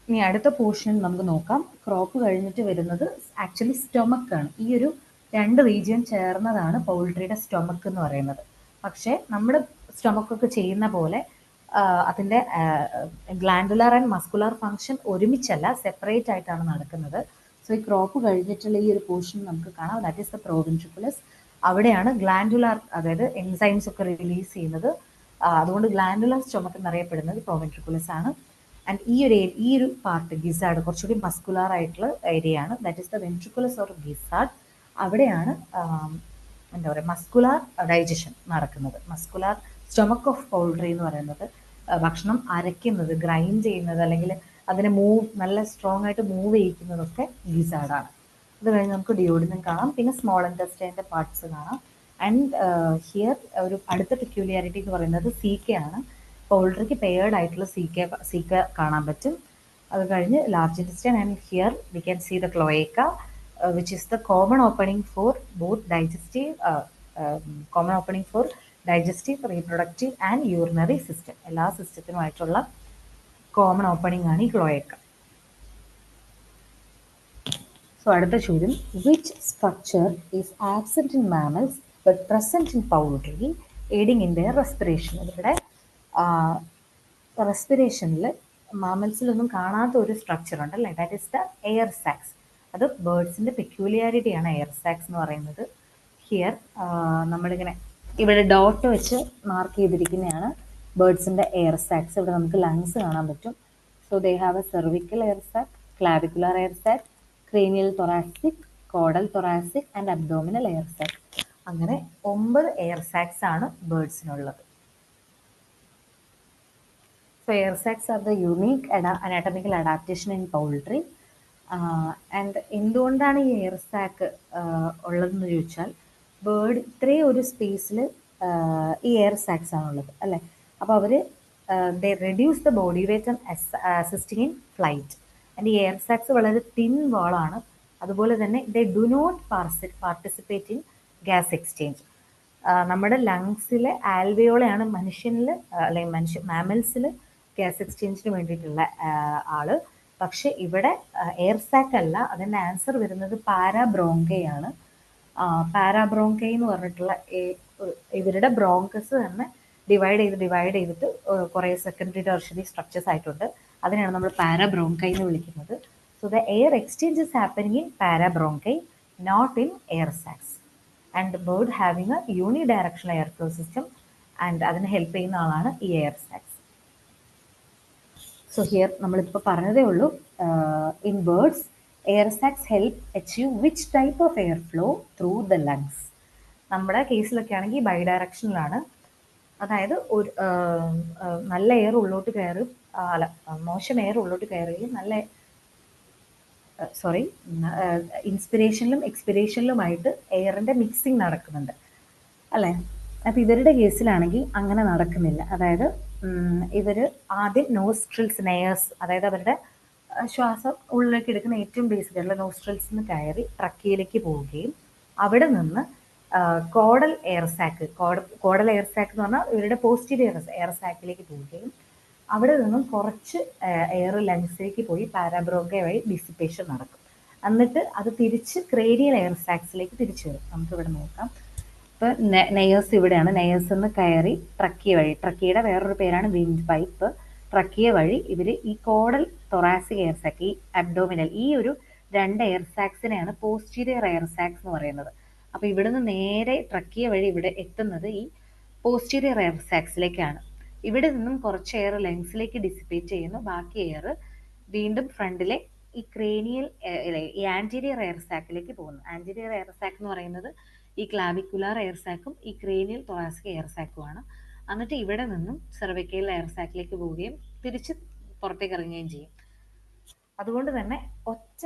ഇനി അടുത്ത പോർഷൻ നമുക്ക് നോക്കാം. ക്രോപ്പ് കഴിഞ്ഞിട്ട് വരുന്നത് ആക്ച്വലി സ്റ്റൊമക്ക് ആണ്. ഈ ഒരു 2 റീജിയൻ ചേർന്നതാണ് പൗൾട്രിയുടെ സ്റ്റൊമക്ക് എന്ന് പറയുന്നത്. പക്ഷേ നമ്മുടെ സ്റ്റൊമക്കൊക്കെ ചെയ്യുന്ന പോലെ അതിൻ്റെ ഗ്ലാൻഡുലാർ ആൻഡ് മസ്കുലാർ ഫങ്ഷൻ ഒരുമിച്ചല്ല, സെപ്പറേറ്റ് ആയിട്ടാണ് നടക്കുന്നത്. സോ ഈ ക്രോപ്പ് കഴിഞ്ഞിട്ടുള്ള ഈ ഒരു പോർഷൻ നമുക്ക് കാണാം. That is the proventriculus. അവിടെയാണ് ഗ്ലാൻഡുലാർ, അതായത് എൻസൈംസ് ഒക്കെ റിലീസ് ചെയ്യുന്നത്. അതുകൊണ്ട് ഗ്ലാൻഡുലാർ സ്റ്റൊമക്ക് എന്നറിയപ്പെടുന്നത് പ്രോവെൻട്രിക്കുലസ് ആണ്. ആൻഡ് ഈ ഒരു പാർട്ട് ഗിസാർഡ് കുറച്ചുകൂടി മസ്കുലാർ ആയിട്ടുള്ള ഏരിയ ആണ്. That is the ventriculus or gizzard. അവിടെയാണ് എന്താ പറയുക മസ്കുലാർ ഡൈജഷൻ നടക്കുന്നത്. മസ്കുലാർ സ്റ്റൊമക്ക് ഓഫ് പൗൾട്രി എന്ന് പറയുന്നത് ഭക്ഷണം അരയ്ക്കുന്നത്, ഗ്രൈൻഡ് ചെയ്യുന്നത്, അല്ലെങ്കിൽ അതിനെ നല്ല സ്ട്രോങ് ആയിട്ട് മൂവ് ചെയ്യിക്കുന്നതൊക്കെ ഗിസാർഡാണ്. അത് കഴിഞ്ഞ് നമുക്ക് ഡിയോഡിനം കാണാം, പിന്നെ സ്മോൾ ഇൻറ്റസ്റ്റൈൻ്റെ പാർട്സ് കാണാം. ആൻഡ് ഹിയർ ഒരു അടുത്ത പെക്യൂലിയാരിറ്റി എന്ന് പറയുന്നത് CK ആണ്. പൗൾട്രിക്ക് പെയർഡ് ആയിട്ടുള്ള CK കാണാൻ പറ്റും. അത് കഴിഞ്ഞ് large intestine, and here we can see the cloaca which is the common opening for digestive reproductive and urinary system. എല്ലാ സിസ്റ്റത്തിനുമായിട്ടുള്ള കോമൺ ഓപ്പണിംഗ് ആണ് ഈ ക്ലോയേക്ക. സോ അടുത്ത ചോദ്യം, which structure is absent in mammals but present in poultry aiding in there respiration? ഇവിടെ റെസ്പിറേഷനിൽ മാമൽസിലൊന്നും കാണാത്ത ഒരു structure ഉണ്ടല്ലേ, ദാറ്റ് ഈസ് ദ എയർ സാക്സ്. അത് ബേർഡ്സിൻ്റെ പെക്യൂലിയാരിറ്റിയാണ് എയർ സാക്സ് എന്ന് പറയുന്നത്. ഹിയർ നമ്മളിങ്ങനെ ഇവിടെ ഡോട്ട് വെച്ച് മാർക്ക് ചെയ്തിരിക്കുന്നതാണ് ബേർഡ്സിൻ്റെ എയർ സാക്സ്. ഇവിടെ നമുക്ക് ലങ്സ് കാണാൻ പറ്റും. So they have a cervical air sac, clavicular air sac, cranial thoracic, caudal thoracic and abdominal air sac. അങ്ങനെ 9 എയർ സാക്സ് ആണ് ബേർഡ്സിനുള്ളത്. So air sacs are the unique anatomical adaptation in poultry. And എന്തുകൊണ്ടാണ് ഈ air sac ഉള്ളതെന്ന് ചോദിച്ചാൽ, bird ഇത്രയും ഒരു സ്പേസിൽ ഈ എയർ സാക്സ് ആണുള്ളത് അല്ലേ. അപ്പോൾ അവർ they reduce the body weight and assisting in flight. And ഈ എയർ സാക്സ് വളരെ തിൻ വാളാണ്. അതുപോലെ തന്നെ they do not participate in gas exchange. നമ്മുടെ ലങ്സിലെ ആൽവിയോളയാണ് മനുഷ്യനിൽ അല്ലെങ്കിൽ മാമൽസിൽ ഗ്യാസ് എക്സ്ചേഞ്ചിന് വേണ്ടിയിട്ടുള്ള ആള്. പക്ഷെ ഇവിടെ എയർ സാക്ക് അല്ല. അതിൻ്റെ ആൻസർ വരുന്നത് പാരാബ്രോങ്കയാണ്. പാരാബ്രോങ്കൈ എന്ന് പറഞ്ഞിട്ടുള്ള ഇവരുടെ ബ്രോങ്കസ് തന്നെ ഡിവൈഡ് ചെയ്തിട്ട് കുറേ സെക്കൻഡറി ടെർഷ്യറി സ്ട്രക്ചേഴ്സ് ആയിട്ടുണ്ട്. അതിനെയാണ് നമ്മൾ പാരാബ്രോങ്കൈ എന്ന് വിളിക്കുന്നത്. So the air exchange is happening in parabronchi, not in air sacs. And bird having a uni directional air flow system, and അതിന് ഹെൽപ്പ് ചെയ്യുന്ന ആളാണ് ഈ എയർ സാക്സ്. സോ ഹിയർ നമ്മളിപ്പോൾ പറഞ്ഞതേ ഉള്ളൂ. In birds air സാക്സ് help achieve which type of air flow through the lungs. നമ്മുടെ കേസിലൊക്കെ ആണെങ്കിൽ by ഡയറക്ഷനിലാണ്. അതായത് ഒരു നല്ല എയർ ഉള്ളോട്ട് കയറും, അല്ല മോശം എയർ ഉള്ളോട്ട് കയറുകയും നല്ല ഇൻസ്പിരേഷനിലും എക്സ്പിരേഷനിലുമായിട്ട് എയറിൻ്റെ മിക്സിങ് നടക്കുന്നുണ്ട് അല്ലേ. അപ്പോൾ ഇവരുടെ കേസിലാണെങ്കിൽ അങ്ങനെ നടക്കുന്നില്ല. അതായത് ഇവർ ആദ്യം നോസ്ട്രിൽസ് നെയർസ്, അതായത് അവരുടെ ശ്വാസം ഉള്ളിലേക്ക് എടുക്കുന്ന ഏറ്റവും ബേസിക് ആയിട്ടുള്ള നോസ്ട്രിൽസിൽ നിന്ന് കയറി ട്രക്കിയിലേക്ക് പോവുകയും അവിടെ നിന്ന് കോഡൽ എയർ സാക്ക് എന്ന് പറഞ്ഞാൽ ഇവരുടെ പോസ്റ്റീരിയർ എയർ സാക്കിലേക്ക് പോവുകയും അവിടെ നിന്നും കുറച്ച് എയർ ലങ്സിലേക്ക് പോയി പാരാബ്രോങ്ക വഴി ഡിസിപ്പേഷൻ നടക്കും. എന്നിട്ട് അത് തിരിച്ച് ക്രേനിയൽ എയർ സാക്സിലേക്ക് തിരിച്ചു വരും. നമുക്കിവിടെ നോക്കാം. ഇപ്പോൾ നെയേഴ്സ് ഇവിടെയാണ്. നെയേഴ്സ് നിന്ന് കയറി ട്രക്കിയ വഴി, ട്രക്കിയുടെ വേറൊരു പേരാണ് വിൻഡ് പൈപ്പ്, ട്രക്കിയ വഴി ഇവർ ഈ കോഡൽ തൊറാസിക് എയർ സാക്ക്, ഈ അബ്ഡോമിനൽ, ഈ ഒരു രണ്ട് എയർ സാക്സിനെയാണ് പോസ്റ്റീരിയർ എയർ സാക്സ് എന്ന് പറയുന്നത്. അപ്പോൾ ഇവിടുന്ന് നേരെ ട്രക്കിയ വഴി ഇവിടെ എത്തുന്നത് ഈ പോസ്റ്റീരിയർ എയർ സാക്സിലേക്കാണ്. ഇവിടെ നിന്നും കുറച്ച് എയർ ലങ്സിലേക്ക് ഡിസിപ്പേറ്റ് ചെയ്യുന്നു, ബാക്കി എയർ വീണ്ടും ഫ്രണ്ടിലെ ഈ ക്രേനിയൽ ഈ ആൻറ്റീരിയർ എയർ സാക്കിലേക്ക് പോകുന്നു. ആൻറ്റീരിയർ എയർ സാക്ക് എന്ന് പറയുന്നത് ഈ ക്ലാവിക്കുലാർ എയർ സാക്കും ഈ ക്രേനിയൽ തൊറാസിക് എയർ സാക്കുമാണ്. എന്നിട്ട് ഇവിടെ നിന്നും സെർവിക്കൽ എയർ സാക്കിലേക്ക് പോവുകയും തിരിച്ച് പുറത്തേക്ക് ഇറങ്ങുകയും ചെയ്യും. അതുകൊണ്ട് തന്നെ ഒറ്റ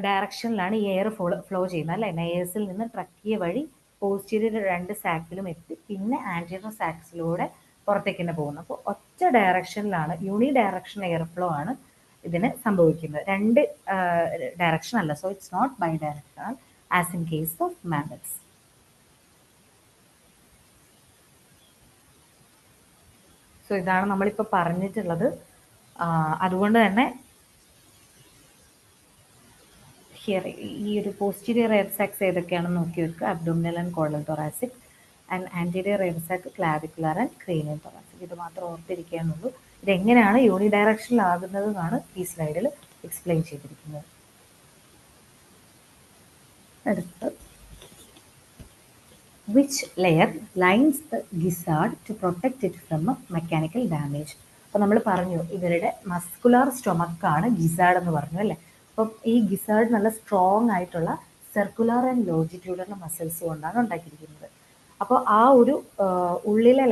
ഡയറക്ഷനിലാണ് ഈ എയർ ഫ്ലോ ചെയ്യുന്നത് അല്ലേ. നെയേഴ്സിൽ നിന്ന് ട്രക്കിയ വഴി പോസ്റ്റീരിയർ രണ്ട് സാക്കിലും എത്തി പിന്നെ ആൻറ്റീരിയർ സാക്സിലൂടെ പുറത്തേക്ക് തന്നെ പോകുന്നു. അപ്പോൾ ഒറ്റ ഡയറക്ഷനിലാണ്, യൂണി ഡയറക്ഷൻ എയർ ഫ്ലോ ആണ് ഇതിന് സംഭവിക്കുന്നത്. രണ്ട് ഡയറക്ഷൻ അല്ല. So it's not bidirectional as in case of mammals. So ഇതാണ് നമ്മളിപ്പോൾ പറഞ്ഞിട്ടുള്ളത്. അതുകൊണ്ട് തന്നെ ഹിയർ ഈ ഒരു പോസ്റ്റീരിയർ എയർ സാക്സ് ഏതൊക്കെയാണെന്ന് നോക്കി വെക്കുക. Abdominal and caudal thoracic, and anterior air sac clavicular and cranial thoracic. ഇത് മാത്രം ഓർത്തിരിക്കാനുള്ളൂ. ഇതെങ്ങനെയാണ് യൂണി ഡയറക്ഷനിലാകുന്നത് എന്നാണ് ഈ സ്ലൈഡിൽ എക്സ്പ്ലെയിൻ ചെയ്തിരിക്കുന്നത്. അടുത്ത് which layer lines the gizzard to protect it from mechanical damage. അപ്പോൾ നമ്മൾ പറഞ്ഞു ഇവരുടെ മസ്കുലാർ സ്റ്റൊമക്കാണ് ഗിസാർഡ് എന്ന് പറഞ്ഞു അല്ലേ. അപ്പം ഈ ഗിസാർഡ് നല്ല സ്ട്രോങ് ആയിട്ടുള്ള സർക്കുലർ ആൻഡ് ലോജിറ്റ്യൂഡൽ മസിൽസ് കൊണ്ടാണ് ഉണ്ടാക്കിയിരിക്കുന്നത്. അപ്പോൾ ആ ഒരു ഉള്ളിലെ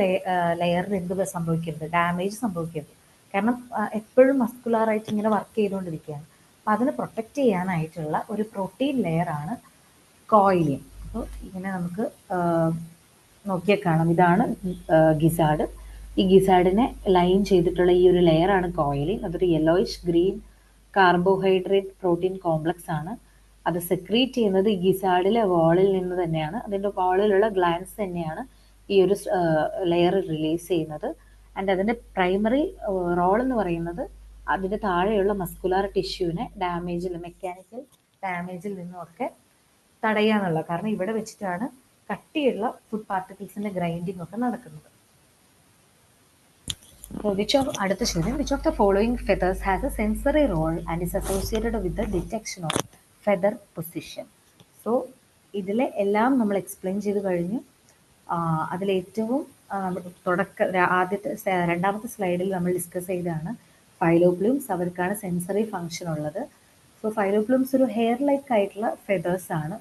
ലെയറിന് എന്ത് സംഭവിക്കരുത്, ഡാമേജ് സംഭവിക്കരുത്. കാരണം എപ്പോഴും മസ്കുലാറായിട്ട് ഇങ്ങനെ വർക്ക് ചെയ്തുകൊണ്ടിരിക്കുകയാണ്. അപ്പോൾ അതിനെ പ്രൊട്ടക്റ്റ് ചെയ്യാനായിട്ടുള്ള ഒരു പ്രോട്ടീൻ ലെയറാണ് കോയിലിൻ. അപ്പോൾ ഇങ്ങനെ നമുക്ക് നോക്കിയാൽ കാണാം. ഇതാണ് ഗിസാർഡ്. ഈ ഗിസാർഡിനെ ലൈൻ ചെയ്തിട്ടുള്ള ഈ ഒരു ലെയറാണ് കോയിലിൻ. അതൊരു yellowish green carbohydrate protein complex ആണ്. അത് സെക്രീറ്റ് ചെയ്യുന്നത് ഈ ഗിസാർഡിലെ വാളിൽ നിന്ന് തന്നെയാണ്. അതിൻ്റെ വാളിലുള്ള ഗ്ലാൻസ് തന്നെയാണ് ഈ ഒരു ലെയർ റിലീസ് ചെയ്യുന്നത്. ആൻഡ് അതിൻ്റെ പ്രൈമറി റോൾ എന്ന് പറയുന്നത് അതിൻ്റെ താഴെയുള്ള മസ്കുലാർ ടിഷ്യൂവിനെ മെക്കാനിക്കൽ ഡാമേജിൽ നിന്നുമൊക്കെ തടയുക എന്നുള്ളത്. കാരണം ഇവിടെ വെച്ചിട്ടാണ് കട്ടിയുള്ള ഫുഡ് പാർട്ടിക്കിൾസിൻ്റെ ഗ്രൈൻഡിങ് ഒക്കെ നടക്കുന്നത്. അടുത്ത ചോദ്യം, which of the following feathers has a sensory role and is associated with the detection of feather position. So ഇതിലെ എല്ലാം നമ്മൾ എക്സ്പ്ലെയിൻ ചെയ്ത് കഴിഞ്ഞു. അതിലേറ്റവും രണ്ടാമത്തെ സ്ലൈഡിൽ നമ്മൾ ഡിസ്കസ് ചെയ്തതാണ് ഫൈലോപ്ലൂംസ്. അവർക്കാണ് സെൻസറി ഫങ്ഷൻ ഉള്ളത്. സോ ഫൈലോപ്ലൂംസ് ഒരു ഹെയർ ലൈക്ക് ആയിട്ടുള്ള ഫെതേഴ്സ് ആണ്.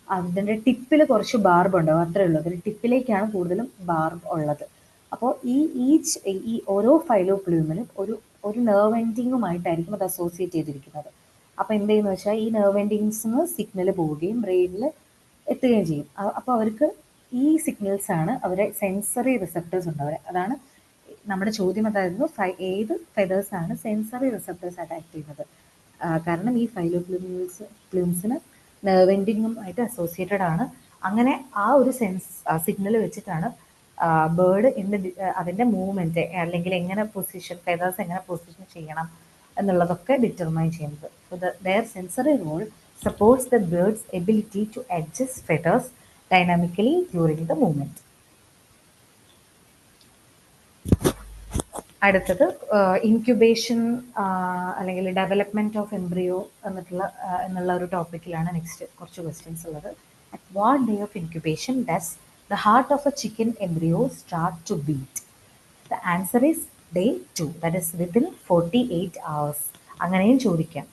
അതിൻ്റെ ടിപ്പിൽ കുറച്ച് ബാർബ് ഉണ്ടാവും, അത്രേ ഉള്ളൂ. അതിൻ്റെ ടിപ്പിലേക്കാണ് കൂടുതലും ബാർബ് ഉള്ളത്. അപ്പോൾ ഈ ഓരോ ഫൈലോപ്ലൂമിലും ഒരു നെർവ് എൻഡിങ്ങുമായിട്ടായിരിക്കും അത് അസോസിയേറ്റ് ചെയ്തിരിക്കുന്നത്. അപ്പോൾ എന്ത് ചെയ്യുന്നു വെച്ചാൽ ഈ നെർവ് എൻഡിങ്സിന് സിഗ്നൽ പോവുകയും ബ്രെയിനിൽ എത്തുകയും ചെയ്യും. അപ്പോൾ അവർക്ക് ഈ സിഗ്നൽസ് ആണ് അവരെ സെൻസറി റിസപ്റ്റേഴ്സ് ഉണ്ട് അവരെ. അതാണ് നമ്മുടെ ചോദ്യം അതായിരുന്നു, ഏത് ഫെതേഴ്സ് ആണ് സെൻസറി റിസപ്റ്റേഴ്സ് ആയിട്ട് ആക്ട് ചെയ്യുന്നത്. കാരണം ഈ പ്ലൂംസിന് നെർവ് എൻഡിങ്ങുമായിട്ട് അസോസിയേറ്റഡ് ആണ്. അങ്ങനെ ആ ഒരു സിഗ്നൽ വെച്ചിട്ടാണ് ബേർഡ് അതിൻ്റെ മൂവ്മെൻറ്റ് അല്ലെങ്കിൽ എങ്ങനെ ഫെതേഴ്സ് എങ്ങനെ പൊസിഷൻ ചെയ്യണം എന്നുള്ളതൊക്കെ ഡിറ്റർമൈൻ ചെയ്യുന്നത്. So their sensory role supports the bird's ability to adjust feathers dynamically during the movement. അടുത്തത് ഇൻക്യുബേഷൻ അല്ലെങ്കിൽ ഡെവലപ്മെന്റ് ഓഫ് എംബ്രിയോ എന്നുള്ള ഒരു ടോപ്പിക്കിലാണ് നെക്സ്റ്റ് കുറച്ച് ക്വസ്റ്റ്യൻസ് ഉള്ളത്. At what day of incubation does the heart of a chicken embryo start to beat? The answer is day 2, that is within 48 hours. അങ്ങനെയും ചോദിക്കാം.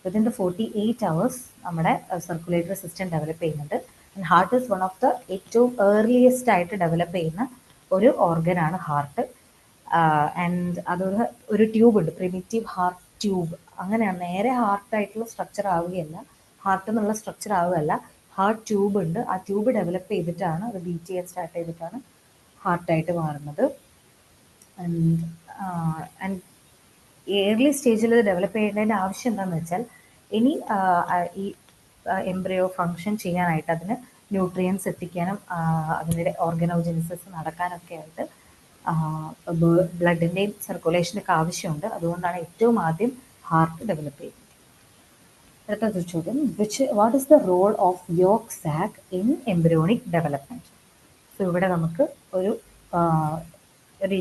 Within the 48 hours നമ്മുടെ circulatory system develop ചെയ്യുന്നുണ്ട്. And heart is one of the ഏറ്റവും earliest ആയിട്ട് develop ചെയ്യുന്ന ഒരു ഓർഗനാണ് heart. And അതൊരു ട്യൂബ് ഉണ്ട്, പ്രിമിറ്റീവ് ഹാർട്ട് ട്യൂബ്. അങ്ങനെയാണ്, നേരെ ഹാർട്ടായിട്ടുള്ള സ്ട്രക്ചർ ആവുകയല്ല, ഹാർട്ട് എന്നുള്ള സ്ട്രക്ചർ ആവുകയല്ല, ഹാർട്ട് ട്യൂബ് ഉണ്ട്. ആ ട്യൂബ് ഡെവലപ്പ് ചെയ്തിട്ടാണ്, അത് ബീറ്റ് ചെയ്യാൻ സ്റ്റാർട്ട് ചെയ്തിട്ടാണ് ഹാർട്ടായിട്ട് മാറുന്നത്. ആൻഡ് ഏർലി സ്റ്റേജിൽ ഇത് ഡെവലപ്പ് ചെയ്യേണ്ടതിൻ്റെ ആവശ്യം എന്താണെന്ന് വെച്ചാൽ, ഇനി ഈ എംബ്രിയോ ഫങ്ഷൻ ചെയ്യാനായിട്ട് അതിന് ന്യൂട്രിയൻസ് എത്തിക്കാനും അതിൻ്റെ ഓർഗനോജനിസിസ് നടക്കാനൊക്കെ ആയിട്ട് ബ്ലഡിൻ്റെയും സർക്കുലേഷനൊക്കെ ആവശ്യമുണ്ട്. അതുകൊണ്ടാണ് ഏറ്റവും ആദ്യം ഹാർട്ട് ഡെവലപ്പ് ചെയ്യുന്നത്. അടുത്ത ചോദ്യം, what is the role of yolk sac in embryonic development? So ഇവിടെ നമുക്ക് ഒരു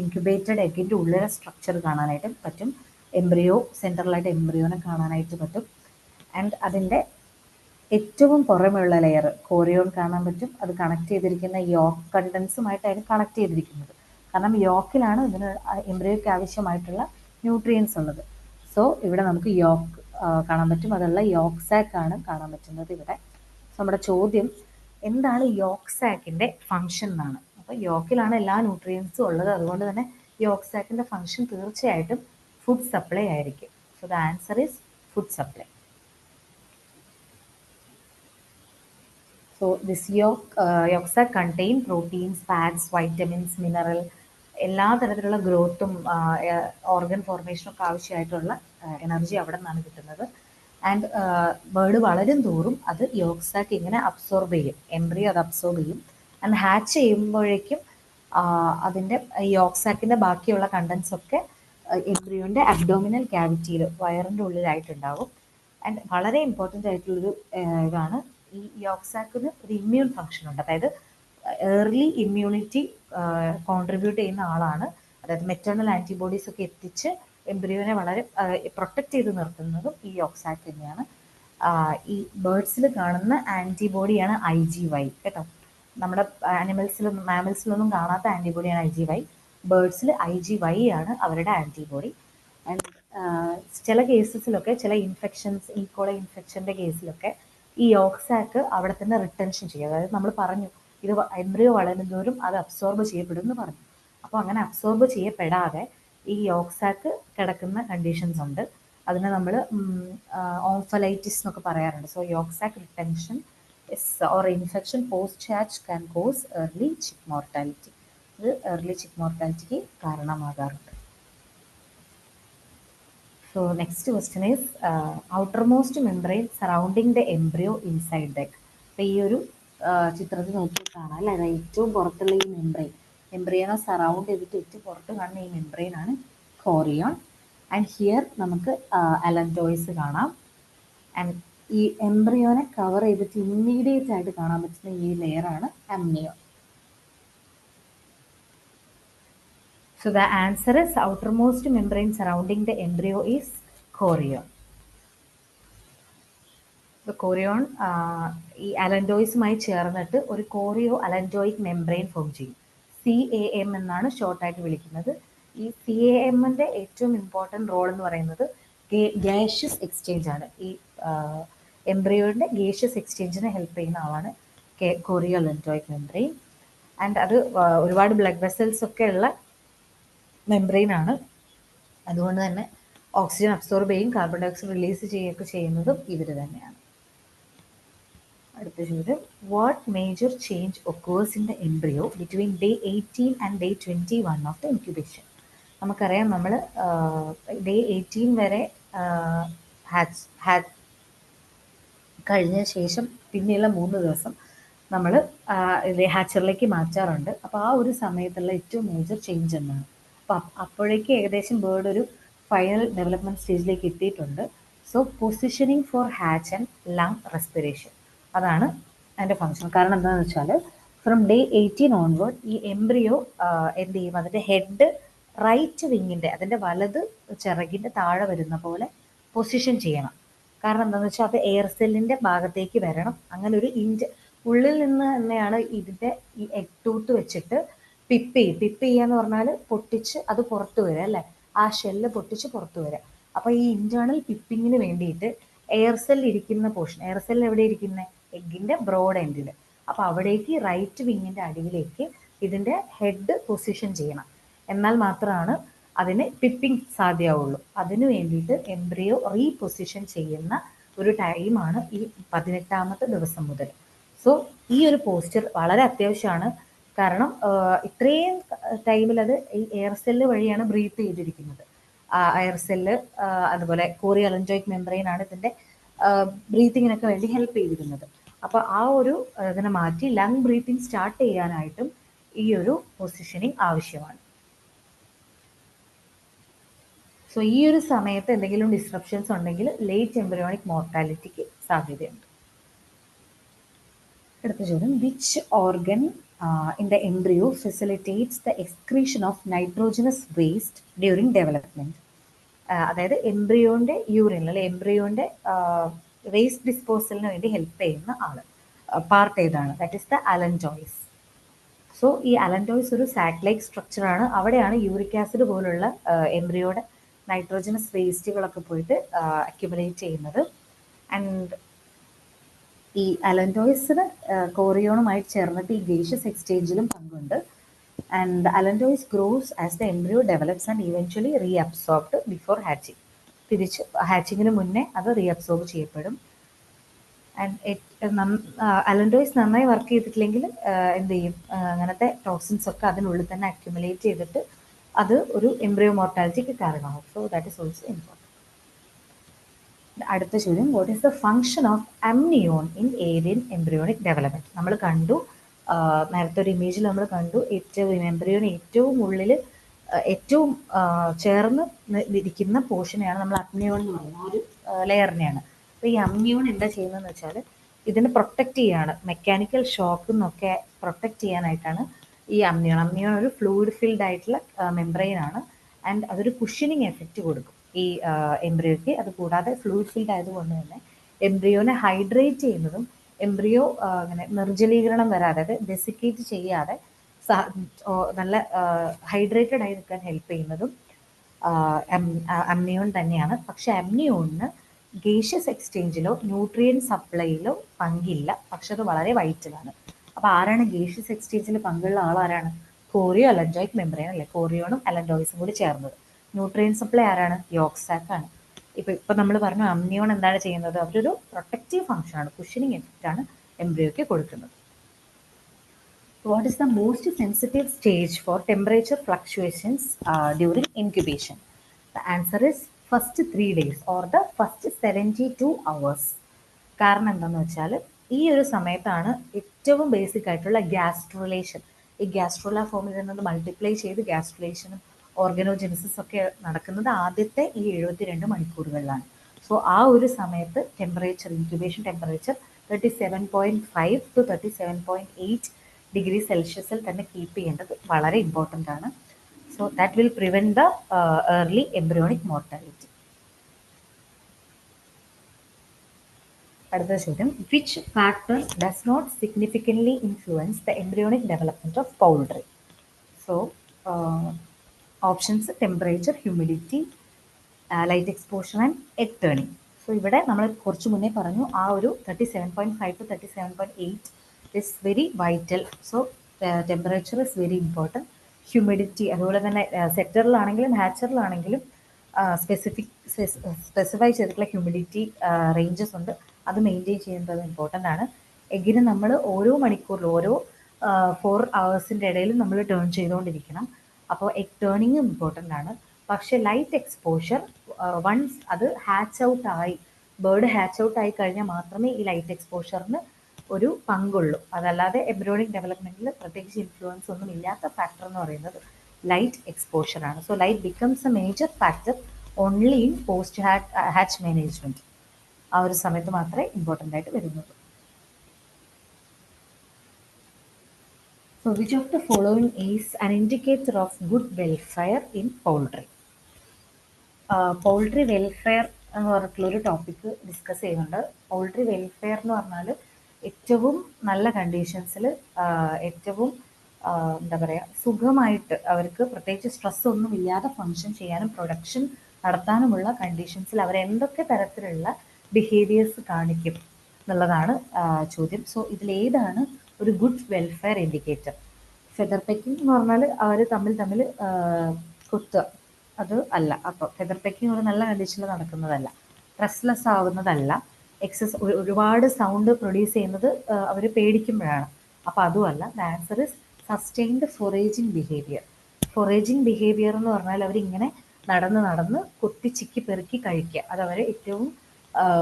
ഇൻക്യുബേറ്റഡ് എഗ്ഗിൻ്റെ ഉള്ളിലെ സ്ട്രക്ചർ കാണാനായിട്ട് പറ്റും. എംബ്രിയോ സെൻട്രലായിട്ട് എംബ്രിയോനെ കാണാനായിട്ട് പറ്റും. ആൻഡ് അതിൻ്റെ ഏറ്റവും പുറമെയുള്ള ലെയർ കോറിയോൺ കാണാൻ പറ്റും. അത് കണക്ട് ചെയ്തിരിക്കുന്ന യോക്ക് കണ്ടൻസുമായിട്ടാണ് കണക്ട് ചെയ്തിരിക്കുന്നത്. കാരണം യോക്കിലാണ് ഇതിന് എംബ്രിയോയ്ക്ക് ആവശ്യമായിട്ടുള്ള ന്യൂട്രിയൻസ് ഉള്ളത്. സോ ഇവിടെ നമുക്ക് യോക്ക് കാണാൻ പറ്റും. അതുള്ള യോക്ക് സാക്ക് ആണ് കാണാൻ പറ്റുന്നത് ഇവിടെ. സോ നമ്മുടെ ചോദ്യം എന്താണ് യോക്ക് സാക്കിൻ്റെ ഫങ്ഷൻ എന്നാണ്. അപ്പോൾ യോക്കിലാണ് എല്ലാ ന്യൂട്രിയൻസും ഉള്ളത്. അതുകൊണ്ട് തന്നെ യോക്ക് സാക്കിൻ്റെ ഫങ്ഷൻ തീർച്ചയായിട്ടും ഫുഡ് സപ്ലൈ ആയിരിക്കും. So the answer is food supply. So this yolk sac contain proteins, fats, vitamins, mineral, എല്ലാ തരത്തിലുള്ള ഗ്രോത്തും ഓർഗൻ ഫോർമേഷനും ഒക്കെ ആവശ്യമായിട്ടുള്ള എനർജി അവിടെ നിന്നാണ് കിട്ടുന്നത്. ആൻഡ് ബേർഡ് വളരും തോറും അത് യോക്ക് സാക്ക് ഇങ്ങനെ അബ്സോർബ് ചെയ്യും, എംബ്രിയോ അത് അബ്സോർബ് ചെയ്യും. ആൻഡ് ഹാച്ച് ചെയ്യുമ്പോഴേക്കും അതിൻ്റെ യോക്ക് സാക്കിൻ്റെ ബാക്കിയുള്ള കണ്ടൻസ് ഒക്കെ എംബ്രിയോൻ്റെ അബ്ഡോമിനൽ ക്യാവിറ്റിയിൽ, വയറിൻ്റെ ഉള്ളിലായിട്ടുണ്ടാവും. ആൻഡ് വളരെ ഇമ്പോർട്ടൻ്റ് ആയിട്ടുള്ളൊരു ഇതാണ്, ഈ യോക്ക് സാക്കിന് ഒരു ഇമ്മ്യൂൺ ഫങ്ഷൻ ഉണ്ട്. അതായത് ഏർലി ഇമ്മ്യൂണിറ്റി കോൺട്രിബ്യൂട്ട് ചെയ്യുന്ന ആളാണ്. അതായത് മെറ്റേണൽ ആൻറ്റിബോഡീസ് ഒക്കെ എത്തിച്ച് എംബ്രിയോനെ വളരെ പ്രൊട്ടക്റ്റ് ചെയ്ത് നിർത്തുന്നതും ഈ യോക്ക് സാക്ക് തന്നെയാണ്. ഈ ബേർഡ്സിൽ കാണുന്ന ആൻറ്റിബോഡിയാണ് IgY കേട്ടോ. നമ്മുടെ മാമൽസിലൊന്നും കാണാത്ത ആൻറ്റിബോഡിയാണ് IgY. ബേർഡ്സിൽ IgY ആണ് അവരുടെ ആൻറ്റിബോഡി. ആൻഡ് ചില കേസസിലൊക്കെ, ചില ഇൻഫെക്ഷൻസ്, ഈക്കോളൈ ഇൻഫെക്ഷൻ്റെ കേസിലൊക്കെ ഈ യോക്ക് സാക്ക് അവിടെ തന്നെ റിട്ടൻഷൻ ചെയ്യും. അതായത് നമ്മൾ പറഞ്ഞു ഇത് എംബ്രിയോ വളരുന്നതോറും അത് അബ്സോർബ് ചെയ്യപ്പെടും എന്ന് പറഞ്ഞു. അപ്പോൾ അങ്ങനെ അബ്സോർബ് ചെയ്യപ്പെടാതെ ഈ യോക്ക് സാക്ക് കിടക്കുന്ന കണ്ടീഷൻസ് ഉണ്ട്. അതിനെ നമ്മൾ ഓംഫലൈറ്റിസ് എന്നൊക്കെ പറയാറുണ്ട്. So yolk sac retention or infection post hatch can cause early chick mortality. ഇത് ഏർലി ചിക്ക് മോർട്ടാലിറ്റിക്ക് കാരണമാകാറുണ്ട്. So next question is outermost membrane surrounding the embryo inside the egg. അപ്പോൾ ഈ ഒരു ചിത്രത്തിൽ നോക്കി കാണാം അല്ലേ, അതായത് ഏറ്റവും പുറത്തുള്ള ഈ എംബ്രിയോനെ സറൗണ്ട് ചെയ്തിട്ട് ഏറ്റവും പുറത്ത് കാണുന്ന ഈ മെംബ്രെയിൻ ആണ് കോറിയോൺ. ആൻഡ് ഹിയർ നമുക്ക് അലൻറ്റോയ്സ് കാണാം. ആൻഡ് ഈ എംബ്രിയോനെ കവർ ചെയ്തിട്ട് ഇമ്മീഡിയറ്റ് ആയിട്ട് കാണാൻ പറ്റുന്ന ഈ ലെയറാണ് amnion. So the answer is outermost membrane surrounding the embryo is chorion. The chorion ഈ അലൻറ്റോയ്സുമായി ചേർന്നിട്ട് ഒരു കോറിയോ അലൻറ്റോയിക് മെംബ്രെയിൻ ഫോം ചെയ്യും. CAM എന്നാണ് ഷോർട്ടായിട്ട് വിളിക്കുന്നത്. ഈ CAMൻ്റെ ഏറ്റവും ഇമ്പോർട്ടൻറ്റ് റോൾ എന്ന് പറയുന്നത് ഗ്യാഷ്യസ് എക്സ്ചേഞ്ച് ആണ്. ഈ എംബ്രിയോയുടെ ഗ്യാഷ്യസ് എക്സ്ചേഞ്ചിനെ ഹെൽപ്പ് ചെയ്യുന്ന ആളാണ് കോറിയോ അലൻറ്റോയിക് മെംബ്രെയിൻ. ആൻഡ് അത് ഒരുപാട് ബ്ലഡ് വെസൽസ് ഒക്കെ ഉള്ള മെംബ്രെയിൻ ആണ്. അതുകൊണ്ട് തന്നെ ഓക്സിജൻ അബ്സോർബ് ചെയ്യും, കാർബൺ ഡൈ ഓക്സൈഡ് റിലീസ് ചെയ്യുകയൊക്കെ ചെയ്യുന്നതും ഇവർ തന്നെയാണ്. അടുത്ത ചോദ്യം, what major change occurs in the embryo between day 18 and day 21 of the incubation? നമുക്കറിയാം നമ്മൾ ഡേ 18 വരെ ഹാച്ച് കഴിഞ്ഞ ശേഷം പിന്നെയുള്ള 3 ദിവസം നമ്മൾ ഹാച്ചറിലേക്ക് മാറ്റാറുണ്ട്. അപ്പോൾ ആ ഒരു സമയത്തുള്ള ഏറ്റവും മേജർ ചേഞ്ച് എന്നാണ്. അപ്പോൾ അപ്പോഴേക്ക് ഏകദേശം ബേർഡ് ഒരു ഫൈനൽ ഡെവലപ്മെൻറ്റ് സ്റ്റേജിലേക്ക് എത്തിയിട്ടുണ്ട്. So positioning for hatch and lung respiration, അതാണ് അതിൻ്റെ ഫങ്ഷൻ. കാരണം എന്താണെന്ന് വെച്ചാൽ ഫ്രം ഡേ 18 ഓൺവേർഡ് ഈ എംബ്രിയോ എന്ത് ചെയ്യും, അതിൻ്റെ ഹെഡ് റൈറ്റ് വിങ്ങിൻ്റെ, അതിൻ്റെ വലത് ചിറകിൻ്റെ താഴെ വരുന്ന പോലെ പൊസിഷൻ ചെയ്യണം. കാരണം എന്താണെന്ന് വെച്ചാൽ അത് എയർ സെല്ലിൻ്റെ ഭാഗത്തേക്ക് വരണം. അങ്ങനെ ഒരു ഉള്ളിൽ നിന്ന് തന്നെയാണ് ഇതിൻ്റെ ഈ എഗ് ടൂത്ത് വെച്ചിട്ട് പിപ്പ് ചെയ്യുക എന്ന് പറഞ്ഞാൽ പൊട്ടിച്ച് അത് പുറത്ത് വരിക അല്ലേ, ആ ഷെല്ല് പൊട്ടിച്ച് പുറത്ത് വരിക. അപ്പോൾ ഈ ഇന്റേണൽ പിപ്പിങ്ങിന് വേണ്ടിയിട്ട് എയർ സെൽ ഇരിക്കുന്ന പോർഷൻ, എയർ സെൽ എവിടെ ഇരിക്കുന്നത്, എഗ്ഗിൻ്റെ ബ്രോഡ് എൻഡിൽ. അപ്പോൾ അവിടേക്ക് റൈറ്റ് വിങ്ങിൻ്റെ അടിയിലേക്ക് ഇതിൻ്റെ ഹെഡ് പൊസിഷൻ ചെയ്യണം. എന്നാൽ മാത്രമാണ് അതിന് പിപ്പിംഗ് സാധ്യമാവുള്ളൂ. അതിനു വേണ്ടിയിട്ട് എംബ്രിയോ റീപൊസിഷൻ ചെയ്യുന്ന ഒരു ടൈമാണ് ഈ 18ാമത്തെ ദിവസം മുതൽ. സോ ഈ ഒരു പോസ്ചർ വളരെ അത്യാവശ്യമാണ്. കാരണം ഇത്രയും ടൈമിൽ അത് ഈ എയർ സെല്ല് വഴിയാണ് ബ്രീത്ത് ചെയ്തിരിക്കുന്നത്. എയർ സെല്ല് അതുപോലെ കോറിയ അലൻജോയിക് മെംബ്രെയിൻ ആണ് ഇതിൻ്റെ ബ്രീത്തിങ്ങിനൊക്കെ വേണ്ടി ഹെൽപ്പ് ചെയ്തിരുന്നത്. അപ്പോൾ ആ ഒരു ഇതിനെ മാറ്റി ലങ് ബ്രീത്തിങ് സ്റ്റാർട്ട് ചെയ്യാനായിട്ടും ഈ ഒരു പൊസിഷനിങ് ആവശ്യമാണ്. സോ ഈ ഒരു സമയത്ത് എന്തെങ്കിലും ഡിസ്റപ്ഷൻസ് ഉണ്ടെങ്കിൽ ലേറ്റ് എംബ്രിയോണിക് മോർട്ടാലിറ്റിക്ക് സാധ്യതയുണ്ട്. അടുത്ത ചോദ്യം, which organ in the embryo facilitates the excretion of nitrogenase waste during development? അതായത് എംബ്രിയോൻ്റെ യൂറിൻ അല്ലെ എംബ്രിയോൻ്റെ വേസ്റ്റ് ഡിസ്പോസലിന് വേണ്ടി ഹെൽപ്പ് ചെയ്യുന്ന പാർട്ട് ഏതാണ്? That is the allantois. So ഈ അലൻറ്റോയ്സ് ഒരു സാക്ക് ലൈക്ക് സ്ട്രക്ചറാണ്. അവിടെയാണ് യൂറിക് ആസിഡ് പോലുള്ള എംബ്രിയോയുടെ നൈട്രോജനസ് വേസ്റ്റുകളൊക്കെ പോയിട്ട് അക്യുമുലേറ്റ് ചെയ്യുന്നത്. ആൻഡ് ഈ അലൻറ്റോയ്സിന് കോറിയോണുമായിട്ട് ചേർന്നിട്ട് ഈ ഗേഷ്യസ് എക്സ്ചേഞ്ചിലും പങ്കുണ്ട്. And allantois grows as the embryo develops and eventually reabsorbed before hatching. തിരിച്ച് ഹാച്ചിങ്ങിന് മുന്നേ അത് റീഅബ്സോർബ് ചെയ്യപ്പെടും. ആൻഡ് അലൻറ്റോയ്സ് നന്നായി വർക്ക് ചെയ്തിട്ടില്ലെങ്കിൽ എന്ത് ചെയ്യും, അങ്ങനത്തെ ടോക്സിൻസ് ഒക്കെ അതിനുള്ളിൽ തന്നെ അക്യുമുലേറ്റ് ചെയ്തിട്ട് അത് ഒരു എംബ്രിയോ മോർട്ടാലിറ്റിക്ക് കാരണമാകും. So that is also important. അടുത്ത ചോദ്യം, what is the function of amnion in aid in embryonic development? നമ്മൾ കണ്ടു നേരത്തെ ഒരു ഇമേജിൽ നമ്മൾ കണ്ടു എംബ്രിയോന് ഏറ്റവും ഉള്ളിൽ ഏറ്റവും ചേർന്ന് ഇരിക്കുന്ന പോർഷനെയാണ് നമ്മൾ അമ്നിയോൺ എന്ന് പറയുന്നത്, ആ ഒരു ലെയറിനെയാണ്. അപ്പോൾ ഈ അമ്നിയോൺ എന്താ ചെയ്യുന്നതെന്ന് വെച്ചാൽ ഇതിനെ പ്രൊട്ടക്റ്റ് ചെയ്യാണ്, മെക്കാനിക്കൽ ഷോക്കിൽ നിന്നൊക്കെ പ്രൊട്ടക്റ്റ് ചെയ്യാനായിട്ടാണ് ഈ അമ്നിയോൺ. അമ്നിയോൺ ഒരു ഫ്ലൂയിഡ് ഫിൽഡ് ആയിട്ടുള്ള മെംബ്രെയിൻ ആണ്. ആൻഡ് അതൊരു കുഷനിങ് എഫക്റ്റ് കൊടുക്കും ഈ എംബ്രിയോയ്ക്ക്. അത് കൂടാതെ ഫ്ലൂയിഡ് ഫിൽഡ് ആയതുകൊണ്ട് തന്നെ എംബ്രിയോനെ ഹൈഡ്രേറ്റ് ചെയ്യുന്നതും എംബ്രിയോ അങ്ങനെ നിർജ്ജലീകരണം വരാതെ, അതായത് ഡെസിക്കേറ്റ് ചെയ്യാതെ നല്ല ഹൈഡ്രേറ്റഡ് ആയി നിൽക്കാൻ ഹെൽപ്പ് ചെയ്യുന്നതും അമ്നിയോൺ തന്നെയാണ്. പക്ഷെ അമ്നിയോണിന് ഗേഷ്യസ് എക്സ്ചേഞ്ചിലോ ന്യൂട്രിയൻ സപ്ലൈയിലോ പങ്കില്ല, പക്ഷെ അത് വളരെ വൈറ്റലാണ്. അപ്പോൾ ആരാണ് ഗേഷ്യസ് എക്സ്ചേഞ്ചിൽ പങ്കുള്ള ആളാരാണ്? കോറിയോ അലൻജോയിക് മെംബ്രെയിൻ അല്ലേ, കോറിയോണും അലൻറ്റോയ്സും കൂടി ചേർന്നത്. ന്യൂട്രിയൻ സപ്ലൈ ആരാണ്? യോക്സാക്ക് ആണ്. ഇപ്പം നമ്മൾ പറഞ്ഞു അമ്നിയോൺ എന്താണ് ചെയ്യുന്നത്, അവരൊരു പ്രൊട്ടക്റ്റീവ് ഫംഗ്ഷനാണ്, കുഷനിങ് എഫക്റ്റാണ് എംബ്രിയോയ്ക്ക് കൊടുക്കുന്നത്. What is the most sensitive stage for temperature fluctuations during incubation? The answer is first 3 days or the first 72 hours. കാരണം എന്താണെന്ന് വെച്ചാൽ ഈ ഒരു സമയത്താണ് ഏറ്റവും ബേസിക് ആയിട്ടുള്ള ഗ്യാസ്ട്രുലേഷൻ, ഈ ഗ്യാസ്ട്രുല ഫോമിൽ നിന്ന് മൾട്ടിപ്ലൈ ചെയ്ത് ഗ്യാസ്ട്രുലേഷനും ഓർഗനോജെനിസിസ് ഒക്കെ നടക്കുന്നത് ആദ്യത്തെ ഈ 72 മണിക്കൂറുകളിലാണ്. സോ ആ ഒരു സമയത്ത് temperature, incubation temperature 37.5 to 37.8 degree സെൽഷ്യസിൽ തന്നെ കീപ്പ് ചെയ്യേണ്ടത് വളരെ ഇമ്പോർട്ടൻ്റ് ആണ്. So that will prevent the early embryonic mortality. അടുത്ത ചോദ്യം, which factor does not significantly influence the embryonic development of poultry? So options temperature, humidity, light exposure and egg turning. So ഇവിടെ നമ്മൾ കുറച്ച് മുന്നേ പറഞ്ഞു ആ ഒരു 37.5 to 37.8 is very vital. So temperature is very important. Humidity അതുപോലെ തന്നെ സെറ്ററിലാണെങ്കിലും ഹാച്ചറിലാണെങ്കിലും specify ചെയ്തിട്ടുള്ള ഹ്യൂമിഡിറ്റി റേഞ്ചസ് ഉണ്ട്, അത് മെയിൻറ്റെയിൻ ചെയ്യുന്നത് ഇമ്പോർട്ടൻ്റ് ആണ്. എഗ്ഗിന് നമ്മൾ ഓരോ മണിക്കൂറിലും ഓരോ 4 hours ഇടയിലും നമ്മൾ ടേൺ ചെയ്തുകൊണ്ടിരിക്കണം. അപ്പോൾ എഗ് ടേണിങ് ഇമ്പോർട്ടൻ്റ് ആണ്. പക്ഷേ ലൈറ്റ് എക്സ്പോഷർ വൺസ് അത് ഹാച്ച് ഔട്ട് ആയി, ബേർഡ് ഹാച്ച് ഔട്ട് ആയി കഴിഞ്ഞാൽ മാത്രമേ ഈ ലൈറ്റ് എക്സ്പോഷറിന് ഒരു പങ്കുള്ളൂ. അതല്ലാതെ എംബ്രിയോണിക് ഡെവലപ്മെൻറ്റിൽ പ്രത്യേകിച്ച് ഇൻഫ്ലുവൻസ് ഒന്നും ഇല്ലാത്ത ഫാക്ടർ എന്ന് പറയുന്നത് ലൈറ്റ് എക്സ്പോഷർ ആണ്. So light becomes A major factor only in post hatch management. ആ ഒരു സമയത്ത് മാത്രമേ ഇമ്പോർട്ടൻ്റ് ആയിട്ട് വരുന്നുള്ളൂ. So which of the following is an indicator of good welfare in poultry? Poultry welfare എന്ന് പറഞ്ഞിട്ടുള്ളൊരു ടോപ്പിക്ക് ഡിസ്കസ് ചെയ്യുന്നുണ്ട്. പൗൾട്രി വെൽഫെയർ എന്ന് പറഞ്ഞാൽ ഏറ്റവും നല്ല കണ്ടീഷൻസിൽ ഏറ്റവും എന്താ പറയുക സുഖമായിട്ട് അവർക്ക് പ്രത്യേകിച്ച് സ്ട്രെസ് ഒന്നും ഇല്ലാതെ ഫങ്ഷൻ ചെയ്യാനും പ്രൊഡക്ഷൻ നടത്താനുമുള്ള കണ്ടീഷൻസിൽ അവർ എന്തൊക്കെ തരത്തിലുള്ള ബിഹേവിയേഴ്സ് കാണിക്കും എന്നുള്ളതാണ് ചോദ്യം. സോ ഇതിലേതാണ് ഒരു good welfare indicator? Feather pecking എന്ന് പറഞ്ഞാൽ അവർ തമ്മിൽ കുത്തുക, അത് അല്ല. അപ്പോൾ ഫെദർ പെക്കിംഗ് ഒരു നല്ല കണ്ടീഷനിൽ നടക്കുന്നതല്ല, റെസ്റ്റ്ലെസ് ആവുന്നതല്ല, ഒരുപാട് സൗണ്ട് പ്രൊഡ്യൂസ് ചെയ്യുന്നത് അവർ പേടിക്കുമ്പോഴാണ്. അപ്പോൾ അതുമല്ല. The answer is sustained foraging behaviour. Foraging behaviour എന്ന് പറഞ്ഞാൽ അവരിങ്ങനെ നടന്ന് കൊത്തിച്ചിക്കി പെറുക്കി കഴിക്കുക, അതവർ ഏറ്റവും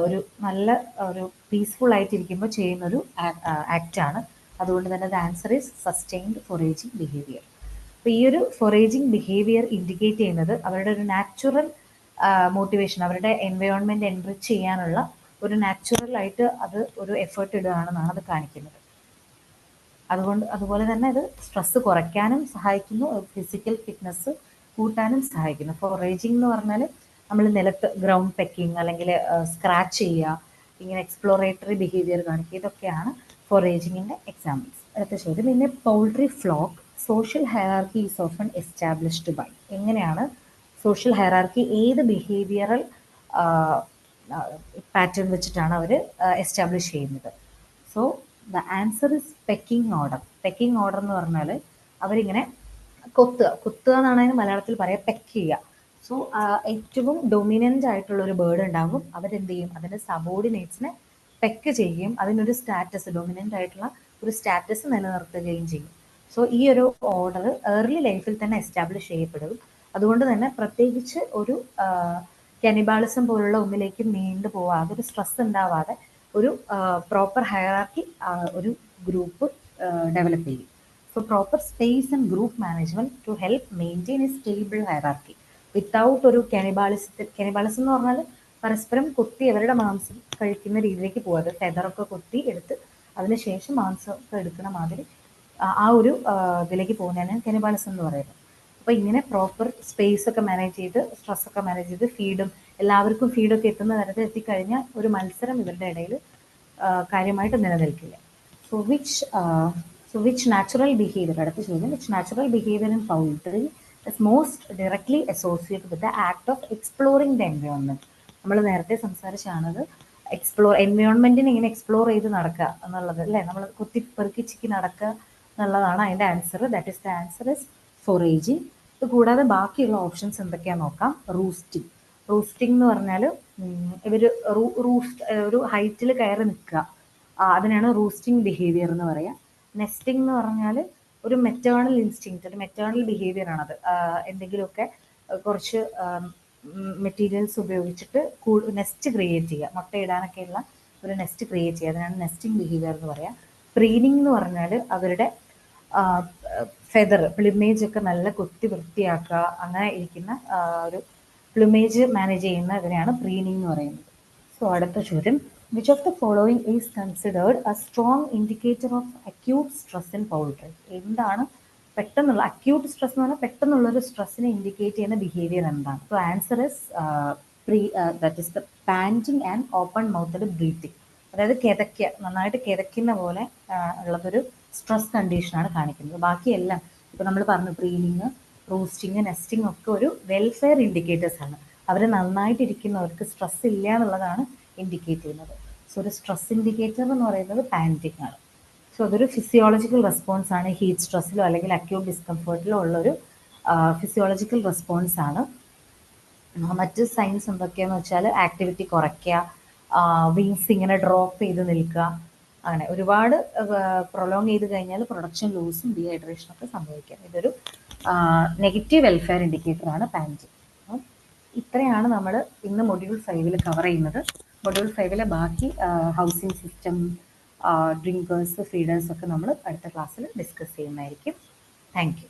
ഒരു നല്ല ഒരു പീസ്ഫുൾ ആയിട്ടിരിക്കുമ്പോൾ ചെയ്യുന്നൊരു ആക്റ്റാണ്. അതുകൊണ്ട് തന്നെ the answer is sustained foraging behaviour. അപ്പോൾ ഈ ഒരു ഫൊറേജിങ് ബിഹേവിയർ ഇൻഡിക്കേറ്റ് ചെയ്യുന്നത് അവരുടെ ഒരു നാച്ചുറൽ മോട്ടിവേഷൻ, അവരുടെ എൻവയോൺമെൻറ്റ് എൻറിച്ച് ചെയ്യാനുള്ള ഒരു നാച്ചുറൽ ആയിട്ട് അത് ഒരു എഫേർട്ട് ഇടുകയാണെന്നാണ് അത് കാണിക്കുന്നത്. അതുപോലെ തന്നെ അത് സ്ട്രെസ് കുറയ്ക്കാനും സഹായിക്കുന്നു, ഫിസിക്കൽ ഫിറ്റ്നസ് കൂട്ടാനും സഹായിക്കുന്നു. ഫൊറേജിങ് എന്ന് പറഞ്ഞാൽ നമ്മൾ നിലത്ത് ഗ്രൗണ്ട് പെക്കിങ് അല്ലെങ്കിൽ സ്ക്രാച്ച് ചെയ്യുക, ഇങ്ങനെ എക്സ്പ്ലോറേറ്ററി ബിഹേവിയർ കാണിക്കുക, ഇതൊക്കെയാണ് ഫൊറേജിങ്ങിൻ്റെ എക്സാമ്പിൾസ്. അടുത്ത ചോദ്യം, പിന്നെ poultry flock social hierarchy is often established by. എങ്ങനെയാണ് സോഷ്യൽ ഹയറാർക്കി, ഏത് ബിഹേവിയറൽ പാറ്റേൺ വെച്ചിട്ടാണ് അവർ എസ്റ്റാബ്ലിഷ് ചെയ്യുന്നത്? So the answer is pecking order. Pecking order എന്ന് പറഞ്ഞാൽ അവരിങ്ങനെ കുത്തുക എന്നാണ് അതിന് മലയാളത്തിൽ പറയുക, പെക്ക് ചെയ്യുക. സോ ഏറ്റവും ഡൊമിനൻ്റ് ആയിട്ടുള്ള ഒരു ബേർഡ് ഉണ്ടാകും, അവരെന്ത് ചെയ്യും, അതിൻ്റെ സബോർഡിനേറ്റ്സിനെ പെക്ക് ചെയ്യുകയും അതിനൊരു സ്റ്റാറ്റസ്, ഡൊമിനൻ്റ് ആയിട്ടുള്ള ഒരു സ്റ്റാറ്റസ് നിലനിർത്തുകയും ചെയ്യും. സോ ഈ ഒരു ഓർഡർ ഏർലി ലൈഫിൽ തന്നെ എസ്റ്റാബ്ലിഷ് ചെയ്യപ്പെടും. അതുകൊണ്ട് തന്നെ പ്രത്യേകിച്ച് ഒരു കനിബാളിസം പോലുള്ള ഒന്നിലേക്ക് നീണ്ടു പോവാതെ, ഒരു സ്ട്രെസ് ഉണ്ടാവാതെ ഒരു പ്രോപ്പർ ഹയറാർക്കി ഒരു ഗ്രൂപ്പ് ഡെവലപ്പ് ചെയ്യും. So proper space and group management to help maintain a stable hierarchy without ഒരു കനിബാളിസം എന്ന് പറഞ്ഞാൽ പരസ്പരം കൊത്തി അവരുടെ മാംസം കഴിക്കുന്ന രീതിയിലേക്ക് പോകാതെ ഫെദറൊക്കെ കൊത്തി എടുത്ത് അതിനുശേഷം മാംസം ഒക്കെ എടുക്കുന്ന മാതിരി ആ ഒരു ഇതിലേക്ക് പോകുന്നതാണ് കനിബാളിസം എന്ന് പറയുന്നത്. അപ്പോൾ ഇങ്ങനെ പ്രോപ്പർ സ്പേസ് ഒക്കെ മാനേജ് ചെയ്ത് സ്ട്രെസ്സൊക്കെ മാനേജ് ചെയ്ത് ഫീഡും എല്ലാവർക്കും ഫീഡൊക്കെ എത്തുന്ന തരത്തിൽ എത്തിക്കഴിഞ്ഞാൽ ഒരു മത്സരം ഇവരുടെ ഇടയിൽ കാര്യമായിട്ട് നിലനിൽക്കില്ല. സോ വിച്ച് നാച്ചുറൽ ബിഹേവിയർ, അടുത്ത ചോദ്യം, which natural behaviour in poultry is most directly associated with the act of exploring the environment. നമ്മൾ നേരത്തെ സംസാരിച്ചാണത് എൻവയോൺമെന്റിനെ ഇങ്ങനെ എക്സ്പ്ലോർ ചെയ്ത് നടക്കുക എന്നുള്ളത് അല്ലേ, നമ്മൾ കുത്തി പെറുക്കി ചിക്കി നടക്കുക എന്നുള്ളതാണ് അതിൻ്റെ answer. That is the answer is foraging. ഇത് കൂടാതെ ബാക്കിയുള്ള ഓപ്ഷൻസ് എന്തൊക്കെയാണെന്ന് നോക്കാം. റൂസ്റ്റിംഗ് എന്ന് പറഞ്ഞാൽ ഇവർ ഒരു ഹൈറ്റിൽ കയറി നിൽക്കുക, അതിനാണ് റൂസ്റ്റിംഗ് ബിഹേവിയർ എന്ന് പറയുക. നെസ്റ്റിംഗ് എന്ന് പറഞ്ഞാൽ ഒരു മെറ്റേണൽ ഇൻസ്റ്റിങ്ക്റ്റ്, ഒരു മെറ്റേണൽ ബിഹേവിയർ ആണത്. എന്തെങ്കിലുമൊക്കെ കുറച്ച് മെറ്റീരിയൽസ് ഉപയോഗിച്ചിട്ട് നെസ്റ്റ് ക്രിയേറ്റ് ചെയ്യുക, മുട്ടയിടാനൊക്കെയുള്ള ഒരു നെസ്റ്റ് ക്രിയേറ്റ് ചെയ്യുക, അതിനാണ് നെസ്റ്റിംഗ് ബിഹേവിയർ എന്ന് പറയുക. പ്രീനിങ് എന്ന് പറഞ്ഞാൽ അവരുടെ ഫെദർ പ്ലിമേജ് ഒക്കെ നല്ല കൊത്തി വൃത്തിയാക്കുക, അങ്ങനെ ഇരിക്കുന്ന ഒരു പ്ലിമേജ് മാനേജ് ചെയ്യുന്ന ഇതിനെയാണ് പ്രീനിങ് എന്ന് പറയുന്നത്. സോ അടുത്ത ചോദ്യം, which of the following is considered a strong indicator of acute stress in poultry? എന്താണ് പെട്ടെന്നുള്ള അക്യൂട്ട് സ്ട്രെസ് എന്ന് പറഞ്ഞാൽ പെട്ടെന്നുള്ളൊരു സ്ട്രെസ്സിനെ ഇൻഡിക്കേറ്റ് ചെയ്യുന്ന ബിഹേവിയർ എന്താണ്? So answer is that is the panting and open mouthed breathing. അതായത് നന്നായിട്ട് കിതയ്ക്കുന്ന പോലെ ഉള്ളതൊരു സ്ട്രെസ് കണ്ടീഷനാണ് കാണിക്കുന്നത്. ബാക്കിയെല്ലാം ഇപ്പോൾ നമ്മൾ പറഞ്ഞു പ്രീനിങ്, റൂസ്റ്റിങ്, നെസ്റ്റിംഗ് ഒക്കെ ഒരു വെൽഫെയർ ഇൻഡിക്കേറ്റേഴ്സ് ആണ്. അവർ നന്നായിട്ടിരിക്കുന്നവർക്ക് സ്ട്രെസ് ഇല്ല എന്നുള്ളതാണ് ഇൻഡിക്കേറ്റ് ചെയ്യുന്നത്. സോ ഒരു സ്ട്രെസ് ഇൻഡിക്കേറ്റർ എന്ന് പറയുന്നത് പാൻറ്റിങ് ആണ്. സോ അതൊരു ഫിസിയോളജിക്കൽ റെസ്പോൺസ് ആണ്. ഹീറ്റ് സ്ട്രെസ്സിലോ അല്ലെങ്കിൽ അക്യൂട്ട് ഡിസ്കംഫേർട്ടിലോ ഉള്ളൊരു ഫിസിയോളജിക്കൽ റെസ്പോൺസ് ആണ്. മറ്റ് സൈൻസ് എന്തൊക്കെയാന്ന് വെച്ചാൽ ആക്ടിവിറ്റി കുറയ്ക്കുക, വിങ്സ് ഇങ്ങനെ ഡ്രോപ്പ് ചെയ്ത് നിൽക്കുക, അങ്ങനെ ഒരുപാട് പ്രൊലോങ് ചെയ്ത് കഴിഞ്ഞാൽ പ്രൊഡക്ഷൻ ലൂസും ഡീഹൈഡ്രേഷനും ഒക്കെ സംഭവിക്കാം. ഇതൊരു നെഗറ്റീവ് വെൽഫെയർ ഇൻഡിക്കേറ്റർ ആണ് പാൻജി. ഇത്രയാണ് നമ്മൾ ഇന്ന് മൊഡ്യൂൾ 5 കവർ ചെയ്യുന്നത്. മൊഡ്യൂൾ 5 ബാക്കി ഹൗസിംഗ് സിസ്റ്റം, ഡ്രിങ്കേഴ്സ്, ഫീഡേഴ്സ് ഒക്കെ നമ്മൾ അടുത്ത ക്ലാസ്സിൽ ഡിസ്കസ് ചെയ്യുന്നതായിരിക്കും. Thank you.